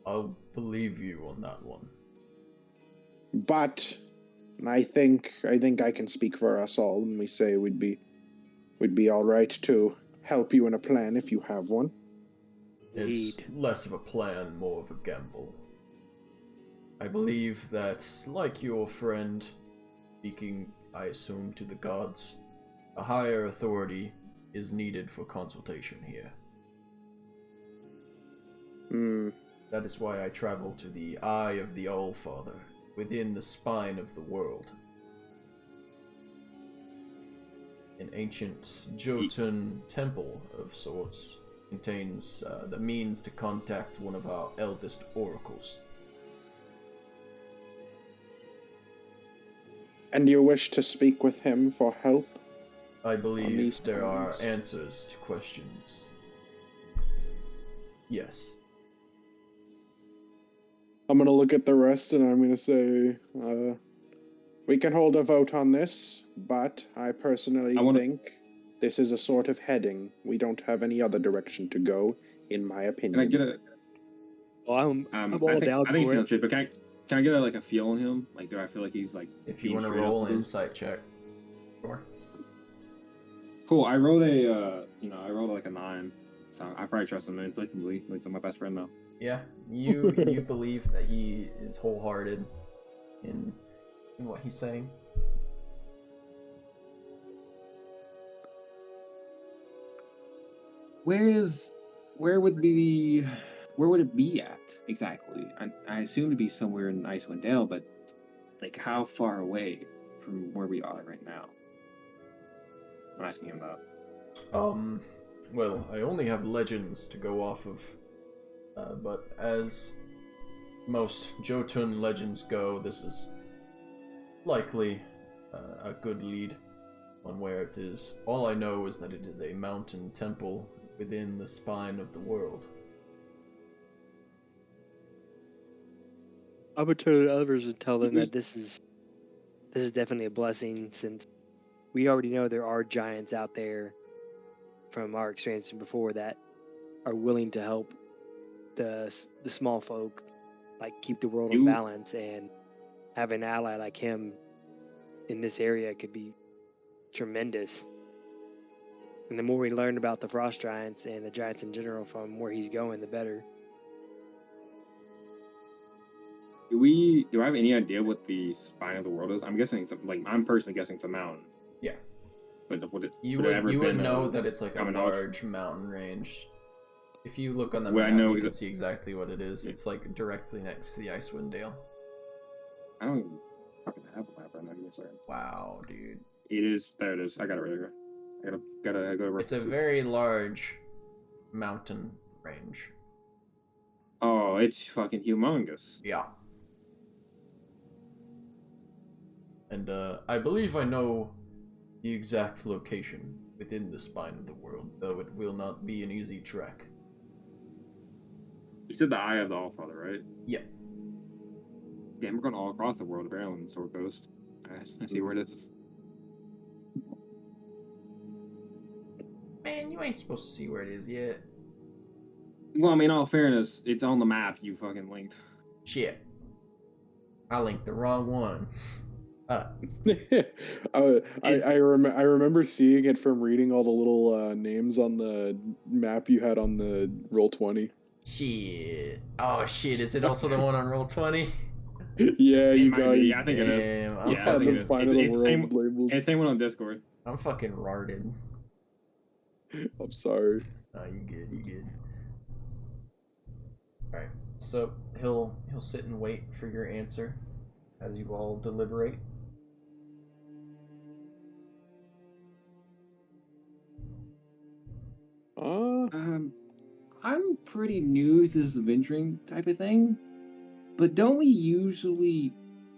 I'll believe you on that one. But I think I can speak for us all when we say we'd be all right to help you in a plan if you have one. It's Indeed. less of a plan, more of a gamble. I believe that, like your friend, speaking, I assume, to the gods, a higher authority is needed for consultation here. That is why I travel to the Eye of the All-Father, within the spine of the world. An ancient Jotun temple of sorts contains the means to contact one of our eldest oracles. And you wish to speak with him for help? I these believe there are plans? answers to questions. Yes. I'm gonna look at the rest and I'm gonna say, we can hold a vote on this, but I personally think this is a sort of heading. We don't have any other direction to go, in my opinion. Can I get a? Well, I'm all I think down he's for gonna it. trade, but can I get a, like a feel on him? Like, do I feel like he's like? If you being want to straight up roll with an us? insight check. Sure. Cool. I rolled a I rolled like a 9, so I probably trust him implicitly. Like, he's my best friend now. Yeah, you believe that he is wholehearted in what he's saying. Where would it be at exactly? I assume to be somewhere in Icewind Dale, but like how far away from where we are right now? I'm asking him that. Well, I only have legends to go off of, but as most Jotun legends go, this is likely a good lead on where it is. All I know is that it is a mountain temple within the spine of the world. I'm gonna turn to the others and tell them that this is definitely a blessing, since we already know there are giants out there from our experience before that are willing to help the small folk, like, keep the world in balance, and have an ally like him in this area could be tremendous. And the more we learn about the frost giants and the giants in general from where he's going, the better. Do I have any idea what the spine of the world is? I'm guessing it's I'm personally guessing it's a mountain. Yeah. But you would know that it's like a large mountain range. If you look on the map, you can see exactly what it is. Yeah. It's like directly next to the Icewind Dale. I don't fucking have a map right now. Wow, dude. It is. There it is. I got it right here. Gotta go to. It's a very large mountain range. Oh, it's fucking humongous. Yeah. And I believe I know the exact location within the spine of the world, though it will not be an easy trek. You said the Eye of the Allfather, right? Yeah. Damn, we're going all across the world apparently in the Sword Coast. I see where it is. Man, you ain't supposed to see where it is yet. Well, I mean, in all fairness, it's on the map you fucking linked. Shit. I linked the wrong one. I remember seeing it from reading all the little names on the map you had on the Roll20. Shit. Oh shit, is it also the one on Roll20? Yeah, you got it. Yeah, I think it is. Yeah, I think it is. It's the same one on Discord. I'm fucking rarded. I'm sorry. Oh, you good. Alright, so he'll sit and wait for your answer as you all deliberate. I'm pretty new to this adventuring type of thing, but don't we usually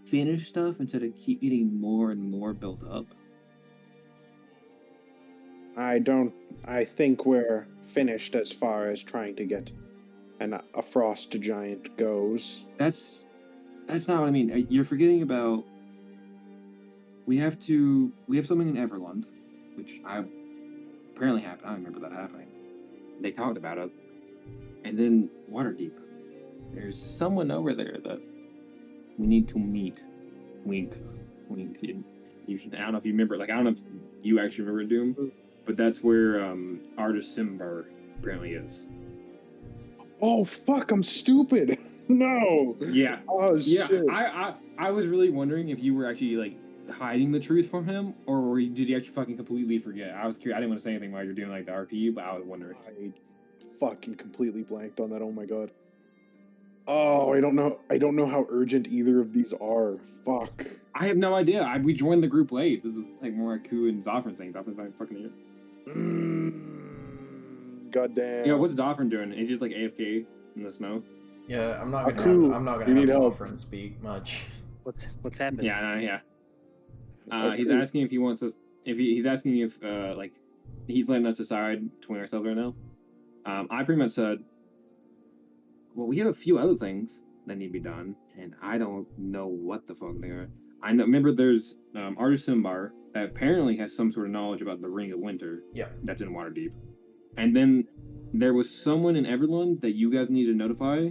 finish stuff instead of keep getting more and more built up? I think we're finished as far as trying to get a frost giant goes. That's not what I mean. You're forgetting about. We have something in Everland, which apparently happened. I don't remember that happening. They talked about it, and then Waterdeep. There's someone over there that we need to meet. Wink, wink. You should. I don't know if you remember. Like, I don't know if you actually remember Doom, but that's where Artist Simbar apparently is. Oh fuck! I'm stupid. No. Yeah. Oh yeah. shit. I was really wondering if you were actually like hiding the truth from him, or did you actually fucking completely forget? I was curious. I didn't want to say anything while you're doing like the RP, but I was wondering. I fucking completely blanked on that. Oh my god. Oh, I don't know how urgent either of these are. Fuck. I have no idea. We joined the group late. This is like more Aku and Zoffren's thing. Zoffren's fucking here. Goddamn. Yeah, what's Zoffren doing? He's just like AFK in the snow. Yeah, I'm not Aku, gonna you have need help. Zoffren speak much. What's happening? Yeah. Aku. He's asking if he wants us. He's asking if like he's letting us decide between ourselves right now. I pretty much said, well, we have a few other things that need to be done, and I don't know what the fuck they are. I know. Remember, there's Artist Simbar that apparently has some sort of knowledge about the Ring of Winter. Yeah. That's in Waterdeep. And then there was someone in Everland that you guys need to notify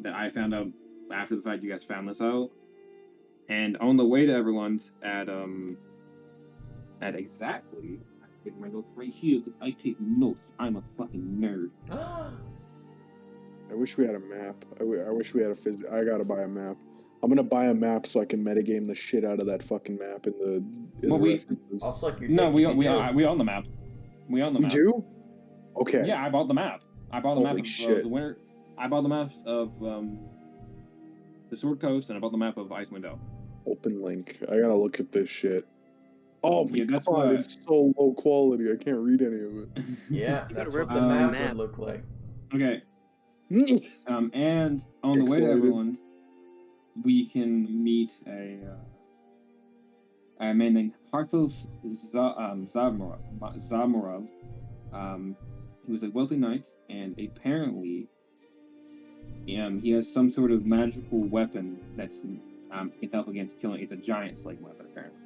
that I found out after the fact you guys found this out. And on the way to Everland at exactly, I get my notes right here because I take notes. I'm a fucking nerd. I wish we had a map. I wish we had I gotta buy a map. I'm gonna buy a map so I can metagame the shit out of that fucking map in the references. I'll suck your No, dick we if you do. own the map. We own the You map. do? Okay. Yeah, I bought the map. I bought the map Holy of shit. the winter. I bought the map of the Sword Coast, and I bought the map of Icewind Dale. Open link. I gotta look at this shit. Oh my Yeah, that's god, why- it's so low quality. I can't read any of it. Yeah, You that's gotta what rip the the map map. would look like. Okay. And on the way to Excited. Everland, we can meet a man named Harthos Zamorov. He was a wealthy knight, and apparently, he has some sort of magical weapon that's can help against killing. It's a giant sling weapon, apparently.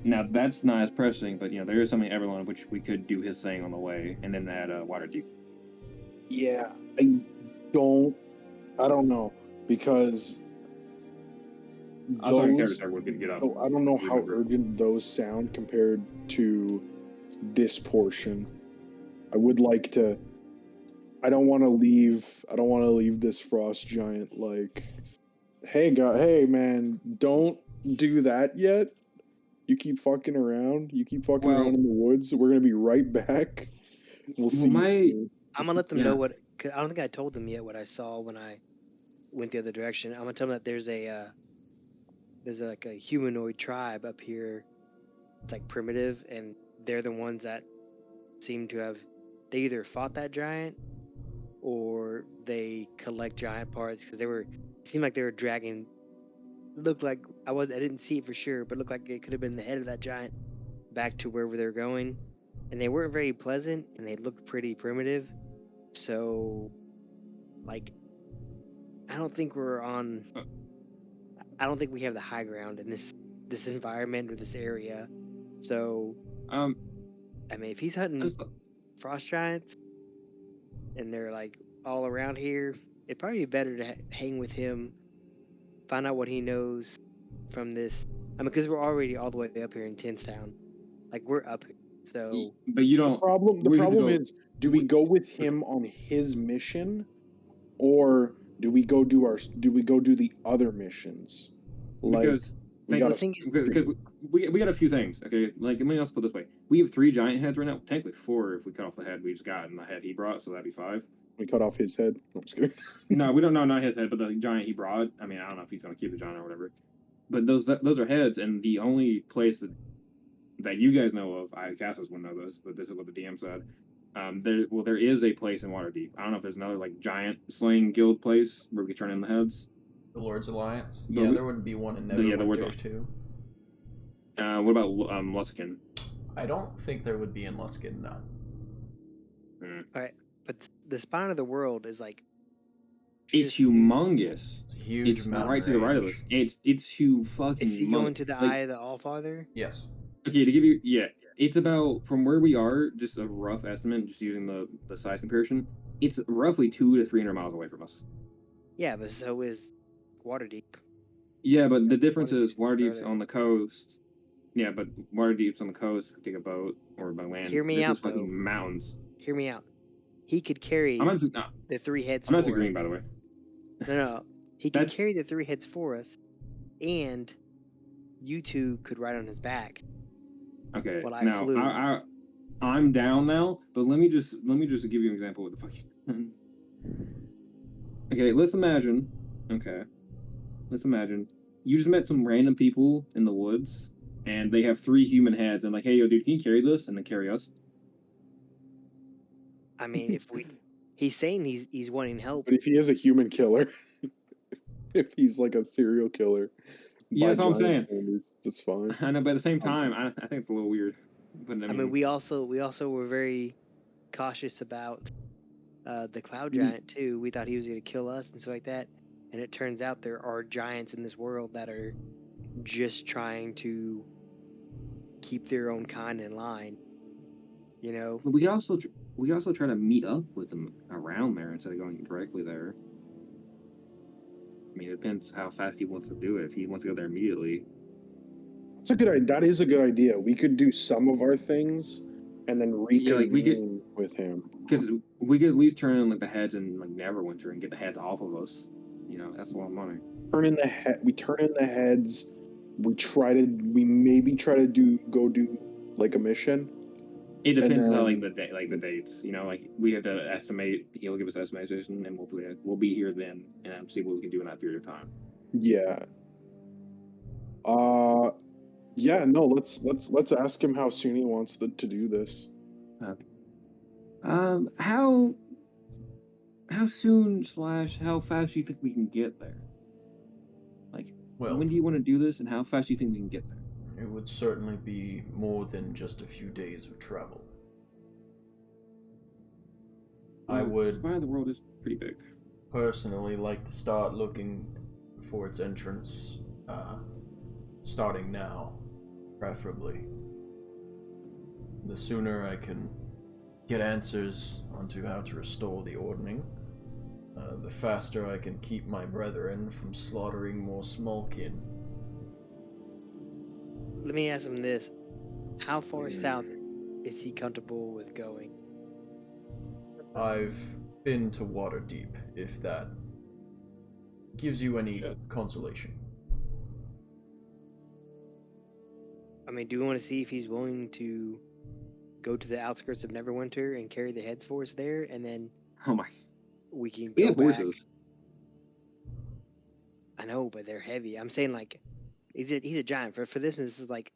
Now that's not as pressing, but there is something in Everland which we could do his thing on the way, and then at Waterdeep. Yeah, I don't know because I was talking to those. Character we're gonna get up. I don't know how Remember. urgent those sound compared to this portion. I would like to. I don't want to leave this frost giant like, hey man, don't do that yet. You keep fucking around. You keep fucking around in the woods. We're gonna be right back. We'll see. I'm gonna let them know what. Cause I don't think I told them yet what I saw when I went the other direction. I'm gonna tell them that there's like a humanoid tribe up here. It's like primitive, and they're the ones that seem to have. They either fought that giant, or they collect giant parts because it seemed like they were dragging. Looked like I didn't see it for sure, but looked like it could have been the head of that giant back to wherever they're going, and they weren't very pleasant, and they looked pretty primitive. So, like, I don't think we have the high ground in this environment or this area. So, I mean, if he's hunting frost giants and they're like all around here, it'd probably be better to hang with him, find out what he knows from this. I mean, because we're already all the way up here in Tinstown, like we're up here. So, but you don't. The problem is, do we go with him on his mission, or do we go do the other missions? Because we got a few things. Okay, like let me also put it this way: we have 3 giant heads right now. Technically 4 if we cut off the head we just got and the head he brought, so that'd be 5. We cut off his head. No, I'm just kidding. No, we don't know, not his head, but the giant he brought. I mean, I don't know if he's gonna keep the giant or whatever. But those are heads, and the only place that you guys know of, Cassos wouldn't know this, but this is what the DM said. There is a place in Waterdeep. I don't know if there's another like giant slaying guild place where we could turn in the heads. The Lord's Alliance. But Yeah, there would be one in Neverwinter too. What about Luskin? I don't think there would be in Luskin, no. All right, but the spine of the world is like. It's just huge. humongous. It's a huge It's mountain right to the right of us. range. It's huge Is fucking he going humongous. to the Like, eye of the Allfather? Yes. okay, to give you, it's about from where we are, just a rough estimate, just using the size comparison. It's roughly 200 to 300 miles away from us. Yeah, but so is Waterdeep. Yeah, but the difference is Waterdeep's Waterdeep's further. on the coast. Yeah, but Waterdeep's on the coast. Take a boat or by land. Hear me This out, is fucking though. mountains. Hear me out. He could carry I'm not. the 3 heads I'm not for agreeing, us. by the way. No. He could That's carry the 3 heads for us, and you two could ride on his back. okay. While I Now flew. I'm down now, but let me just give you an example of what the fuck. Okay, let's imagine. Okay, let's imagine you just met some random people in the woods, and they have 3 human heads, and like, hey, yo, dude, can you carry this? And then carry us. I mean, if we, he's saying he's wanting help. But if he is a human killer, if he's like a serial killer, Yeah, that's what I'm saying. Zombies, that's fine. I know, but at the same time, I think it's a little weird. But I mean, we also were very cautious about the Cloud Giant too. We thought he was going to kill us and stuff like that, and it turns out there are giants in this world that are just trying to keep their own kind in line. You know. But we could also try to meet up with him around there instead of going directly there. I mean, it depends how fast he wants to do it. If he wants to go there immediately, That's a good idea. That is a good idea. We could do some of our things and then reconvene with him. Because we could at least turn in like the heads in like Neverwinter and get the heads off of us. You know, that's a lot of money. We turn in the heads. We maybe try to go do like a mission. It depends on like the dates. You know, like we have to estimate. He'll give us an estimation, and we'll be here then, and see what we can do in that period of time. Yeah. Yeah. No. Let's ask him how soon he wants to do this. How soon / how fast do you think we can get there? Like, when do you want to do this, and how fast do you think we can get there? It would certainly be more than just a few days of travel. I would. Spine of the World is pretty big. Personally, like to start looking for its entrance, starting now, preferably. The sooner I can get answers onto how to restore the ordning, the faster I can keep my brethren from slaughtering more smallkin. Let me ask him this: how far south is he comfortable with going? I've been to Waterdeep, if that gives you any consolation. I mean, do we want to see if he's willing to go to the outskirts of Neverwinter and carry the heads for us there, and then we can go have back. Horses. I know, but they're heavy. I'm saying like, he's a giant. For this is like,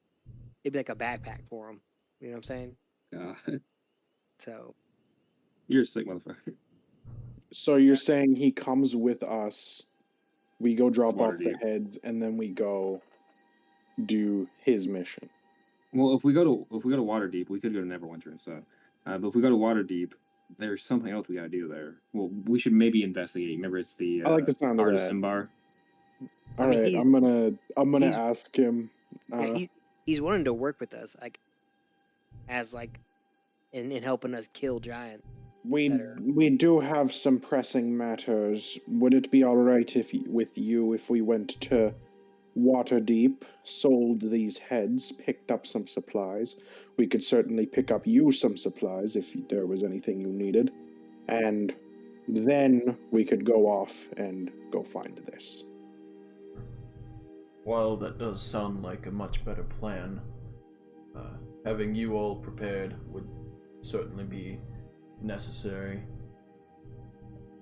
it'd be like a backpack for him. You know what I'm saying? God. So. You're a sick motherfucker. So you're saying he comes with us, we go drop off Waterdeep. the heads, and then we go do his mission. Well, if we go to Waterdeep, we could go to Neverwinter instead. But if we go to Waterdeep, there's something else we gotta do there. Well, we should maybe investigate. Remember, it's the I like the sound of that. artisan bar. All right, I'm gonna ask him. Yeah, he's wanting to work with us, like, as like, in helping us kill giants. We do have some pressing matters. Would it be all right if we went to Waterdeep, sold these heads, picked up some supplies? We could certainly pick up you some supplies if there was anything you needed, and then we could go off and go find this. While that does sound like a much better plan, having you all prepared would certainly be necessary.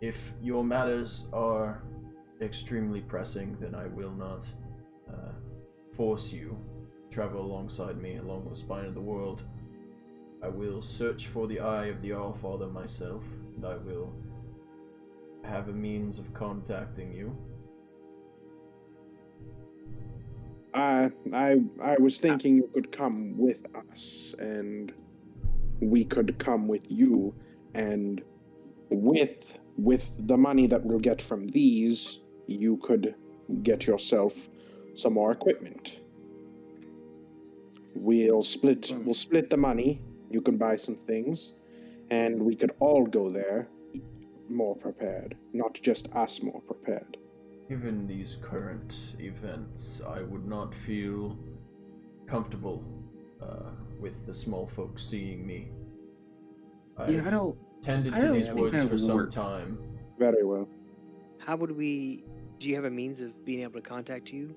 If your matters are extremely pressing, then I will not force you to travel alongside me along the spine of the world. I will search for the eye of the Allfather myself, and I will have a means of contacting you. I was thinking you could come with us, and we could come with you, and with the money that we'll get from these, you could get yourself some more equipment. We'll split the money. You can buy some things, and we could all go there more prepared, not just us more prepared. Given these current events, I would not feel comfortable with the small folk seeing me. Yeah, I don't tended I to don't these think woods that for would some work. time. Very well. How would we? Do you have a means of being able to contact you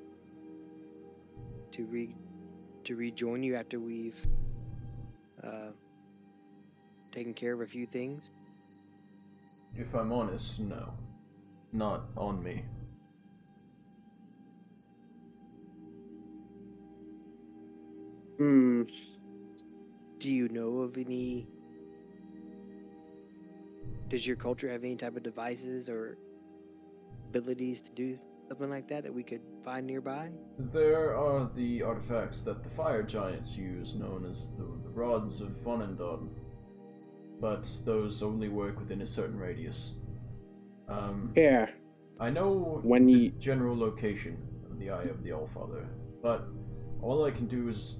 to rejoin you after we've taken care of a few things? If I'm honest, no. Not on me. Do you know of any? Does your culture have any type of devices or abilities to do something like that we could find nearby? There are the artifacts that the fire giants use, known as the rods of Vonendon. But those only work within a certain radius. Yeah. I know When the you general location of the Eye of the Allfather, but all I can do is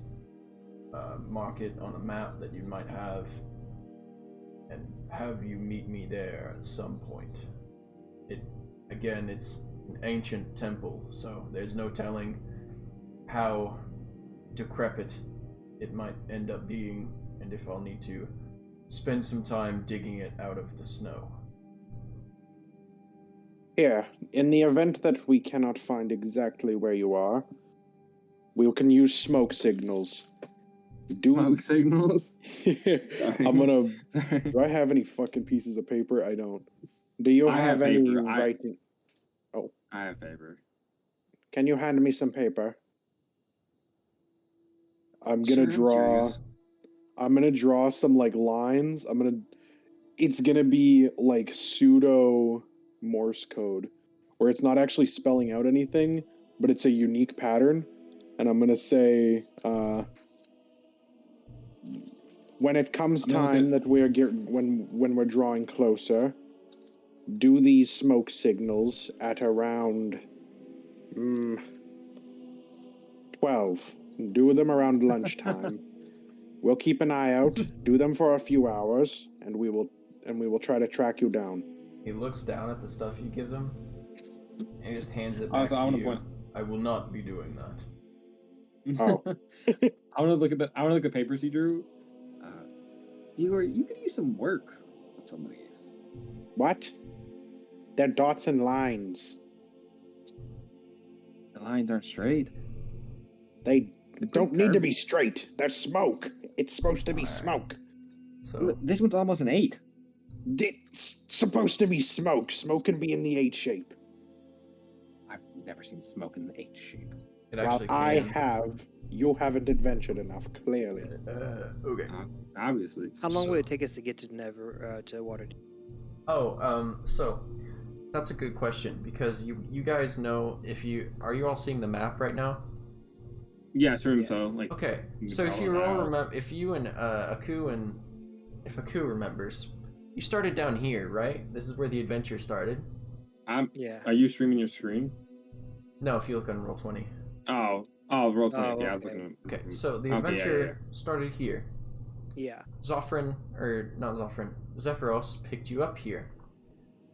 mark it on a map that you might have, and have you meet me there at some point. It's an ancient temple, so there's no telling how decrepit it might end up being, and if I'll need to spend some time digging it out of the snow. Yeah, in the event that we cannot find exactly where you are, we can use smoke signals. Smoke signals? I'm gonna... Do I have any fucking pieces of paper? I don't. Do you I have have any paper. writing? I have paper. Can you hand me some paper? I'm gonna Sure, I'm draw... curious. I'm gonna draw some, like, lines. It's gonna be, like, pseudo Morse code, where it's not actually spelling out anything, but it's a unique pattern. And I'm gonna say, when it comes time that when we're drawing closer, do these smoke signals at around 12. Do them around lunchtime. We'll keep an eye out. Do them for a few hours, and we will try to track you down. He looks down at the stuff you give him, and he just hands it Oh, back so I to wanna you. point- I will not be doing that. Oh. I want to look at the papers he drew. You could use some work on some of these. What? They're dots and lines. The lines aren't straight. They don't need to curvy. be straight. They're smoke. It's supposed to be smoke. So This one's almost an 8. It's supposed to be smoke. Smoke can be in the 8 shape. I've never seen smoke in the 8 shape. it Well, actually I can. have. You haven't adventured enough, clearly. Okay. Obviously. How long would it take us to get to to Waterdeep? Oh, so that's a good question, because you guys know, are you all seeing the map right now? Yeah, sure. Yes. So like. Okay, you so if follow you all now. remember, if you and if Aku remembers, you started down here, right? This is where the adventure started. Yeah. Are you streaming your screen? No, if you look on Roll20. Oh, roll 20. Oh, okay, I was okay. looking at. Okay, so the Okay, adventure started here. Yeah. Zephyros picked you up here.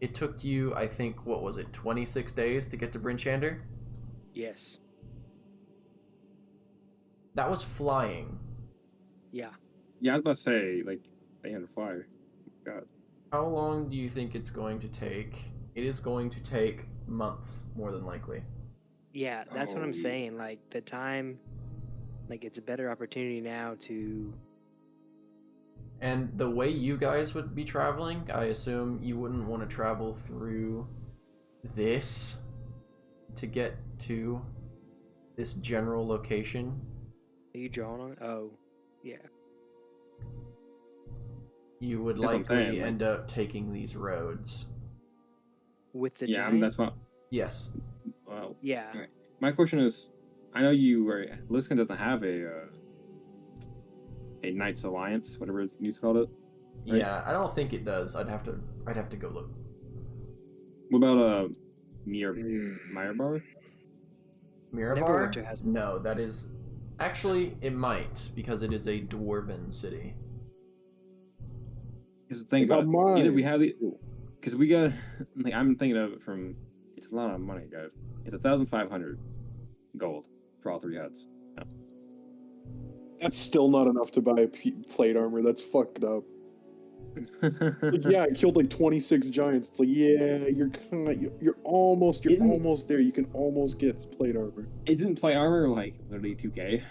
It took you, I think, what was it, 26 days to get to Brinchander? Yes. That was flying. Yeah. Yeah, I was about to say, like, they had a flyer. God. How long do you think it's going to take? It is going to take months, more than likely. Yeah, that's what I'm Oh, saying. Like the time, like it's a better opportunity now to. And the way you guys would be traveling, I assume you wouldn't want to travel through this to get to this general location. Are you drawing on? Oh, yeah. You would That's what I'm likely saying, like- end up taking these roads. With the Yeah, giant. that's what. Yes. Well, Yeah. alright. My question is, I know you were. Liskin doesn't have a Knights Alliance, whatever you called it. Right? Yeah, I don't think it does. I'd have to go look. What about Myrbar? Mirabar? Neverwinter has one. No, that is actually it might because it is a dwarven city. Here's the thing I got about it. Either we mine. have the, because we got. Like, I'm thinking of it from. It's a lot of money, guys. It's 1,500 gold for all 3 heads. No. That's still not enough to buy plate armor. That's fucked up. Like, yeah, I killed like 26 giants. It's like, yeah, you're almost there. You can almost get plate armor. Isn't plate armor like literally 2K?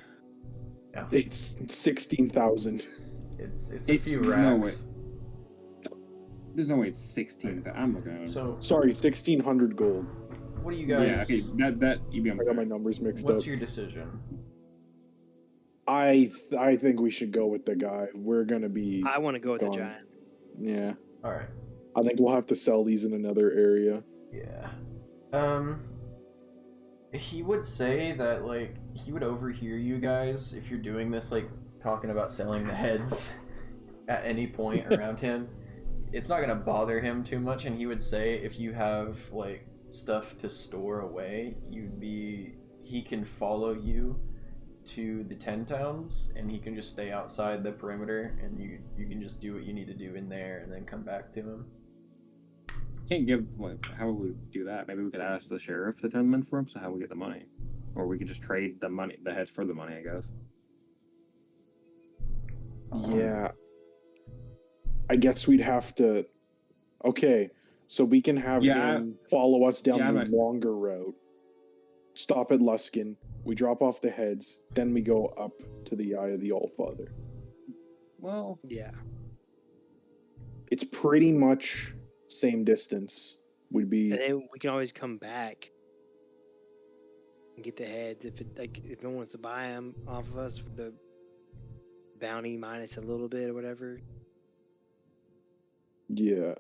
Yeah. It's 16,000. It's a few racks. There's no way it's 16. I'm looking at it. So Sorry, 1,600 gold. what do you guys? Yeah, okay, that you be. I got my numbers mixed What's up. your decision? I think we should go with the guy. We're gonna be. I want to go with the gone. giant. Yeah, All right. I think we'll have to sell these in another area. Yeah. He would say that like he would overhear you guys if you're doing this, like talking about selling the heads at any point around him. It's not gonna bother him too much, and he would say if you have like stuff to store away, he can follow you to the 10 towns, and he can just stay outside the perimeter, and you can just do what you need to do in there, and then come back to him. Can't give. How would we do that? Maybe we could ask the sheriff to 10 men for him. So how we get the money, or we could just trade the heads for the money, I guess. Yeah. I guess we'd have to. Okay, so we can have him follow us down the longer route. Stop at Luskin. We drop off the heads. Then we go up to the Eye of the Allfather. Well, Yeah. It's pretty much same distance. Would be. And then we can always come back and get the heads if no one wants to buy them off of us for the bounty minus a little bit or whatever. Yeah.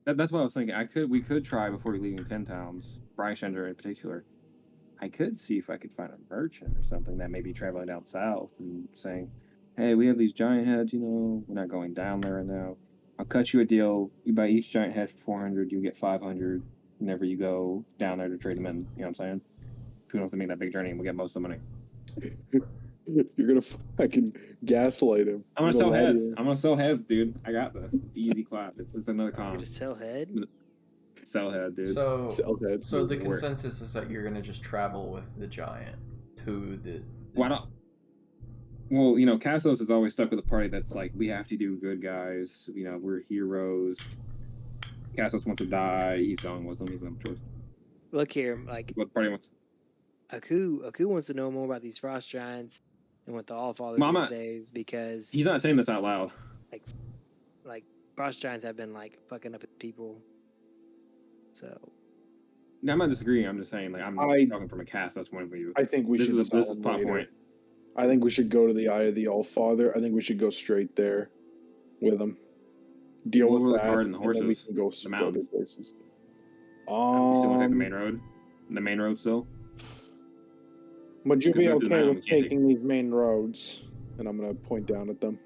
that's what I was thinking. We could try before leaving 10 towns. Bryshender in particular. I could see if I could find a merchant or something that may be traveling down south and saying, "Hey, we have these giant heads. We're not going down there right now. I'll cut you a deal. You buy each giant head for 400. You get 500 whenever you go down there to trade them in." You know what I'm saying? If we don't have to make that big journey, and we'll get most of the money. You're gonna fucking gaslight him. I'm gonna sell heads. I'm gonna sell heads, dude. I got this. It's easy clap. It's just another You're con. gonna sell head? Sell head, dude. So the Work. consensus is that you're gonna just travel with the giant to the Why not? Well, Castos is always stuck with a party that's like, we have to do good, guys. We're heroes. Castos wants to die. He's going with them. He's going to choice. Look here, like What the party wants? Aku wants to know more about these frost giants and what the Allfather Mama, says because he's not saying this out loud. like frost giants have been like fucking up with people. So No, I'm not disagreeing. I'm just saying, like, I'm talking from a Castos point of view. I think we should. This is plot point. I think we should go to the Eye of the Allfather. I think we should go straight there with him. Deal with that, cart and the horses. then we can go The to other mountains. places. You still want to take the main road? The main road still? Would you Because be we have to okay do with mountains, easy. taking these main roads? And I'm gonna point down at them.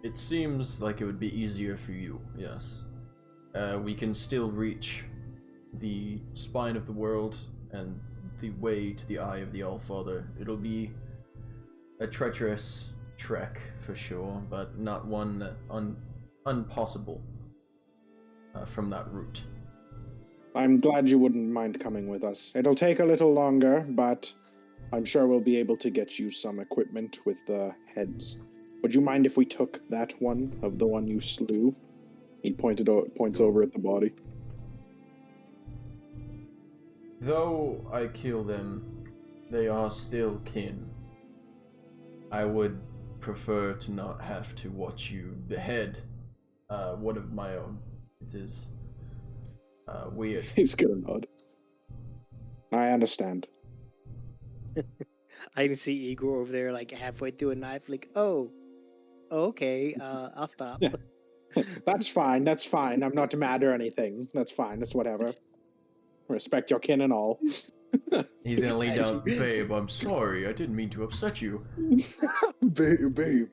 It seems like it would be easier for you, yes. We can still reach the spine of the world and the way to the Eye of the Allfather. It'll be a treacherous trek for sure, but not one impossible from that route. I'm glad you wouldn't mind coming with us. It'll take a little longer, but I'm sure we'll be able to get you some equipment with the heads. Would you mind if we took that one of the one you slew? He points over at the body. Though I kill them, they are still kin. I would prefer to not have to watch you behead one of my own. It is weird. He's gonna nod. I understand. I can see Igor over there like halfway through a knife, like, oh okay, I'll stop. Yeah. That's fine. That's fine. I'm not mad or anything. That's fine. That's whatever. Respect your kin and all. He's gonna lean down. Babe, I'm sorry. I didn't mean to upset you. babe,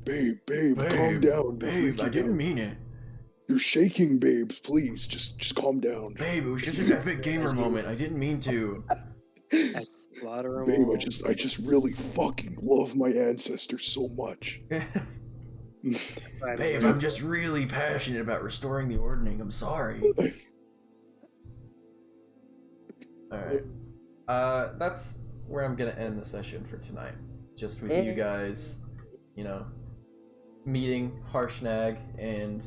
calm down. Babe, I didn't mean it. You're shaking, babes. Please, just calm down. Babe, it was just an epic gamer moment. I didn't mean to. Slaughter 'em Babe, all. I just really fucking love my ancestors so much. Babe, I'm just really passionate about restoring the ordning. I'm sorry. Alright. That's where I'm gonna end the session for tonight. Just with you guys, you know, meeting Harshnag and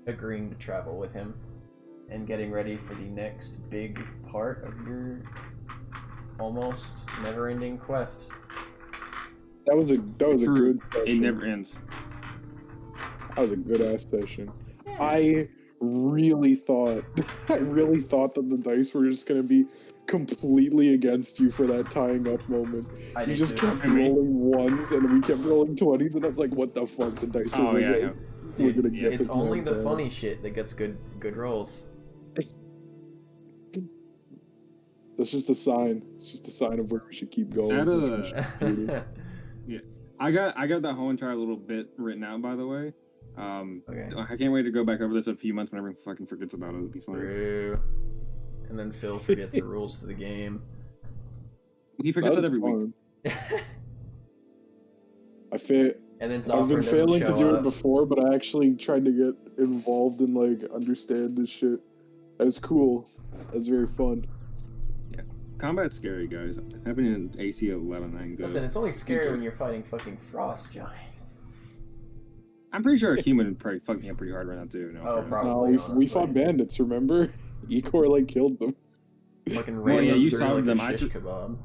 agreeing to travel with him and getting ready for the next big part of your almost never-ending quest. That was a good session. It never ends. That was a good ass session. I really thought that the dice were just gonna be completely against you for that tying up moment. You just kept rolling ones and we kept rolling 20s and I was like, what the fuck, the dice are yeah. Dude, Dude, get it's this only man the down. funny shit that gets good rolls. That's just a sign. It's just a sign of where we should keep going. I got that whole entire little bit written out, by the way. Okay. I can't wait to go back over this in a few months when everyone fucking forgets about it. It'll be fun. True. And then Phil forgets the rules to the game. He forgets that every week. I've been failing to do it before, but I actually tried to get involved and like understand this shit. That's cool. That's very fun. Yeah, combat's scary, guys. Having an AC of 11 ain't good. Listen, it's only scary when you're fighting fucking frost giants. I'm pretty sure a human would probably fuck me up pretty hard right now too. No, Oh, probably. No, we fought bandits. Remember? Ecor like killed them. Fucking Well, yeah, ran you through saw like them. a shish kebab.